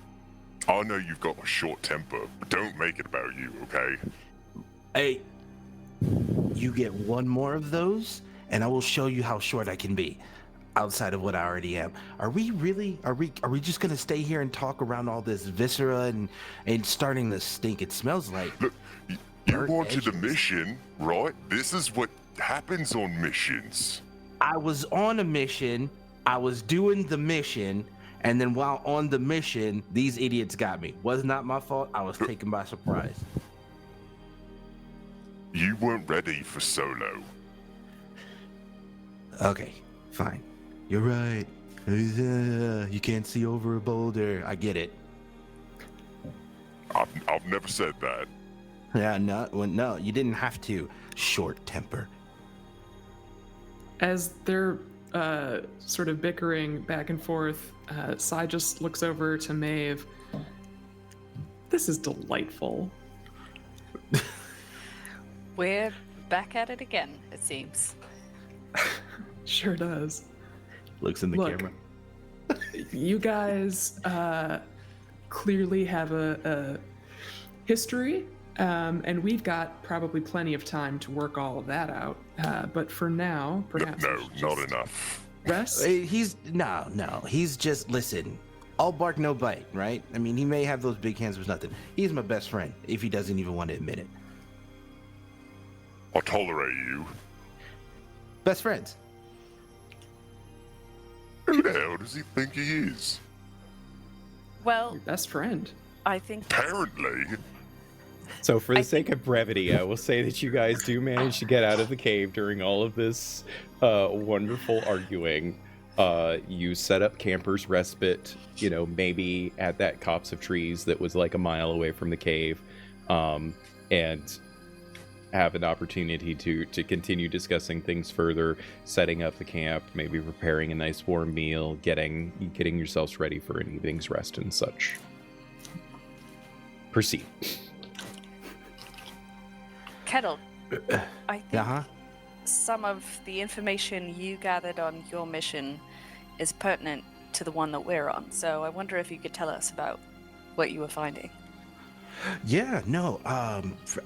I know you've got a short temper, but don't make it about you, okay? you. Hey, you get one more of those, and I will show you how short I can be. Outside of what I already am. Are we just gonna stay here and talk around all this viscera and starting to stink? It smells like Look, you Burnt wanted a edges. mission, right? This is what happens on missions. I was on a mission, I was doing the mission, and then while on the mission, these idiots got me. Was not my fault. I was taken by surprise. You weren't ready for solo. Okay, fine. You're right. You can't see over a boulder. I get it. I've never said that. Yeah, no, you didn't have to. Short temper. As they're sort of bickering back and forth, Sai just looks over to Maeve. This is delightful. We're back at it again, it seems. Sure does. Looks in the Look. camera. You guys clearly have a history, and we've got probably plenty of time to work all of that out. But for now, perhaps we No, should not just enough. rest. He's no. He's just listen. All bark, no bite, right? I mean, he may have those big hands, but nothing. He's my best friend, if he doesn't even want to admit it. I'll tolerate you. Best friends. Who the hell does he think he is? Well, Your best friend. I think Apparently. So, for the I sake of brevity, I will say that you guys do manage to get out of the cave during all of this wonderful arguing. You set up Camper's Respite, maybe at that copse of trees that was like a mile away from the cave, and have an opportunity to continue discussing things further, setting up the camp, maybe preparing a nice warm meal, getting yourselves ready for an evening's rest and such. Proceed. Kettle, I think Uh-huh. some of the information you gathered on your mission is pertinent to the one that we're on. So I wonder if you could tell us about what you were finding. Yeah, no,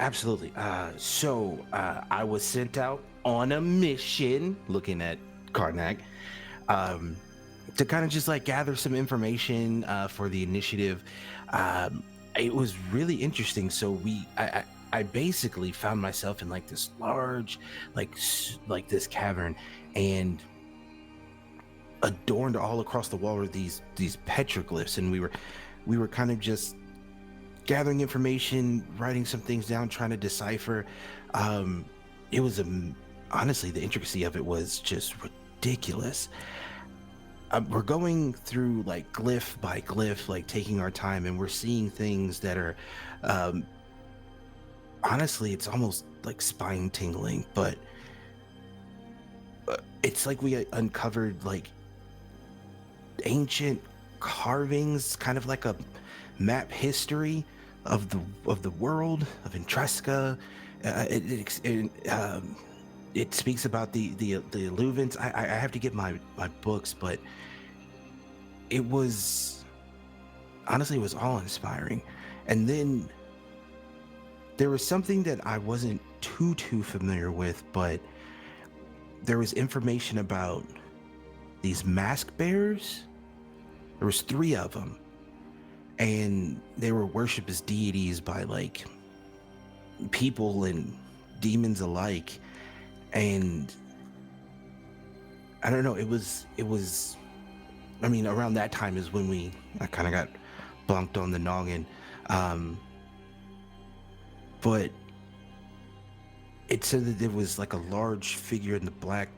absolutely. So I was sent out on a mission, looking at Karnak, to kind of just like gather some information for the initiative. It was really interesting. So I basically found myself in like this large, like this cavern, and adorned all across the wall were these petroglyphs, and we were kind of just gathering information, writing some things down, trying to decipher. It was honestly, the intricacy of it was just ridiculous. We're going through like glyph by glyph, like taking our time, and we're seeing things that are honestly, it's almost like spine tingling, but it's like we uncovered like ancient carvings, kind of like a map history of the world of Entreska. It speaks about the Alluvans. I have to get my books, but it was honestly, it was all inspiring. And then there was something that I wasn't too familiar with, but there was information about these mask bearers. There was 3 of them, and they were worshipped as deities by like people and demons alike. And I don't know, it was I mean, around that time is when I kind of got blunked on the noggin. But it said that there was like a large figure in the black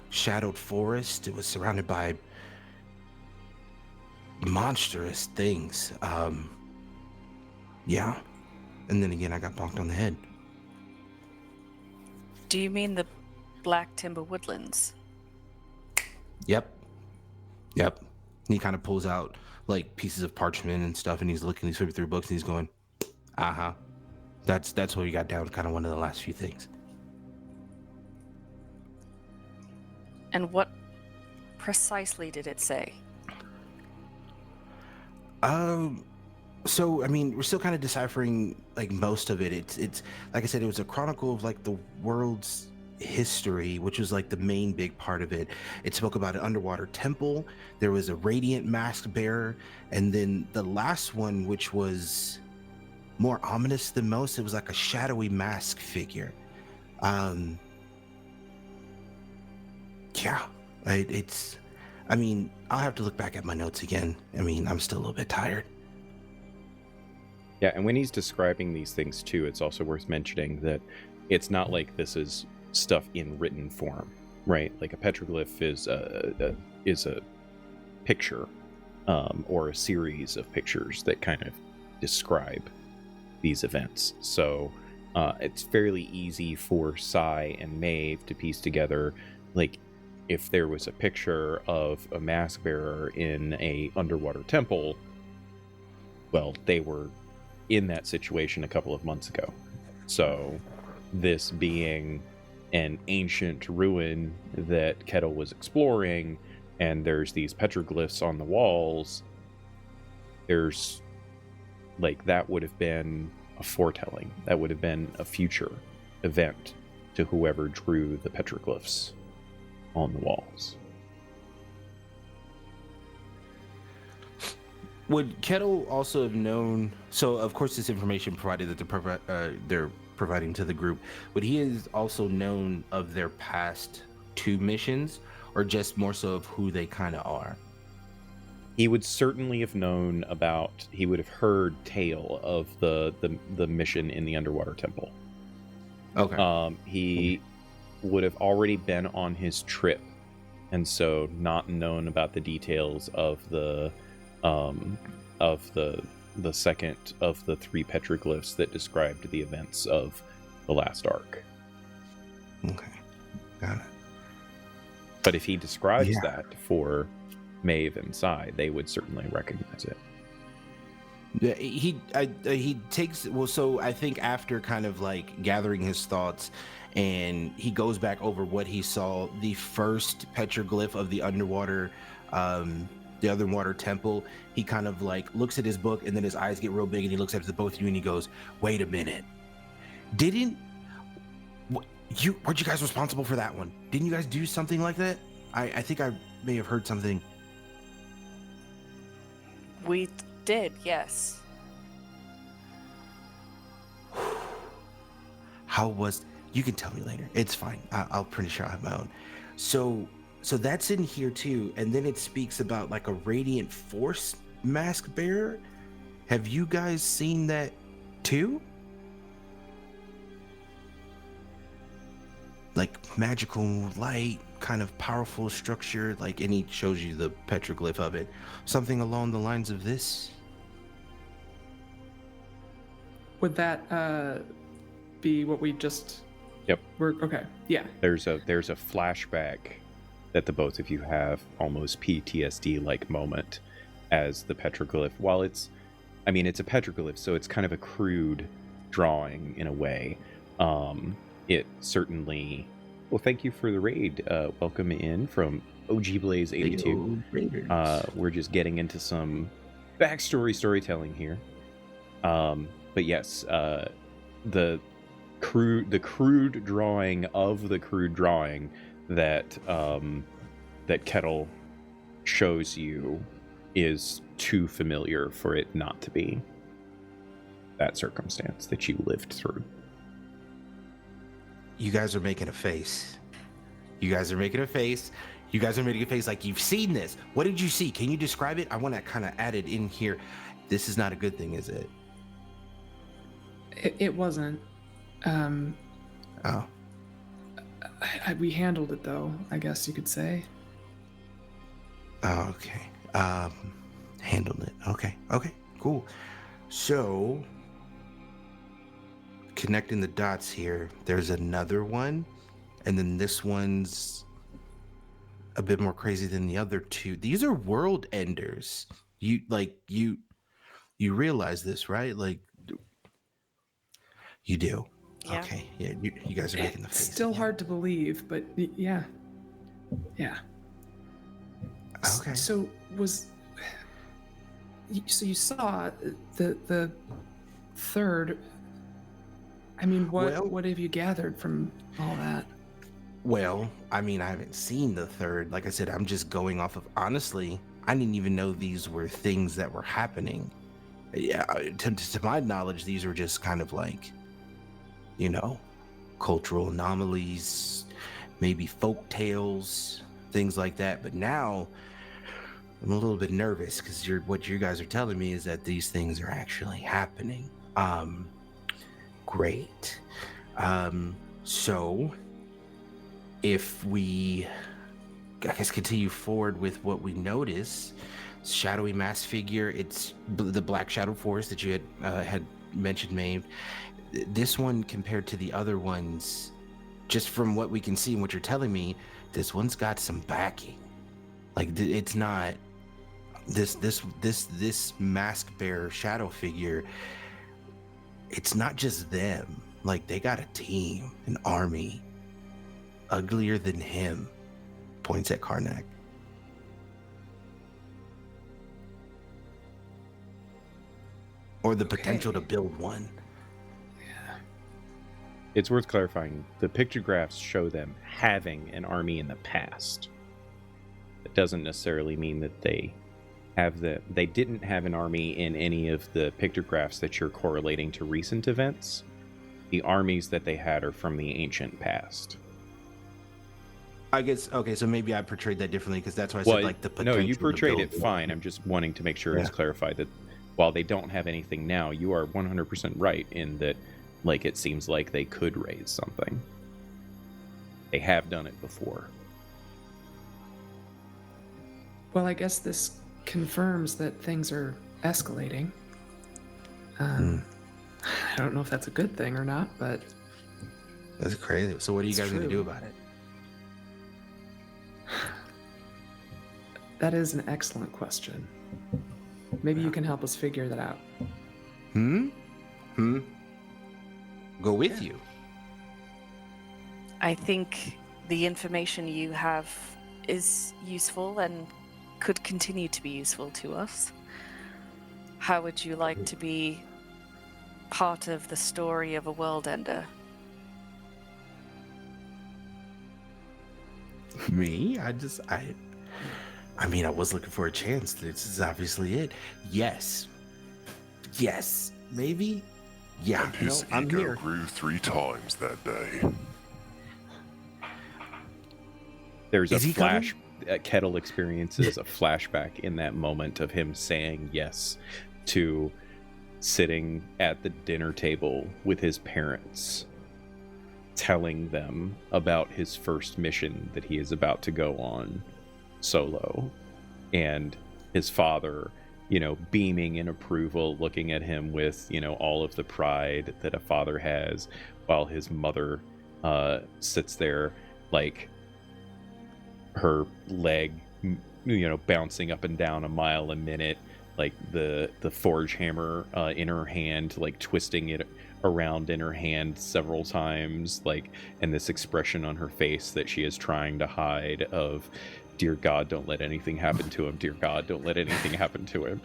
shadowed forest. It was surrounded by monstrous things. Yeah. And then again, I got bonked on the head. Do you mean the Black Timber Woodlands? Yep. He kind of pulls out like pieces of parchment and stuff, and he's flipping through books, and he's going, uh-huh. That's what we got down, kind of one of the last few things. And what precisely did it say? So I mean, we're still kind of deciphering like most of it. It's like I said, it was a chronicle of like the world's history, which was like the main big part of it. It spoke about an underwater temple. There was a radiant mask bearer, and then the last one, which was more ominous than most, it was like a shadowy mask figure. Yeah, I mean, I'll have to look back at my notes again. I mean, I'm still a little bit tired. Yeah, and when he's describing these things too, it's also worth mentioning that it's not like this is stuff in written form, right? Like a petroglyph is a picture, or a series of pictures that kind of describe these events. So it's fairly easy for Sai and Maeve to piece together, like, if there was a picture of a mask bearer in a underwater temple, well, they were in that situation a couple of months ago. So this being an ancient ruin that Kettle was exploring, and there's these petroglyphs on the walls, there's like, that would have been a foretelling. That would have been a future event to whoever drew the petroglyphs on the walls. Would Kettle also have known? So, of course, this information provided that they're providing to the group. Would he have also known of their past 2 missions, or just more so of who they kind of are? He would certainly have known about. He would have heard tale of the mission in the underwater temple. Okay. He would have already been on his trip, and so not known about the details of the second of the 3 petroglyphs that described the events of the last arc. Okay, got it. But if he describes that for Maeve and Sai, they would certainly recognize it. Yeah, he takes, well, so I think after kind of like gathering his thoughts, and he goes back over what he saw, the first petroglyph of the underwater temple, he kind of like looks at his book, and then his eyes get real big, and he looks up to the both of you, and he goes, wait a minute, weren't you guys responsible for that one? Didn't you guys do something like that? I think I may have heard something. We did, yes. How was, you can tell me later, it's fine. I'll pretty sure I have my own. So So that's in here too, and then it speaks about like a radiant force mask bearer. Have you guys seen that too? Like magical light, kind of powerful structure, like, and he shows you the petroglyph of it. Something along the lines of this. Would that be what we just? Yep. Okay. Yeah. There's a flashback that the both of you have, almost PTSD like moment, as the petroglyph. While it's a petroglyph, so it's kind of a crude drawing in a way. It certainly. Well, thank you for the raid. Welcome in from OG Blaze 82. We're just getting into some backstory storytelling here. But yes, the crude drawing of the crude drawing that that Kettle shows you is too familiar for it not to be that circumstance that you lived through. You guys are making a face. You guys are making a face. You guys are making a face like you've seen this. What did you see? Can you describe it? I want to kind of add it in here. This is not a good thing, is it? It wasn't. Oh. We handled it though, I guess you could say. Oh, okay. Handled it. Okay. Okay. Cool. So, connecting the dots here, there's another one, and then this one's a bit more crazy than the other two. These are world enders. You realize this, right? Like, you do. Yeah. Okay. Yeah. You guys are making the face. It's still hard to believe, but yeah. Okay. So you saw the third. I mean, what have you gathered from all that? Well, I haven't seen the third. Like I said, I'm just going off of, honestly, I didn't even know these were things that were happening. Yeah, to my knowledge, these were just kind of like, cultural anomalies, maybe folk tales, things like that. But now I'm a little bit nervous because what you guys are telling me is that these things are actually happening. Great. So if we, I guess, continue forward with what we notice, shadowy mass figure, it's the black shadow forest that you had mentioned, Maeve. This one, compared to the other ones, just from what we can see and what you're telling me, this one's got some backing. Like, it's not this mask bearer shadow figure. It's not just them. Like, they got a team, an army, uglier than him. Points at Karnak. Or the potential to build one. Yeah. It's worth clarifying. The pictographs show them having an army in the past. It doesn't necessarily mean that they didn't have an army in any of the pictographs that you're correlating to recent events. The armies that they had are from the ancient past. I guess, okay, so maybe I portrayed that differently because that's why I said, like, the potential. No, you to portrayed build it fine. I'm just wanting to make sure it's clarified that while they don't have anything now, you are 100% right in that, like, it seems like they could raise something. They have done it before. Well, I guess this confirms that things are escalating. I don't know if that's a good thing or not, but That's crazy. So what are you guys going to do about it? That is an excellent question. Maybe you can help us figure that out. Go with you. I think the information you have is useful and could continue to be useful to us. How would you like to be part of the story of a world ender? Me? I was looking for a chance. This is obviously it. Yes. Maybe? Yeah. And his I'm ego here. grew 3 times that day. There's Is a he flash. Kettle experiences a flashback in that moment of him saying yes to sitting at the dinner table with his parents, telling them about his first mission that he is about to go on solo, and his father, beaming in approval, looking at him with, all of the pride that a father has, while his mother sits there like her leg, bouncing up and down a mile a minute, like the forge hammer in her hand, like twisting it around in her hand several times, like, and this expression on her face that she is trying to hide of, dear God, don't let anything happen to him. Dear God, don't let anything happen to him.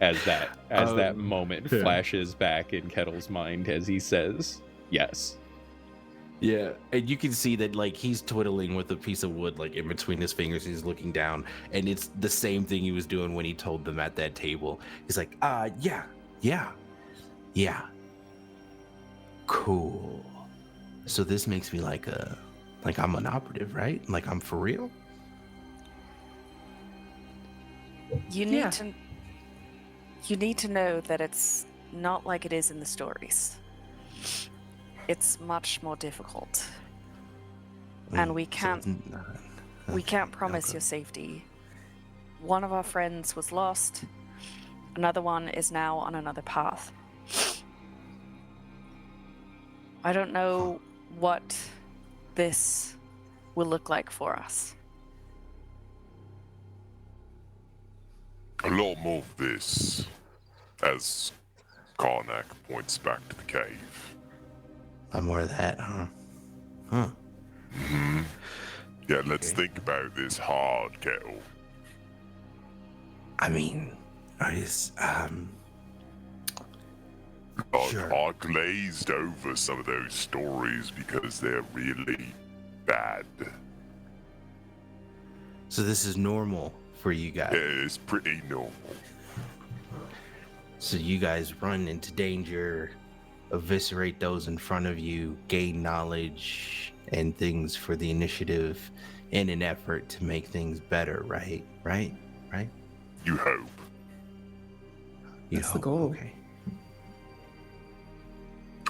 As that moment flashes back in Kettle's mind as he says yes. Yeah, and you can see that like he's twiddling with a piece of wood like in between his fingers. He's looking down, and it's the same thing he was doing when he told them at that table. He's like, yeah, cool. So this makes me like I'm an operative, right? Like I'm for real. You need to know that it's not like it is in the stories. It's much more difficult, and we can't promise your safety. One of our friends was lost. Another one is now on another path. I don't know what this will look like for us. A lot more of this, as Karnak points back to the cave. More of that, huh? Mm-hmm. Yeah, let's think about this hard, Kettle. I mean, sure. I glazed over some of those stories because they're really bad. So this is normal for you guys. Yeah, it's pretty normal. So you guys run into danger, eviscerate those in front of you, gain knowledge and things for the initiative in an effort to make things better, right? You hope. That's the goal. Okay.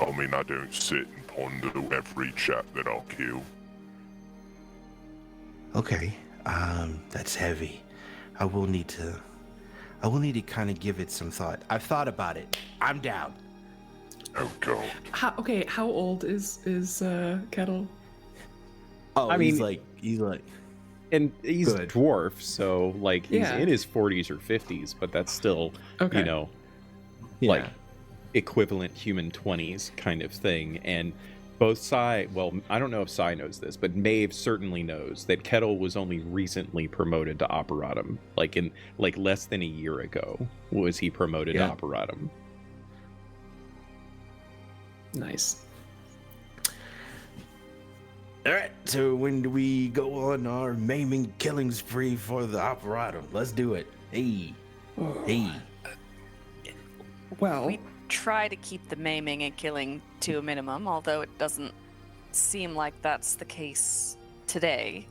I mean, I don't sit and ponder every chap that I'll kill. Okay. That's heavy. I will need to kind of give it some thought. I've thought about it. I'm down. Oh God. How old is Kettle? Oh, I mean, he's like and he's good. dwarf, so like he's Yeah. in his 40s or 50s, but that's still Okay. like equivalent human 20s kind of thing. And both Sai, well, I don't know if Sai knows this, but Maeve certainly knows that Kettle was only recently promoted to Operatum. Like less than a year ago was he promoted to Operatum. Nice. All right, so when do we go on our maiming killing spree for the Operatum? Let's do it. Hey. Well, We try to keep the maiming and killing to a minimum, although it doesn't seem like that's the case today.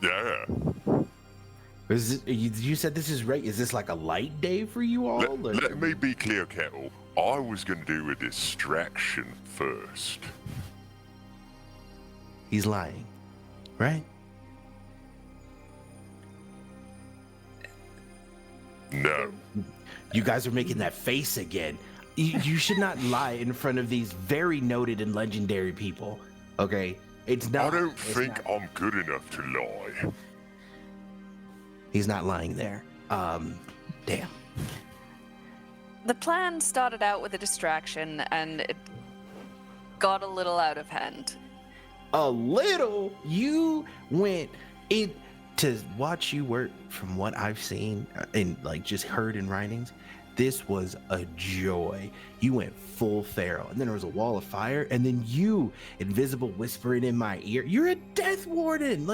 Yeah. You said this is right. Is this like a light day for you all? Let me be clear, Kettle. I was going to do a distraction first. He's lying, right? No. You guys are making that face again. You should not lie in front of these very noted and legendary people. Okay, it's not. I don't think I'm good enough to lie. He's not lying there. Damn. The plan started out with a distraction, and it got a little out of hand. A little. You went in to watch you work. From what I've seen and like just heard in writings, this was a joy. You went full feral, and then there was a wall of fire, and then you, invisible, whispering in my ear, "You're a death warden!"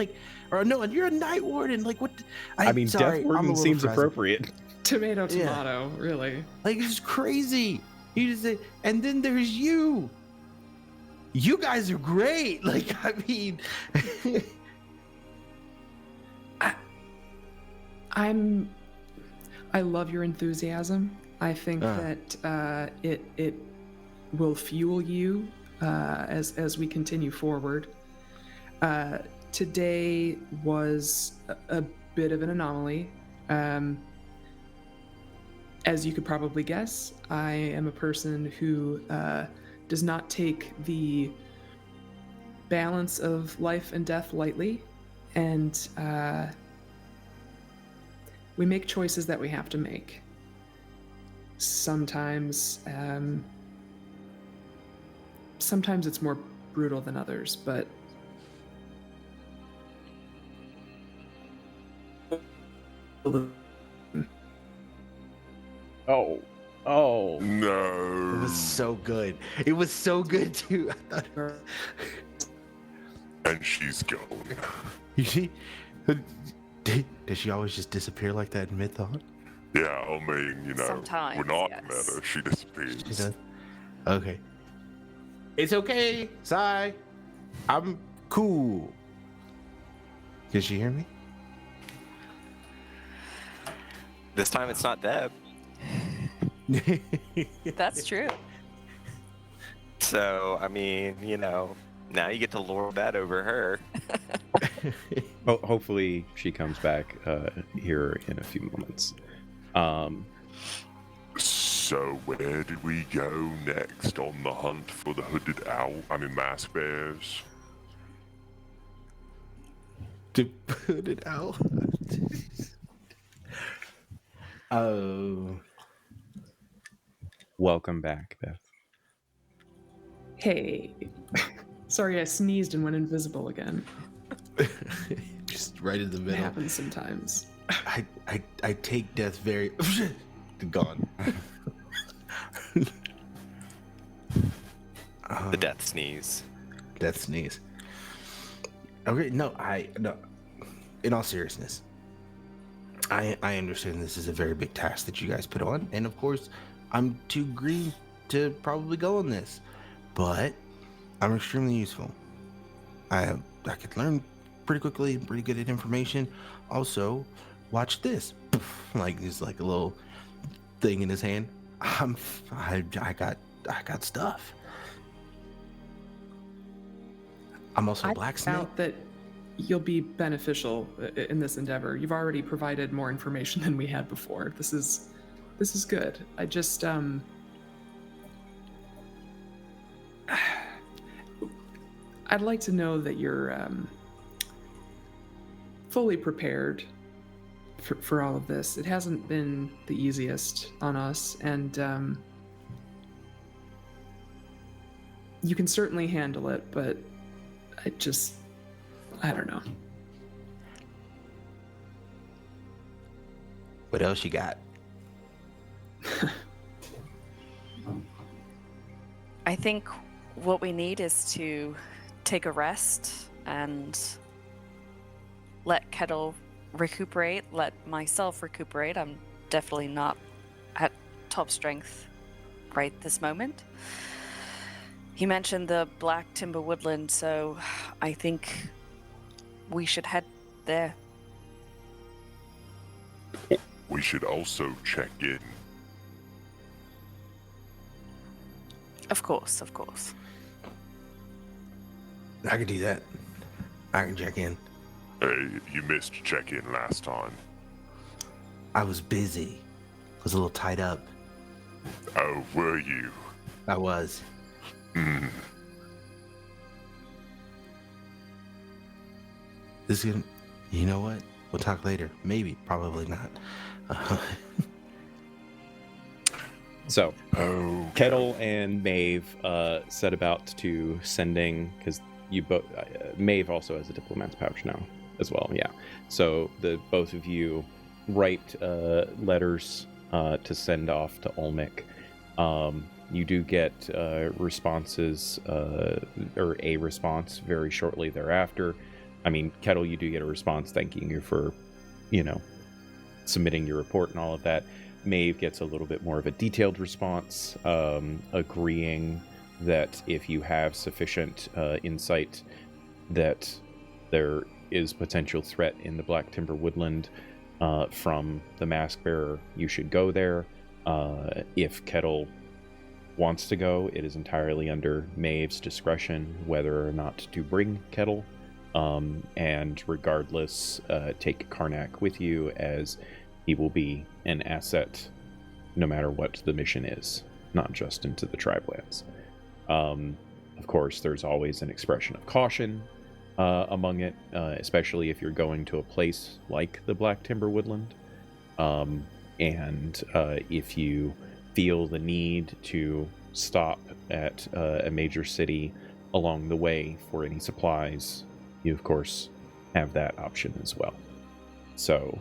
You're a night warden. Like what? I mean, sorry, death warden seems appropriate. tomato, really. Like it's crazy. You just say, and then there's you. you guys are great. Like, I mean, I love your enthusiasm. I think that it will fuel you as we continue forward. Today was a bit of an anomaly. As you could probably guess, I am a person who does not take the balance of life and death lightly, and we make choices that we have to make. Sometimes it's more brutal than others, but Oh. No. it was so good. It was so good too. I thought, And she's gone. you see, does she always just disappear like that in Mython? Yeah, I mean, you know, Sometimes, we're not yes. meta. She disappears. She does? Okay. It's okay, Sai. I'm cool. Can she hear me? This time it's not Deb. That's true. So, I mean, you know, now you get to lord that over her. Hopefully she comes back here in a few moments. So where did we go next on the hunt for the hooded owl? Mask bears. To put it out. Oh. Welcome back, Beth. hey, sorry, I sneezed and went invisible again. Just right in the It middle. happens sometimes. I take death very gone. The death sneeze. Death sneeze. Okay, no. In all seriousness, I understand this is a very big task that you guys put on, and of course, I'm too green to probably go on this, but I'm extremely useful. I could learn pretty quickly, and pretty good at information. Also, watch this. Like there's like a little thing in his hand. I got stuff. I'm also a I blacksmith. doubt that you'll be beneficial in this endeavor. You've already provided more information than we had before. This is good. I just I'd like to know that you're fully prepared for all of this. It hasn't been the easiest on us, and you can certainly handle it, but I don't know. What else you got? I think what we need is to take a rest and let Kettle recuperate, let myself recuperate. I'm definitely not at top strength right this moment. He mentioned the Black Timber Woodland, so I think we should head there. We should also check in. Of course, of course. I can do that. I can check in. Hey, you missed check-in last time. I was busy. Was a little tied up. Oh, were you? I was. This is gonna. You know what? We'll talk later. Maybe. Probably not. So, Oh. Kettle and Maeve set about to sending, because you both, Maeve also has a diplomat's pouch now as well. Yeah. So the both of you write letters to send off to Olmec. You do get responses, or a response very shortly thereafter. I mean, Kettle, you do get a response thanking you for, submitting your report and all of that. Maeve gets a little bit more of a detailed response, agreeing that if you have sufficient insight that there is potential threat in the Black Timber Woodland from the Mask Bearer, you should go there. If Kettle wants to go, it is entirely under Maeve's discretion whether or not to bring Kettle. And regardless, take Karnak with you, as he will be an asset no matter what the mission is, not just into the Tribelands. Of course, there's always an expression of caution among it, especially if you're going to a place like the Black Timber Woodland. And if you feel the need to stop at a major city along the way for any supplies, you of course have that option as well. So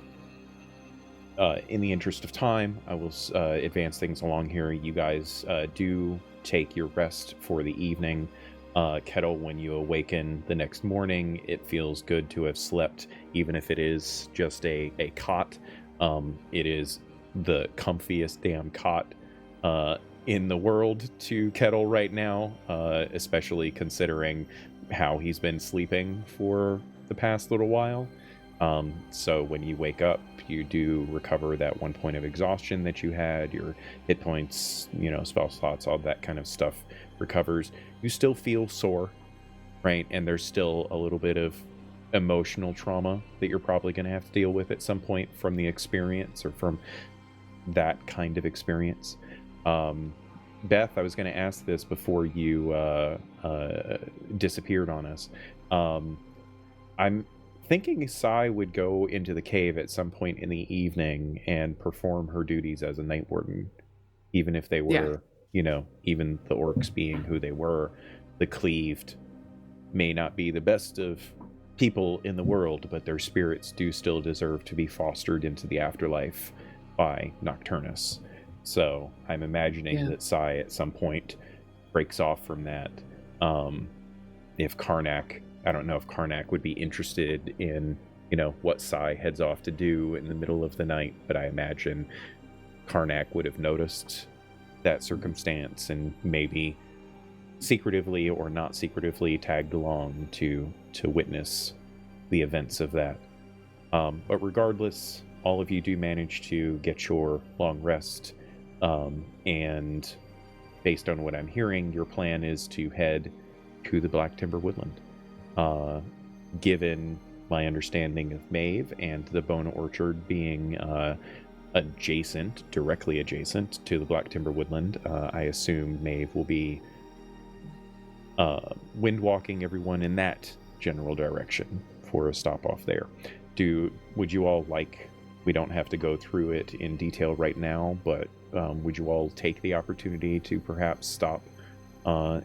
in the interest of time, I will advance things along here. You guys do take your rest for the evening. Kettle, when you awaken the next morning, it feels good to have slept, even if it is just a cot. It is the comfiest damn cot in the world to Kettle right now, especially considering how he's been sleeping for the past little while. So when you wake up, you do recover that 1 point of exhaustion that you had. Your hit points, spell slots, all that kind of stuff recovers. You still feel sore, right? And there's still a little bit of emotional trauma that you're probably going to have to deal with at some point from the experience, or from that kind of experience. Beth, I was going to ask this before you disappeared on us. I'm thinking Sai would go into the cave at some point in the evening and perform her duties as a night warden, even if they were, even the orcs being who they were, the cleaved may not be the best of people in the world, but their spirits do still deserve to be fostered into the afterlife by Nocturnus. So I'm imagining that Sai at some point breaks off from that. If Karnak, I don't know if Karnak would be interested in, what Sai heads off to do in the middle of the night, but I imagine Karnak would have noticed that circumstance and maybe secretively or not secretively tagged along to witness the events of that. But regardless, all of you do manage to get your long rest, and based on what I'm hearing, your plan is to head to the Black Timber Woodland. Given my understanding of Maeve and the Bone Orchard being directly adjacent to the Black Timber Woodland, I assume Maeve will be wind-walking everyone in that general direction for a stop off there. Would you all like, we don't have to go through it in detail right now, but would you all take the opportunity to perhaps stop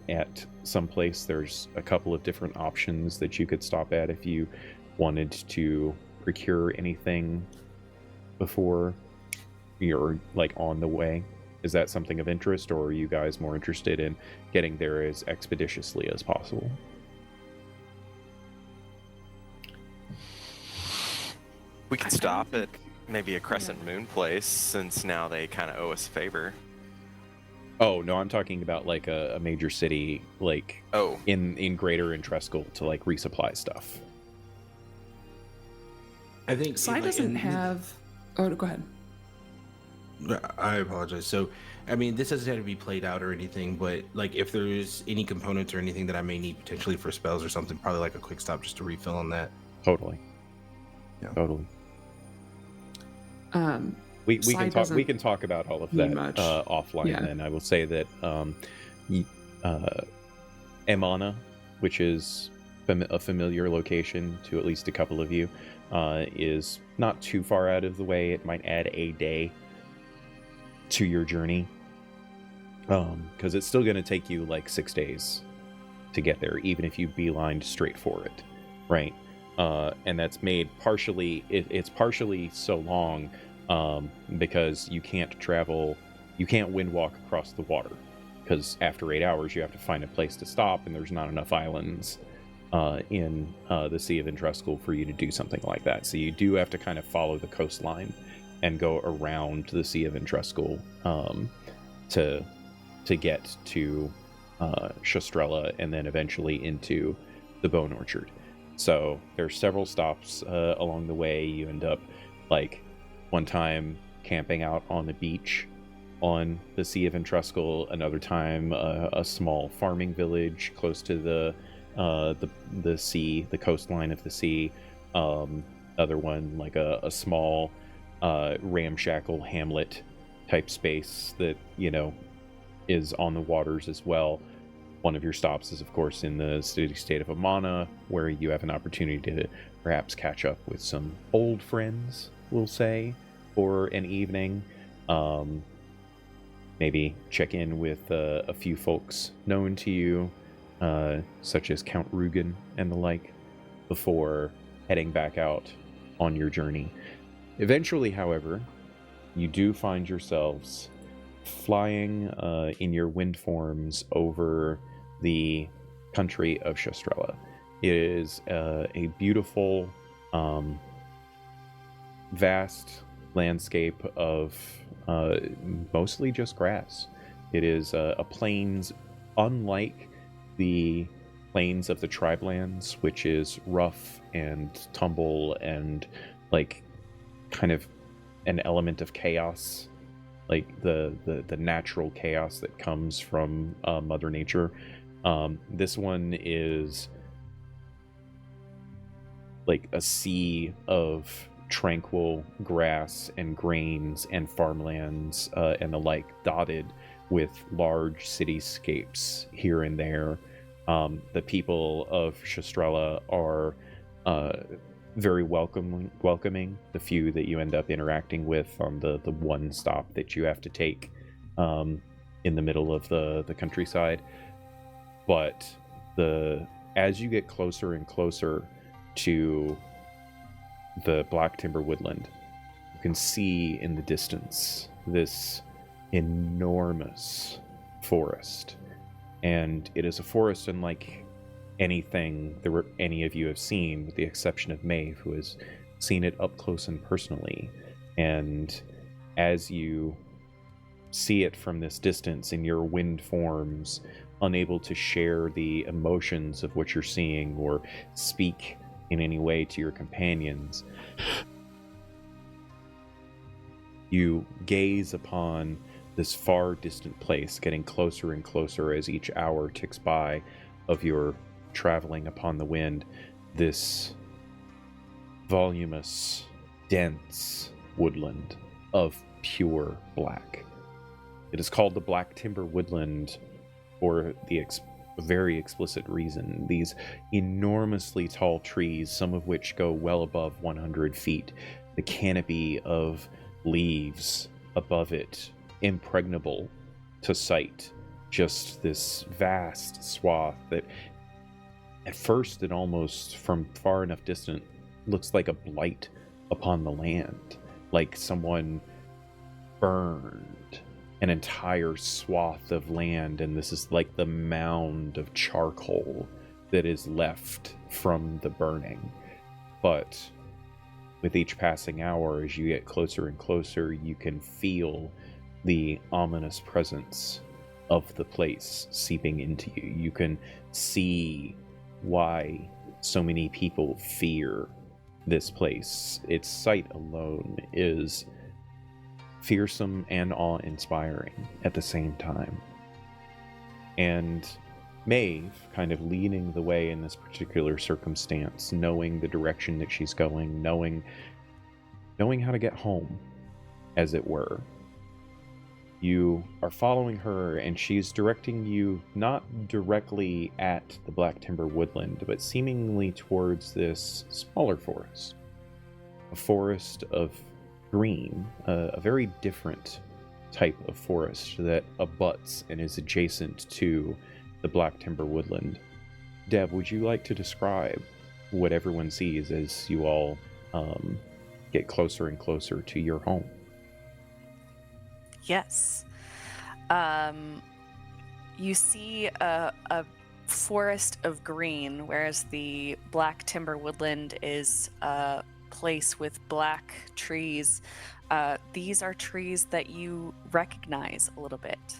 at some place? There's a couple of different options that you could stop at if you wanted to procure anything before you're on the way. Is that something of interest, or are you guys more interested in getting there as expeditiously as possible? We could stop at maybe a Crescent Moon place, since now they kind of owe us a favor. Oh, no, I'm talking about a major city, in Greater Entrescal to resupply stuff. I think Sai doesn't have... Oh, go ahead. I apologize. So, this doesn't have to be played out or anything, but if there's any components or anything that I may need potentially for spells or something, probably a quick stop just to refill on that. Totally. Yeah. Totally. We can talk about all of that offline. Yeah. Then I will say that Emana, which is a familiar location to at least a couple of you, is not too far out of the way. It might add a day to your journey, because it's still going to take you 6 days to get there, even if you beelined straight for it, right? And that's made partially, it's partially so long because you can't wind walk across the water, because after 8 hours you have to find a place to stop, and there's not enough islands in the Sea of Entrescal for you to do something like that. So you do have to kind of follow the coastline and go around the Sea of Entrescal to get to Ysterra, and then eventually into the Bone Orchard. So there's several stops along the way. You end up, like, one time camping out on the beach on the Sea of Entruscal, another time a small farming village close to the sea, the coastline of the sea. Other one like a small ramshackle hamlet type space that, you know, is on the waters as well. One of your stops is, of course, in the city-state of Amana, where you have an opportunity to perhaps catch up with some old friends, we'll say, for an evening. Maybe check in with a few folks known to you, such as Count Rugen and the like, before heading back out on your journey. Eventually, however, you do find yourselves flying in your wind forms over the country of Ysterra. It is a beautiful, vast landscape of mostly just grass. It is a plains unlike the plains of the Tribelands, which is rough and tumble and like kind of an element of chaos, like the natural chaos that comes from Mother Nature. This one is like a sea of tranquil grass and grains and farmlands and the like, dotted with large cityscapes here and there. The people of Ysterra are very welcoming. The few that you end up interacting with on the one stop that you have to take in the middle of the countryside. But as you get closer and closer to the Black Timber Woodland, you can see in the distance this enormous forest. And it is a forest unlike anything that any of you have seen, with the exception of Maeve, who has seen it up close and personally. And as you see it from this distance in your wind forms, unable to share the emotions of what you're seeing or speak in any way to your companions, you gaze upon this far distant place, getting closer and closer as each hour ticks by of your traveling upon the wind. This voluminous, dense woodland of pure black. It is called the Black Timber Woodland for the very explicit reason. These enormously tall trees, some of which go well above 100 feet, the canopy of leaves above it, impregnable to sight. Just this vast swath that at first it almost, from far enough distant, looks like a blight upon the land, like someone burned an entire swath of land, and this is like the mound of charcoal that is left from the burning. But with each passing hour, as you get closer and closer, you can feel the ominous presence of the place seeping into you. You can see why so many people fear this place. Its sight alone is fearsome and awe-inspiring at the same time. And Maeve, kind of leading the way in this particular circumstance, knowing the direction that she's going, knowing how to get home, as it were. You are following her, and she's directing you not directly at the Black Timber Woodland, but seemingly towards this smaller forest. A forest of green, a very different type of forest that abuts and is adjacent to the Black Timber Woodland. Deb, would you like to describe what everyone sees as you all get closer and closer to your home? Yes. You see a forest of green, whereas the Black Timber Woodland is a place with black trees. These are trees that you recognize a little bit.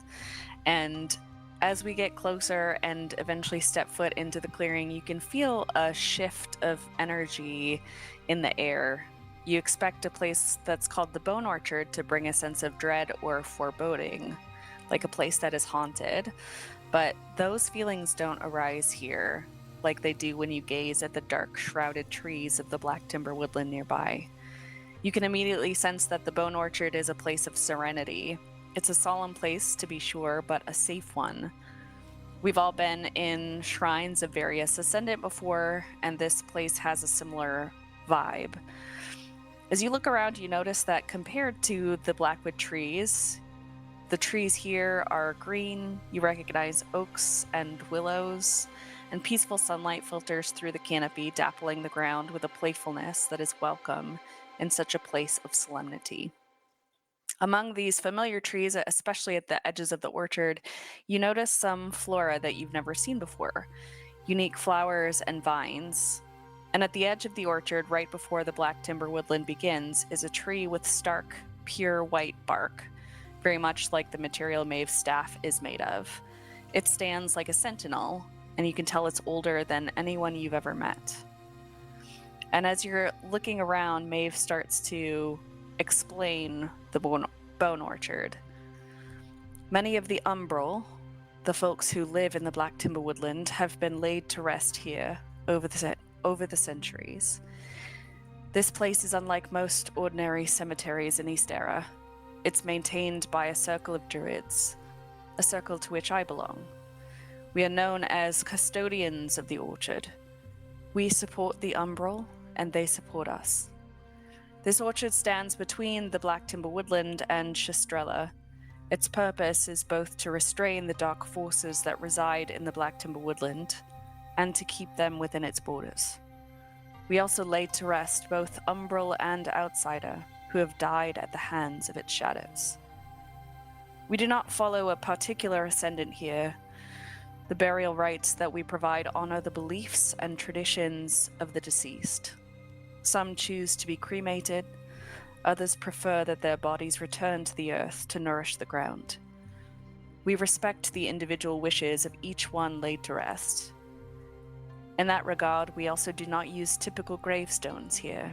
And as we get closer and eventually step foot into the clearing, you can feel a shift of energy in the air. You expect a place that's called the Bone Orchard to bring a sense of dread or foreboding, like a place that is haunted. But those feelings don't arise here like they do when you gaze at the dark, shrouded trees of the Black Timber Woodland nearby. You can immediately sense that the Bone Orchard is a place of serenity. It's a solemn place, to be sure, but a safe one. We've all been in shrines of various Ascendant before, and this place has a similar vibe. As you look around, you notice that compared to the Blackwood trees, the trees here are green. You recognize oaks and willows, and peaceful sunlight filters through the canopy, dappling the ground with a playfulness that is welcome in such a place of solemnity. Among these familiar trees, especially at the edges of the orchard, you notice some flora that you've never seen before, unique flowers and vines. And at the edge of the orchard, right before the Black Timber Woodland begins, is a tree with stark, pure white bark, very much like the material Maeve's staff is made of. It stands like a sentinel, and you can tell it's older than anyone you've ever met. And as you're looking around, Maeve starts to explain the bone orchard. Many of the umbral, the folks who live in the Black Timber Woodland, have been laid to rest here over the centuries. This place is unlike most ordinary cemeteries in Ysterra. It's maintained by a circle of druids, a circle to which I belong. We are known as custodians of the orchard. We support the umbral, and they support us. This orchard stands between the Black Timber Woodland and Ysterra. Its purpose is both to restrain the dark forces that reside in the Black Timber Woodland and to keep them within its borders. We also lay to rest both umbral and outsider who have died at the hands of its shadows. We do not follow a particular ascendant here. The burial rites that we provide honor the beliefs and traditions of the deceased. Some choose to be cremated, others prefer that their bodies return to the earth to nourish the ground. We respect the individual wishes of each one laid to rest. In that regard, we also do not use typical gravestones here.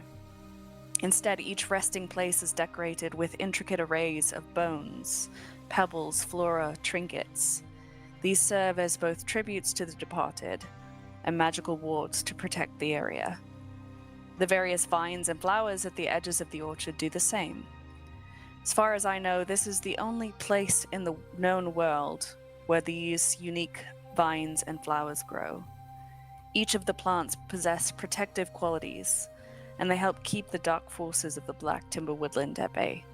Instead, each resting place is decorated with intricate arrays of bones, pebbles, flora, trinkets. These serve as both tributes to the departed and magical wards to protect the area. The various vines and flowers at the edges of the orchard do the same. As far as I know, this is the only place in the known world where these unique vines and flowers grow. Each of the plants possess protective qualities, and they help keep the dark forces of the Black Timber Woodland at bay.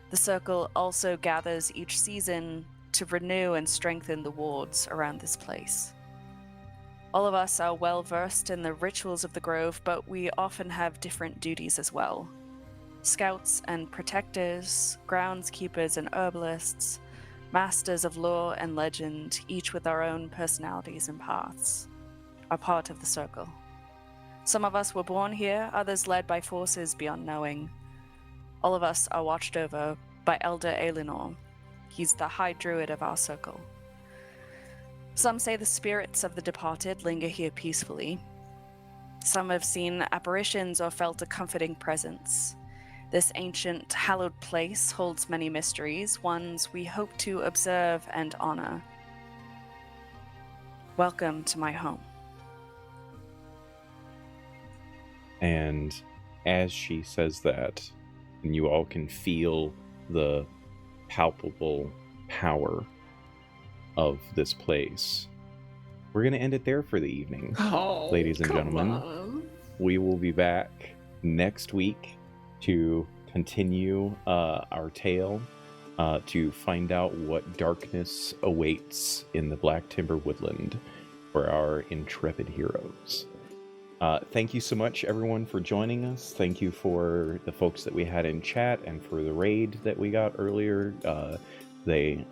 The circle also gathers each season to renew and strengthen the wards around this place. All of us are well versed in the rituals of the grove, but we often have different duties as well. Scouts and protectors, groundskeepers and herbalists, masters of lore and legend, each with our own personalities and paths, are part of the circle. Some of us were born here, others led by forces beyond knowing. All of us are watched over by Elder Elinor. He's the high druid of our circle. Some say the spirits of the departed linger here peacefully. Some have seen apparitions or felt a comforting presence. This ancient, hallowed place holds many mysteries, ones we hope to observe and honor. Welcome to my home. And as she says that, and you all can feel the palpable power of this place, we're going to end it there for the evening. Ladies and gentlemen, we will be back next week to continue our tale, to find out what darkness awaits in the Black Timber Woodland for our intrepid heroes. Thank you so much, everyone, for joining us. Thank you for the folks that we had in chat and for the raid that we got earlier. You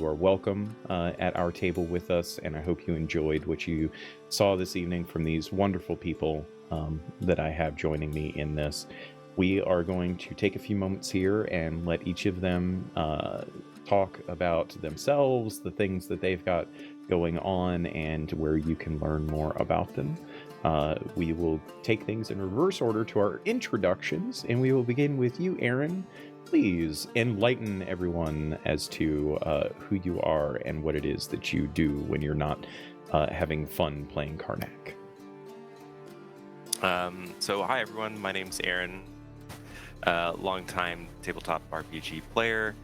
are welcome at our table with us, and I hope you enjoyed what you saw this evening from these wonderful people that I have joining me in this. We are going to take a few moments here and let each of them talk about themselves, the things that they've got going on, and where you can learn more about them. We will take things in reverse order to our introductions, and we will begin with you, Aaron. Please enlighten everyone as to who you are and what it is that you do when you're not having fun playing Karnak. So hi everyone, my name's Aaron, longtime tabletop RPG player,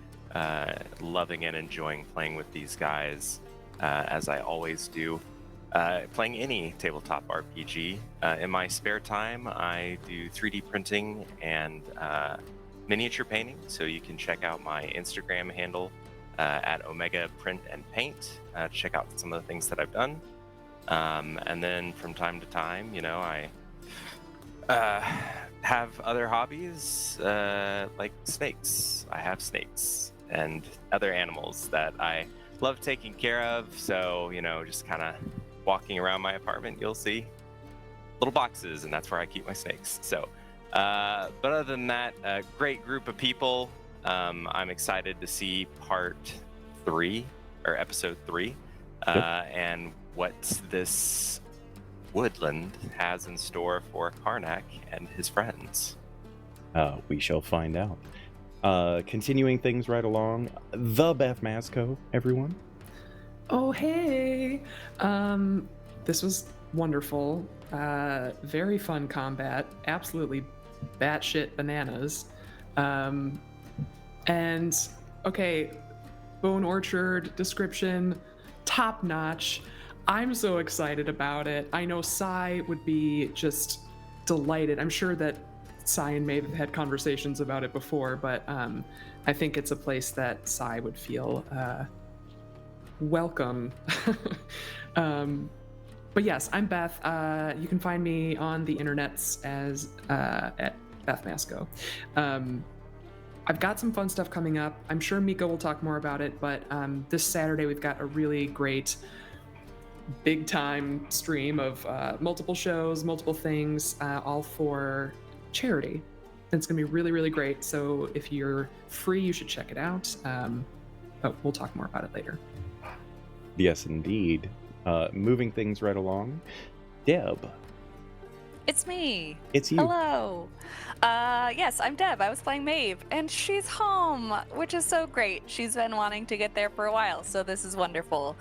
loving and enjoying playing with these guys, as I always do. Playing any tabletop RPG. In my spare time, I do 3D printing and miniature painting, so you can check out my Instagram handle at Omega Print and Paint to check out some of the things that I've done. And then from time to time, I have other hobbies like snakes. I have snakes and other animals that I love taking care of. So, just kind of walking around my apartment, you'll see little boxes, and that's where I keep my snakes. So, but other than that, a great group of people. I'm excited to see part 3 or episode 3, and what this woodland has in store for Karnak and his friends. We shall find out. Continuing things right along, the Beth Masco, everyone. Oh, hey! This was wonderful. Very fun combat. Absolutely batshit bananas. And, okay, Bone Orchard description, top notch. I'm so excited about it. I know Sai would be just delighted. I'm sure that Sai and Maeve have had conversations about it before, but I think it's a place that Sai would feel welcome. But yes, I'm Beth. You can find me on the internets as at Beth Masco. I've got some fun stuff coming up. I'm sure Miko will talk more about it, but this Saturday we've got a really great big time stream of multiple shows, multiple things, all for charity. It's gonna be really, really great. So if you're free, you should check it out. But we'll talk more about it later. Yes, indeed. Moving things right along, Deb. It's me. It's you. Hello. Yes, I'm Deb. I was playing Maeve, and she's home, which is so great. She's been wanting to get there for a while, so this is wonderful.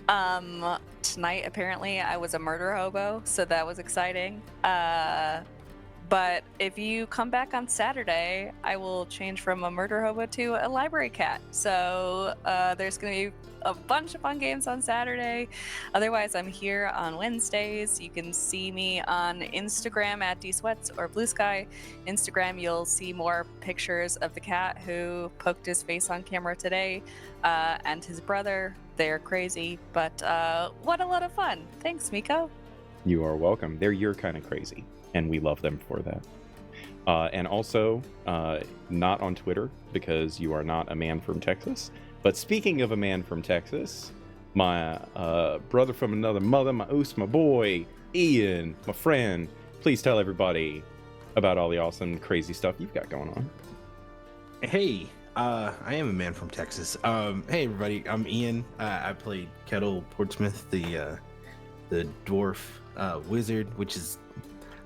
Tonight, apparently, I was a murder hobo, so that was exciting. But if you come back on Saturday, I will change from a murder hobo to a library cat. So there's going to be a bunch of fun games on Saturday. Otherwise, I'm here on Wednesdays. You can see me on Instagram at dsweats or Blue Sky. Instagram, you'll see more pictures of the cat who poked his face on camera today, and his brother. They're crazy, but what a lot of fun. Thanks, Miko. You are welcome. They're your kind of crazy, and we love them for that. And also, not on Twitter, because you are not a man from Texas. But speaking of a man from Texas, my brother from another mother, my boy, Ian, my friend, please tell everybody about all the awesome, crazy stuff you've got going on. Hey, I am a man from Texas. Hey everybody, I'm Ian. I played Kettle Portsmouth, the dwarf wizard, which is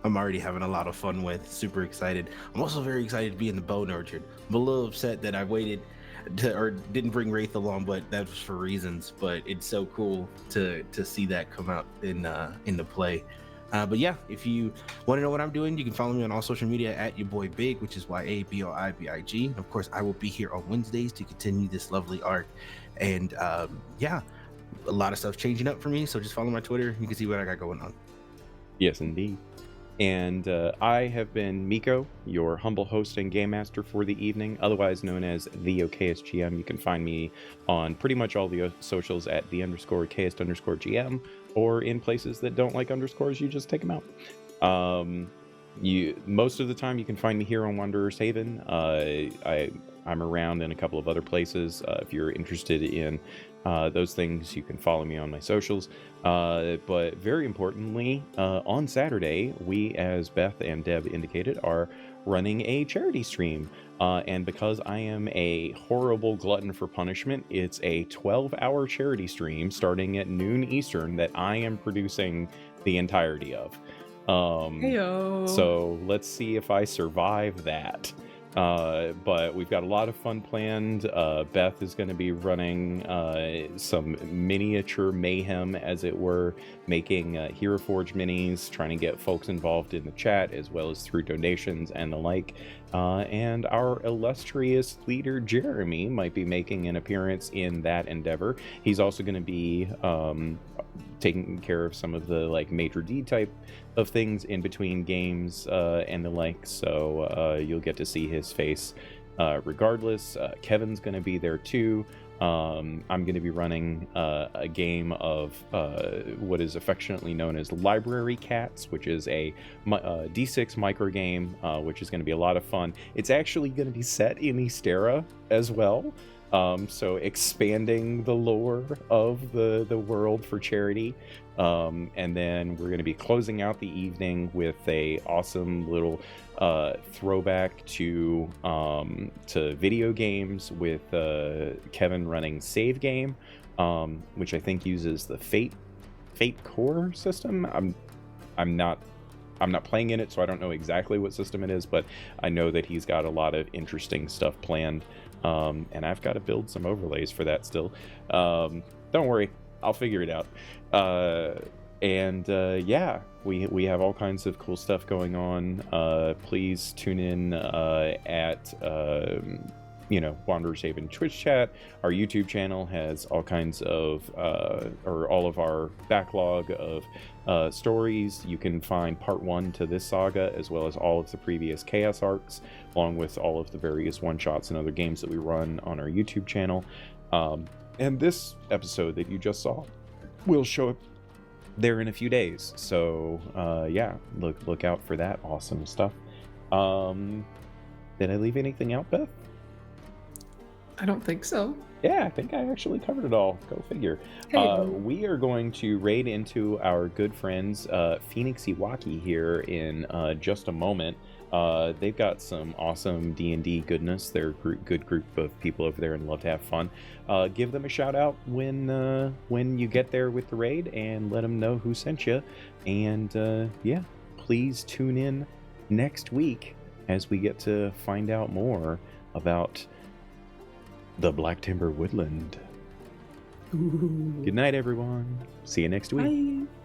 I'm already having a lot of fun with. Super excited. I'm also very excited to be in the Bone Orchard. I'm a little upset that I waited or didn't bring Wraith along, but that was for reasons. But it's so cool to see that come out into play. But yeah, if you want to know what I'm doing, you can follow me on all social media at your boy Big, which is YABOIBIG. Of course, I will be here on Wednesdays to continue this lovely arc. And yeah, a lot of stuff changing up for me. So just follow my Twitter. You can see what I got going on. Yes, indeed. And I have been Miko, your humble host and game master for the evening, otherwise known as the OKSGM. You can find me on pretty much all the socials at @the_KS_GM, or in places that don't like underscores, you just take them out. Most of the time you can find me here on Wanderer's Haven. I'm around in a couple of other places. If you're interested in those things, you can follow me on my socials. But very importantly, on Saturday, we, as Beth and Deb indicated, are running a charity stream. And because I am a horrible glutton for punishment, it's a 12-hour charity stream starting at noon Eastern that I am producing the entirety of. Heyo. So let's see if I survive that. But we've got a lot of fun planned. Beth is going to be running some miniature mayhem, as it were, making Hero Forge minis, trying to get folks involved in the chat as well as through donations and the like. And our illustrious leader Jeremy might be making an appearance in that endeavor. He's also going to be taking care of some of the like major D type of things in between games and the like, so you'll get to see his face regardless. Kevin's going to be there too. I'm going to be running a game of what is affectionately known as Library Cats, which is a D6 micro game, which is going to be a lot of fun. It's actually going to be set in Ysterra as well. So expanding the lore of the world for charity. And then we're going to be closing out the evening with a awesome little throwback to video games with Kevin running Save Game, which I think uses the Fate Core system. I'm not playing in it, so I don't know exactly what system it is, but I know that he's got a lot of interesting stuff planned. And I've got to build some overlays for that still. Don't worry, I'll figure it out. Yeah, we have all kinds of cool stuff going on. Please tune in at Wanderer's Haven Twitch chat. Our YouTube channel has all kinds of all of our backlog of stories. You can find part 1 to this saga as well as all of the previous Chaos arcs, along with all of the various one-shots and other games that we run on our YouTube channel. And this episode that you just saw will show up there in a few days, so yeah, look out for that awesome stuff. Did I leave anything out, Beth? I don't think so. Yeah, I think I actually covered it all. Go figure. We are going to raid into our good friends Phoenix Iwaki here in just a moment. They've got some awesome D&D goodness. They're a good group of people over there and love to have fun. Give them a shout out when you get there with the raid and let them know who sent you. And yeah, please tune in next week as we get to find out more about the Black Timber Woodland. Ooh. Good night, everyone. See you next week. Bye.